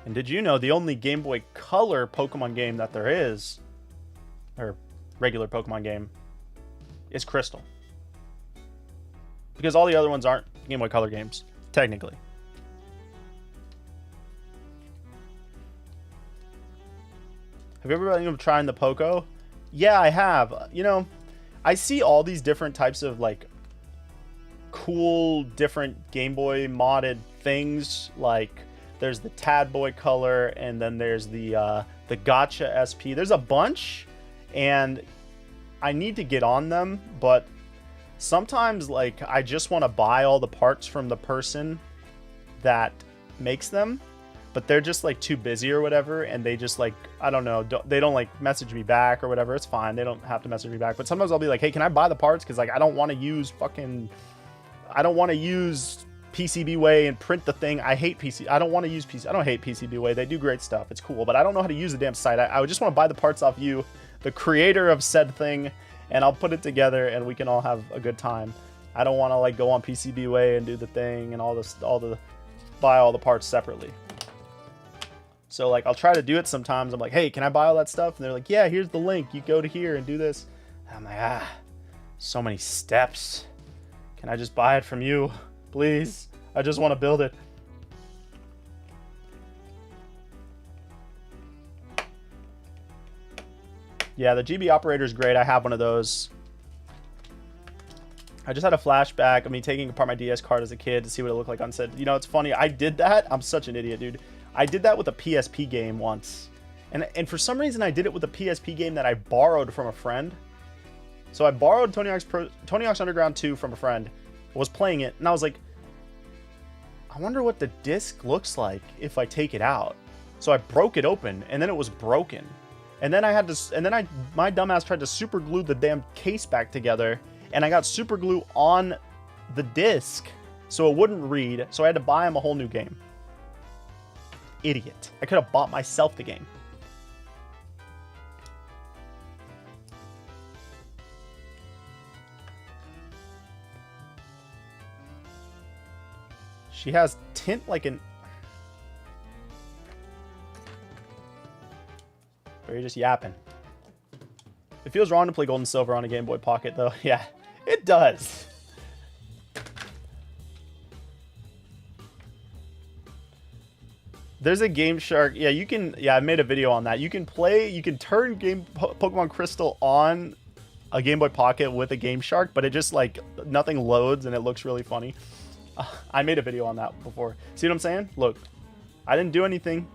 And did you know the only Game Boy Color Pokemon game that there is, or regular Pokemon game, is Crystal? Because all the other ones aren't Game Boy Color games, technically. Have you ever been trying the Poco? Yeah, I have. You know, I see all these different types of like cool different Game Boy modded things. Like there's the Tad Boy Color, and then there's the Gotcha SP. There's a bunch, and I need to get on them, but sometimes like I just want to buy all the parts from the person that makes them, but they're just like too busy or whatever, and they just like, I don't know, they don't like message me back or whatever. It's fine, they don't have to message me back, but sometimes I'll be like, hey, can I buy the parts? Because like I don't want to use PCBWay and print the thing. I hate PC. I don't want to use PC. I don't hate PCBWay. They do great stuff. It's cool, but I don't know how to use the damn site. I would just want to buy the parts off you, the creator of said thing, and I'll put it together and we can all have a good time. I don't want to like go on PCBWay and do the thing and buy all the parts separately. So like I'll try to do it sometimes. I'm like, hey, can I buy all that stuff? And they're like, yeah, here's the link. You go to here and do this. And I'm like, so many steps. Can I just buy it from you, please? I just want to build it. Yeah, the GB operator is great. I have one of those. I just had a flashback of me taking apart my DS card as a kid to see what it looked like on set. You know, it's funny. I did that. I'm such an idiot, dude. I did that with a PSP game once. And for some reason, I did it with a PSP game that I borrowed from a friend. So I borrowed Tony Hawk's Underground 2 from a friend, was playing it, and I was like, I wonder what the disc looks like if I take it out. So I broke it open, and then it was broken. And then my dumbass tried to super glue the damn case back together, and I got super glue on the disc so it wouldn't read, so I had to buy him a whole new game. Idiot. I could have bought myself the game. She has tint like an... Or you're just yapping. It feels wrong to play Gold and Silver on a Game Boy Pocket, though. Yeah, it does. There's a Game Shark. Yeah, you can... Yeah, I made a video on that. You can play... You can turn Pokemon Crystal on a Game Boy Pocket with a Game Shark, but it just, like, nothing loads, and it looks really funny. I made a video on that before. See what I'm saying? Look, I didn't do anything,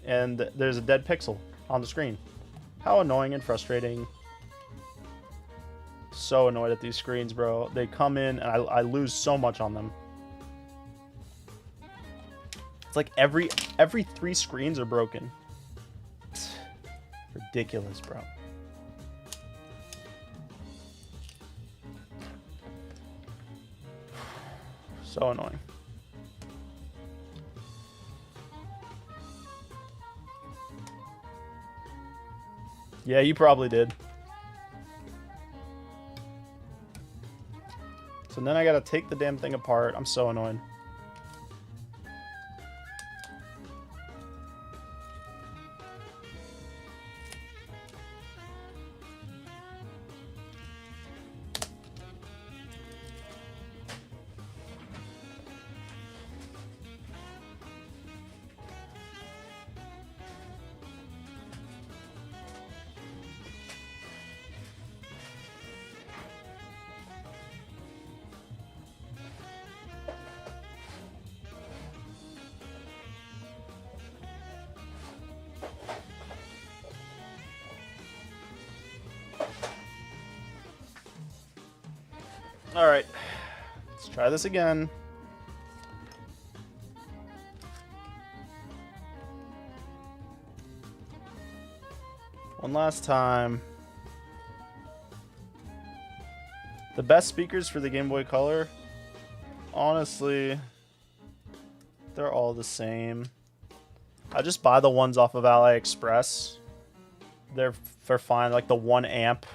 and there's a dead pixel on the screen. How annoying and frustrating. So annoyed at these screens, bro. They come in, and I lose so much on them. It's like every 3 screens are broken. It's ridiculous, bro. So annoying. Yeah, you probably did. So then I gotta take the damn thing apart. I'm so annoyed. All right, let's try this again. One last time. The best speakers for the Game Boy Color, honestly, they're all the same. I just buy the ones off of AliExpress. They're fine, like the 1 amp.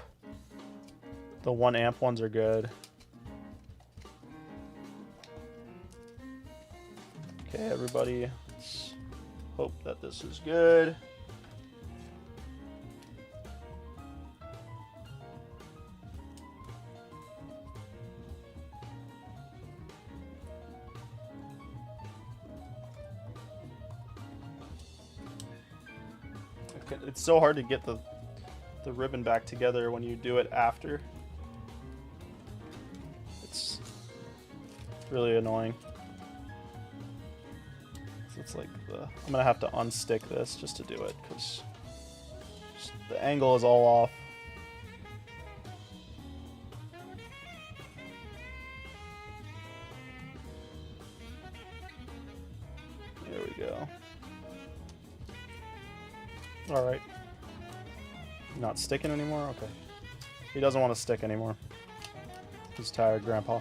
The 1 amp ones are good. Okay, everybody, let's hope that this is good. It's so hard to get the ribbon back together when you do it after. It's really annoying. So it's like I'm gonna have to unstick this just to do it because the angle is all off. There we go. All right. Not sticking anymore? Okay. He doesn't want to stick anymore. He's tired, Grandpa.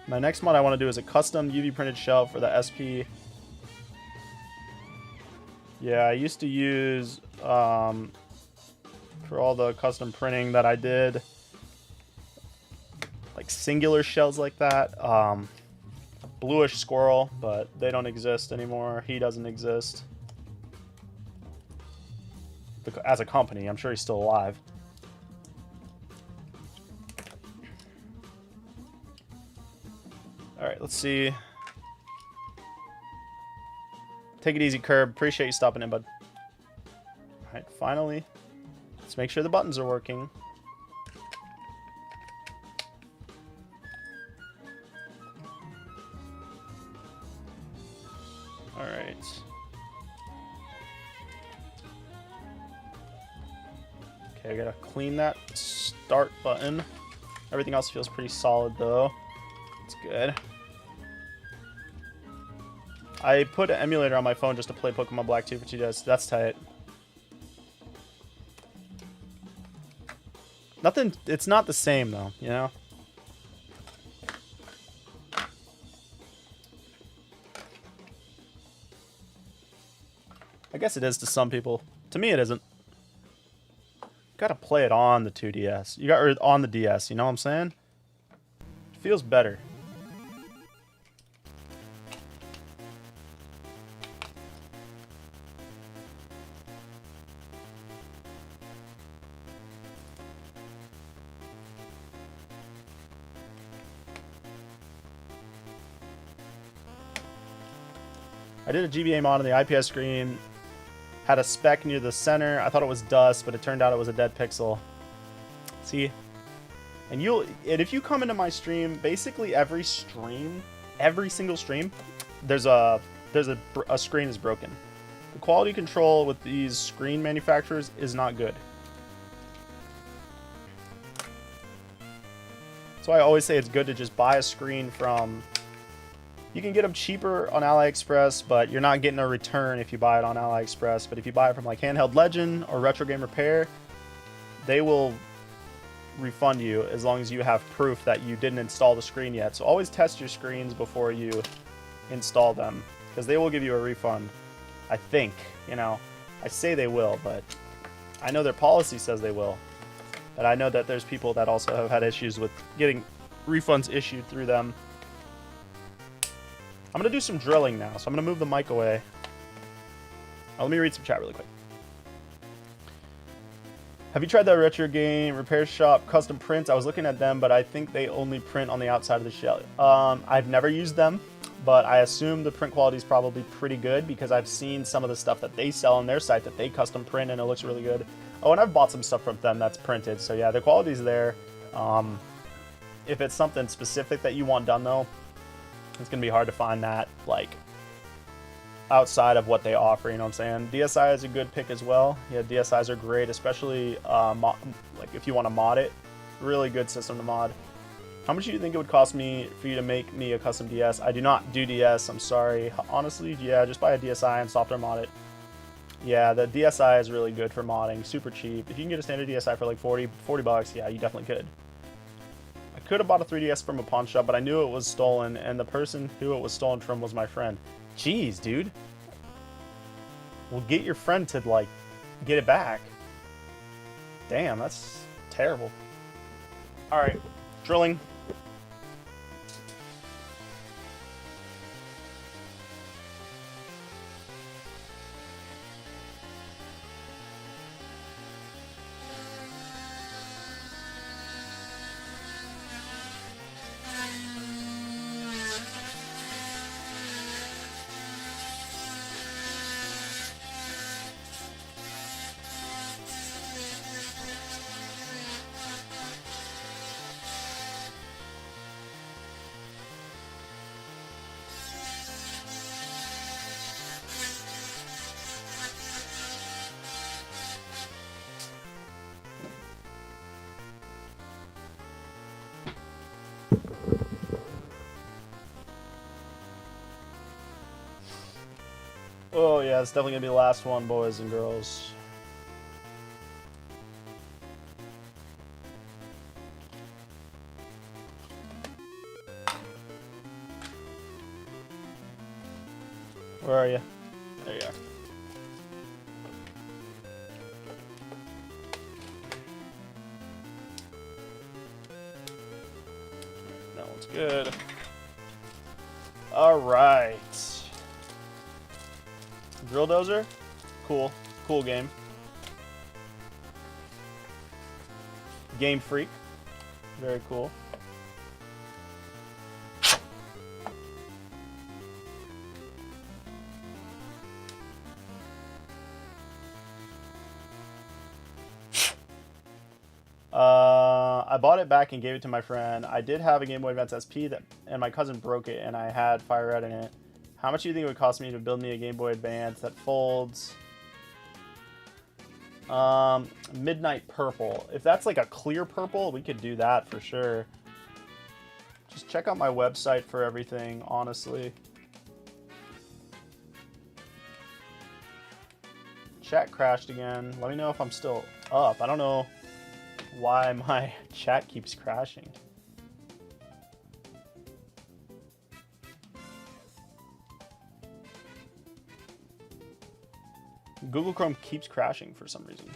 My next mod I want to do is a custom UV printed shell for the SP. Yeah, I used to use, for all the custom printing that I did, like singular shells like that. Bluish squirrel, but they don't exist anymore. He doesn't exist. As a company, I'm sure he's still alive. Alright, let's see. Take it easy, Curb. Appreciate you stopping in, bud. Alright, finally. Let's make sure the buttons are working. Alright. Okay, I gotta clean that start button. Everything else feels pretty solid though. It's good. I put an emulator on my phone just to play Pokemon Black 2 for 2 days. That's tight. Nothing, it's not the same though, you know? I guess it is to some people. To me, it isn't. Gotta play it on the 2DS. You got or on the DS. You know what I'm saying? It feels better. I did a GBA mod on the IPS screen. Had a speck near the center. I thought it was dust, but it turned out it was a dead pixel. See? And if you come into my stream, basically every single stream, there's a screen is broken. The quality control with these screen manufacturers is not good. That's why I always say it's good to just buy a screen from... You can get them cheaper on AliExpress, but you're not getting a return if you buy it on AliExpress. But if you buy it from like Handheld Legend or Retro Game Repair, they will refund you as long as you have proof that you didn't install the screen yet. So always test your screens before you install them, because they will give you a refund. I think, you know, I say they will, but I know their policy says they will. But I know that there's people that also have had issues with getting refunds issued through them. I'm going to do some drilling now, so I'm going to move the mic away. Let me read some chat really quick. Have you tried that Retro Game Repair Shop custom prints? I was looking at them, but I think they only print on the outside of the shell. I've never used them, but I assume the print quality is probably pretty good because I've seen some of the stuff that they sell on their site that they custom print, and it looks really good. Oh, and I've bought some stuff from them that's printed, so yeah, the quality's there. If it's something specific that you want done, though, it's going to be hard to find that, like, outside of what they offer, you know what I'm saying? DSi is a good pick as well. Yeah, DSIs are great, especially like if you want to mod it. Really good system to mod. How much do you think it would cost me for you to make me a custom DS? I do not do DS, I'm sorry. Honestly, yeah, just buy a DSi and software mod it. Yeah, the DSi is really good for modding, super cheap. If you can get a standard DSi for like 40 bucks, yeah, you definitely could. I could have bought a 3DS from a pawn shop, but I knew it was stolen, and the person who it was stolen from was my friend. Jeez, dude. Well, get your friend to, like, get it back. Damn, that's terrible. Alright, drilling. Oh yeah, it's definitely gonna be the last one, boys and girls. Where are you? There you are. That one's good. All right. Drill Dozer? Cool. Cool game. Game Freak. Very cool. I bought it back and gave it to my friend. I did have a Game Boy Advance SP and my cousin broke it and I had Fire Red in it. How much do you think it would cost me to build me a Game Boy Advance that folds? Midnight Purple. If that's like a clear purple, we could do that for sure. Just check out my website for everything, honestly. Chat crashed again. Let me know if I'm still up. I don't know why my chat keeps crashing. Google Chrome keeps crashing for some reason.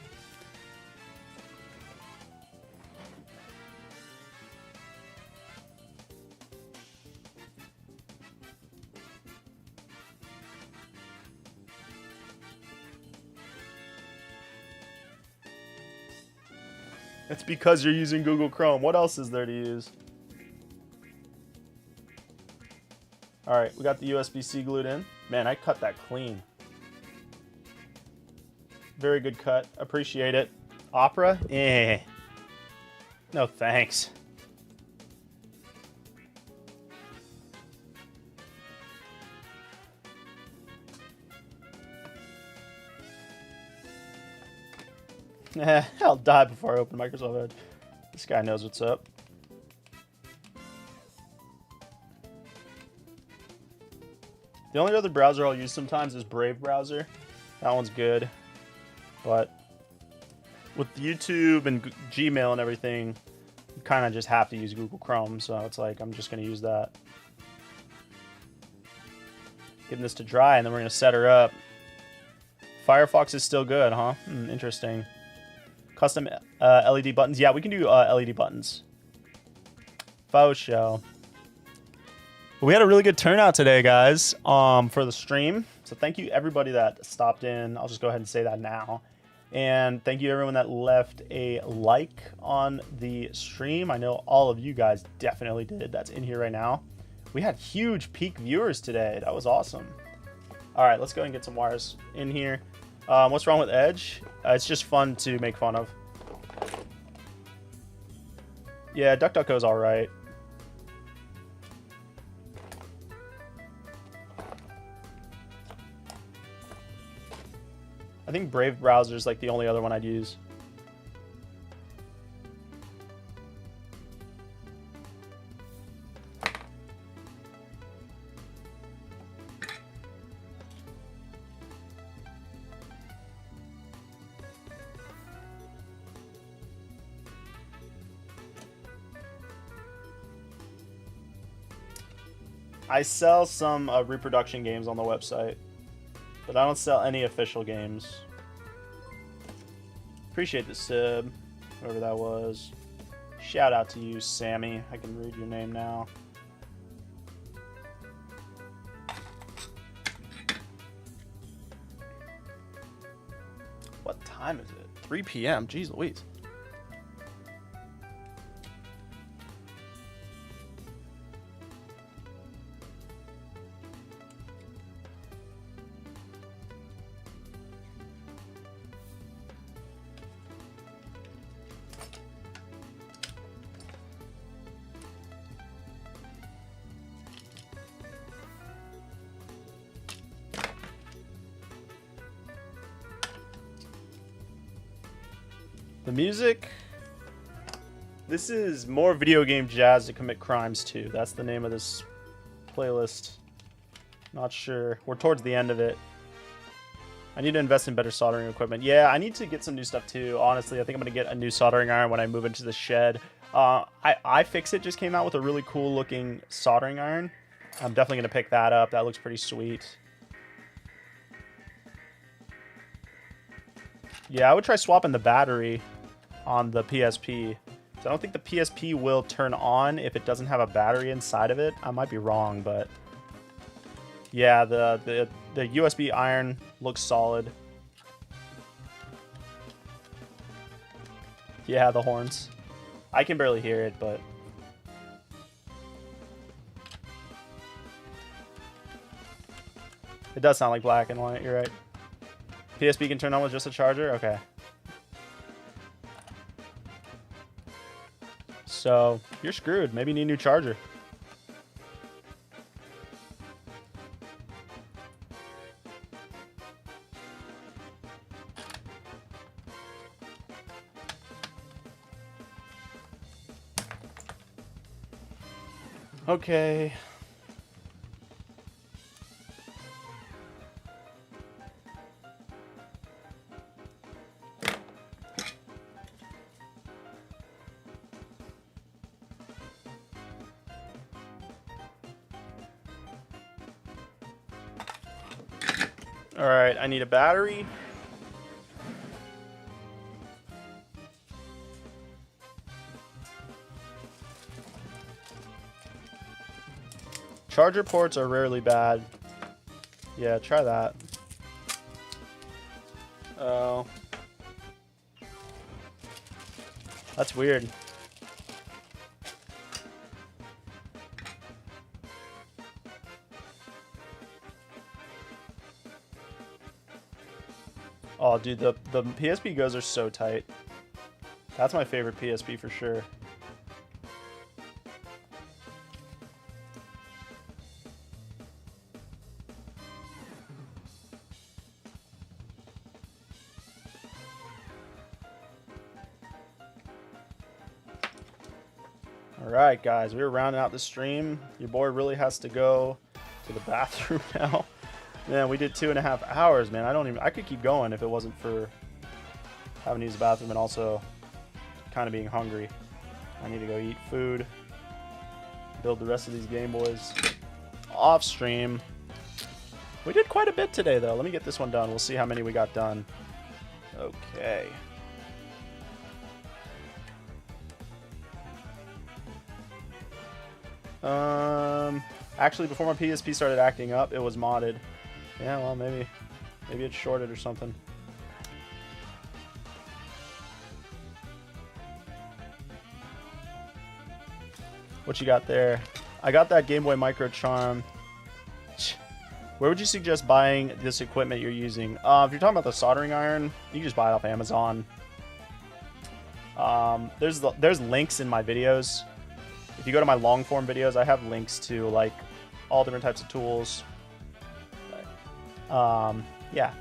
It's because you're using Google Chrome. What else is there to use? All right, we got the USB-C glued in. Man, I cut that clean. Very good cut. Appreciate it. Opera? Eh. No thanks. I'll die before I open Microsoft Edge. This guy knows what's up. The only other browser I'll use sometimes is Brave browser. That one's good. But with YouTube and Gmail and everything, you kind of just have to use Google Chrome. So it's like, I'm just going to use that. Getting this to dry, and then we're going to set her up. Firefox is still good, huh? Interesting. Custom LED buttons. Yeah, we can do LED buttons. Faux show. We had a really good turnout today, guys, for the stream. So thank you, everybody that stopped in. I'll just go ahead and say that now. And thank you, everyone that left a like on the stream. I know all of you guys definitely did. That's in here right now. We had huge peak viewers today. That was awesome. All right, let's go and get some wires in here. What's wrong with Edge? It's just fun to make fun of. Yeah, DuckDuckGo is all right. I think Brave browser is like the only other one I'd use. I sell some reproduction games on the website, but I don't sell any official games. Appreciate the sub, whoever that was. Shout out to you, Sammy. I can read your name now. What time is it? 3 p.m. Jeez Louise. The music, this is more video game jazz to commit crimes to. That's the name of this playlist. Not sure. We're towards the end of it. I need to invest in better soldering equipment. Yeah, I need to get some new stuff too. Honestly, I think I'm going to get a new soldering iron when I move into the shed. iFixit just came out with a really cool looking soldering iron. I'm definitely going to pick that up. That looks pretty sweet. Yeah, I would try swapping the battery on the PSP. So I don't think the PSP will turn on if it doesn't have a battery inside of it. I might be wrong, but yeah, the USB iron looks solid. Yeah, the horns. I can barely hear it, but it does sound like black and white. You're right. PSP can turn on with just a charger? Okay. So, you're screwed. Maybe you need a new charger. Okay. Alright, I need a battery. Charger ports are rarely bad. Yeah, try that. Oh. That's weird. Oh, dude, the PSP goes are so tight. That's my favorite PSP for sure. Alright, guys, we're rounding out the stream. Your boy really has to go to the bathroom now. Man, we did 2.5 hours, man. I could keep going if it wasn't for having to use the bathroom and also kind of being hungry. I need to go eat food, build the rest of these Game Boys off stream. We did quite a bit today, though. Let me get this one done. We'll see how many we got done. Okay. Actually, before my PSP started acting up, it was modded. Yeah, well, maybe it's shorted or something. What you got there? I got that Game Boy Micro Charm. Where would you suggest buying this equipment you're using? If you're talking about the soldering iron, you can just buy it off Amazon. There's links in my videos. If you go to my long form videos, I have links to like all different types of tools. Yeah,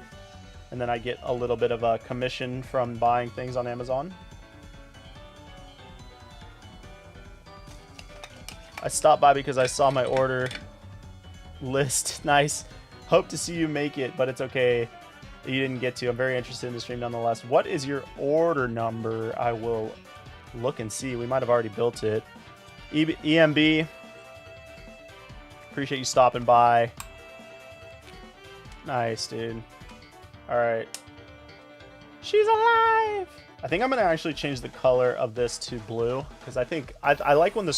and then I get a little bit of a commission from buying things on Amazon. I stopped by because I saw my order list. Nice. Hope to see you make it, but it's okay. You didn't get to. I'm very interested in the stream nonetheless. What is your order number? I will look and see. We might have already built it. EMB. Appreciate you stopping by. Nice, dude. All right. She's alive. I think I'm gonna actually change the color of this to blue because I think I like when the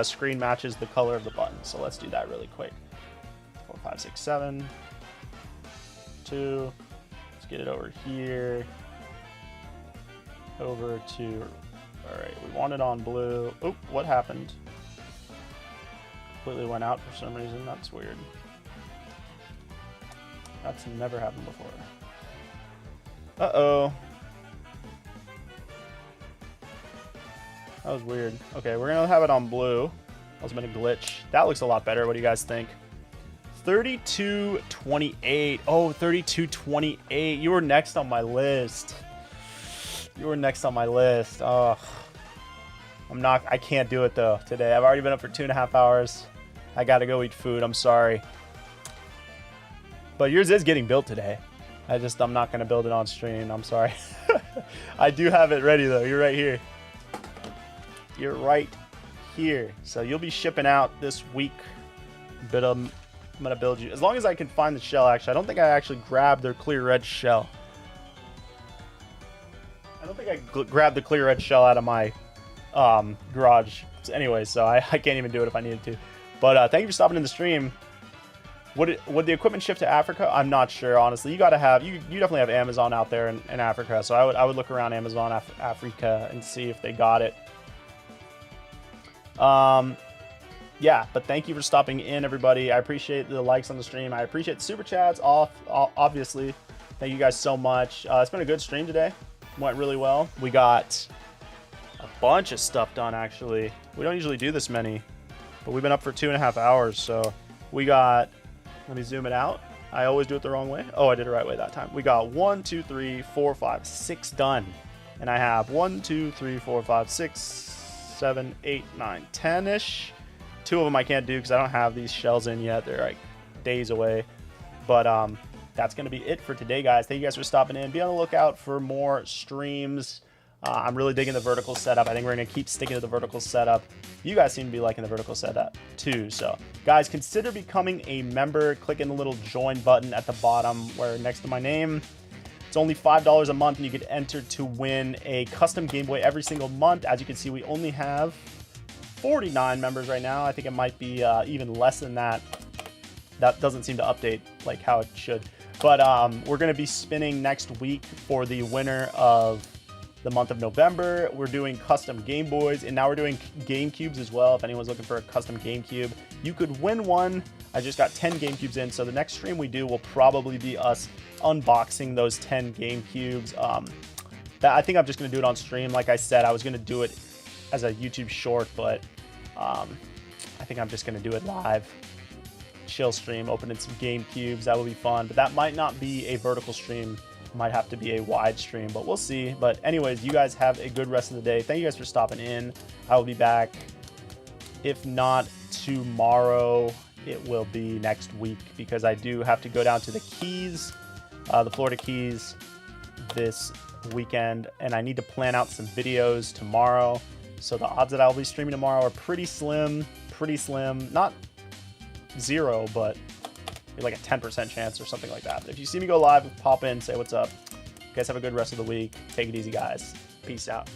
screen matches the color of the button. So let's do that really quick. 4, 5, 6, 7, 2. Let's get it over here. Over to. All right, we want it on blue. Oop, what happened? Completely went out for some reason. That's weird. That's never happened before. Uh-oh. That was weird. Okay, we're gonna have it on blue. That was been a glitch. That looks a lot better. What do you guys think? 3228. Oh, 3228. You were next on my list. You were next on my list. Oh, I can't do it though today. I've already been up for 2.5 hours. I gotta go eat food. I'm sorry. But yours is getting built today. I'm not gonna build it on stream. I'm sorry. I do have it ready though. You're right here. You're right here. So you'll be shipping out this week. But I'm gonna build you as long as I can find the shell. Actually, I don't think I actually grabbed their clear red shell. I don't think I grabbed the clear red shell out of my garage. So anyway, so I can't even do it if I needed to. But thank you for stopping in the stream. Would the equipment ship to Africa? I'm not sure, honestly. You gotta have you definitely have Amazon out there in Africa. So I would look around Amazon Africa and see if they got it. Yeah, but thank you for stopping in, everybody. I appreciate the likes on the stream. I appreciate the super chats. Obviously, thank you guys so much. It's been a good stream today. Went really well. We got a bunch of stuff done. Actually, we don't usually do this many, but we've been up for 2.5 hours. So we got. Let me zoom it out. I always do it the wrong way. Oh, I did it the right way that time. We got 1, 2, 3, 4, 5, 6 done. And I have 1, 2, 3, 4, 5, 6, 7, 8, 9, 10-ish. 2 of them I can't do because I don't have these shells in yet. They're like days away. But that's going to be it for today, guys. Thank you guys for stopping in. Be on the lookout for more streams. I'm really digging the vertical setup. I think we're going to keep sticking to the vertical setup. You guys seem to be liking the vertical setup too. So, guys, consider becoming a member. Clicking the little join button at the bottom where next to my name. It's only $5 a month, and you get entered to win a custom Game Boy every single month. As you can see, we only have 49 members right now. I think it might be even less than that. That doesn't seem to update like how it should. But we're going to be spinning next week for the winner of the month of November. We're doing custom Game Boys, and now we're doing GameCubes as well. If anyone's looking for a custom GameCube, you could win one. I just got 10 GameCubes in, so the next stream we do will probably be us unboxing those 10 GameCubes. I think I'm just going to do it on stream. Like I said, I was going to do it as a YouTube short, but I think I'm just going to do it live. Chill stream, opening some GameCubes. That will be fun, but that might not be a vertical stream. Might have to be a wide stream, but we'll see. But anyways, you guys have a good rest of the day. Thank you guys for stopping in. I will be back. If not tomorrow, it will be next week because I do have to go down to the Keys, the Florida Keys this weekend, and I need to plan out some videos tomorrow. So the odds that I'll be streaming tomorrow are pretty slim. Not zero, but like a 10% chance or something like that. If you see me go live, pop in, say what's up. You guys have a good rest of the week. Take it easy, guys. Peace out.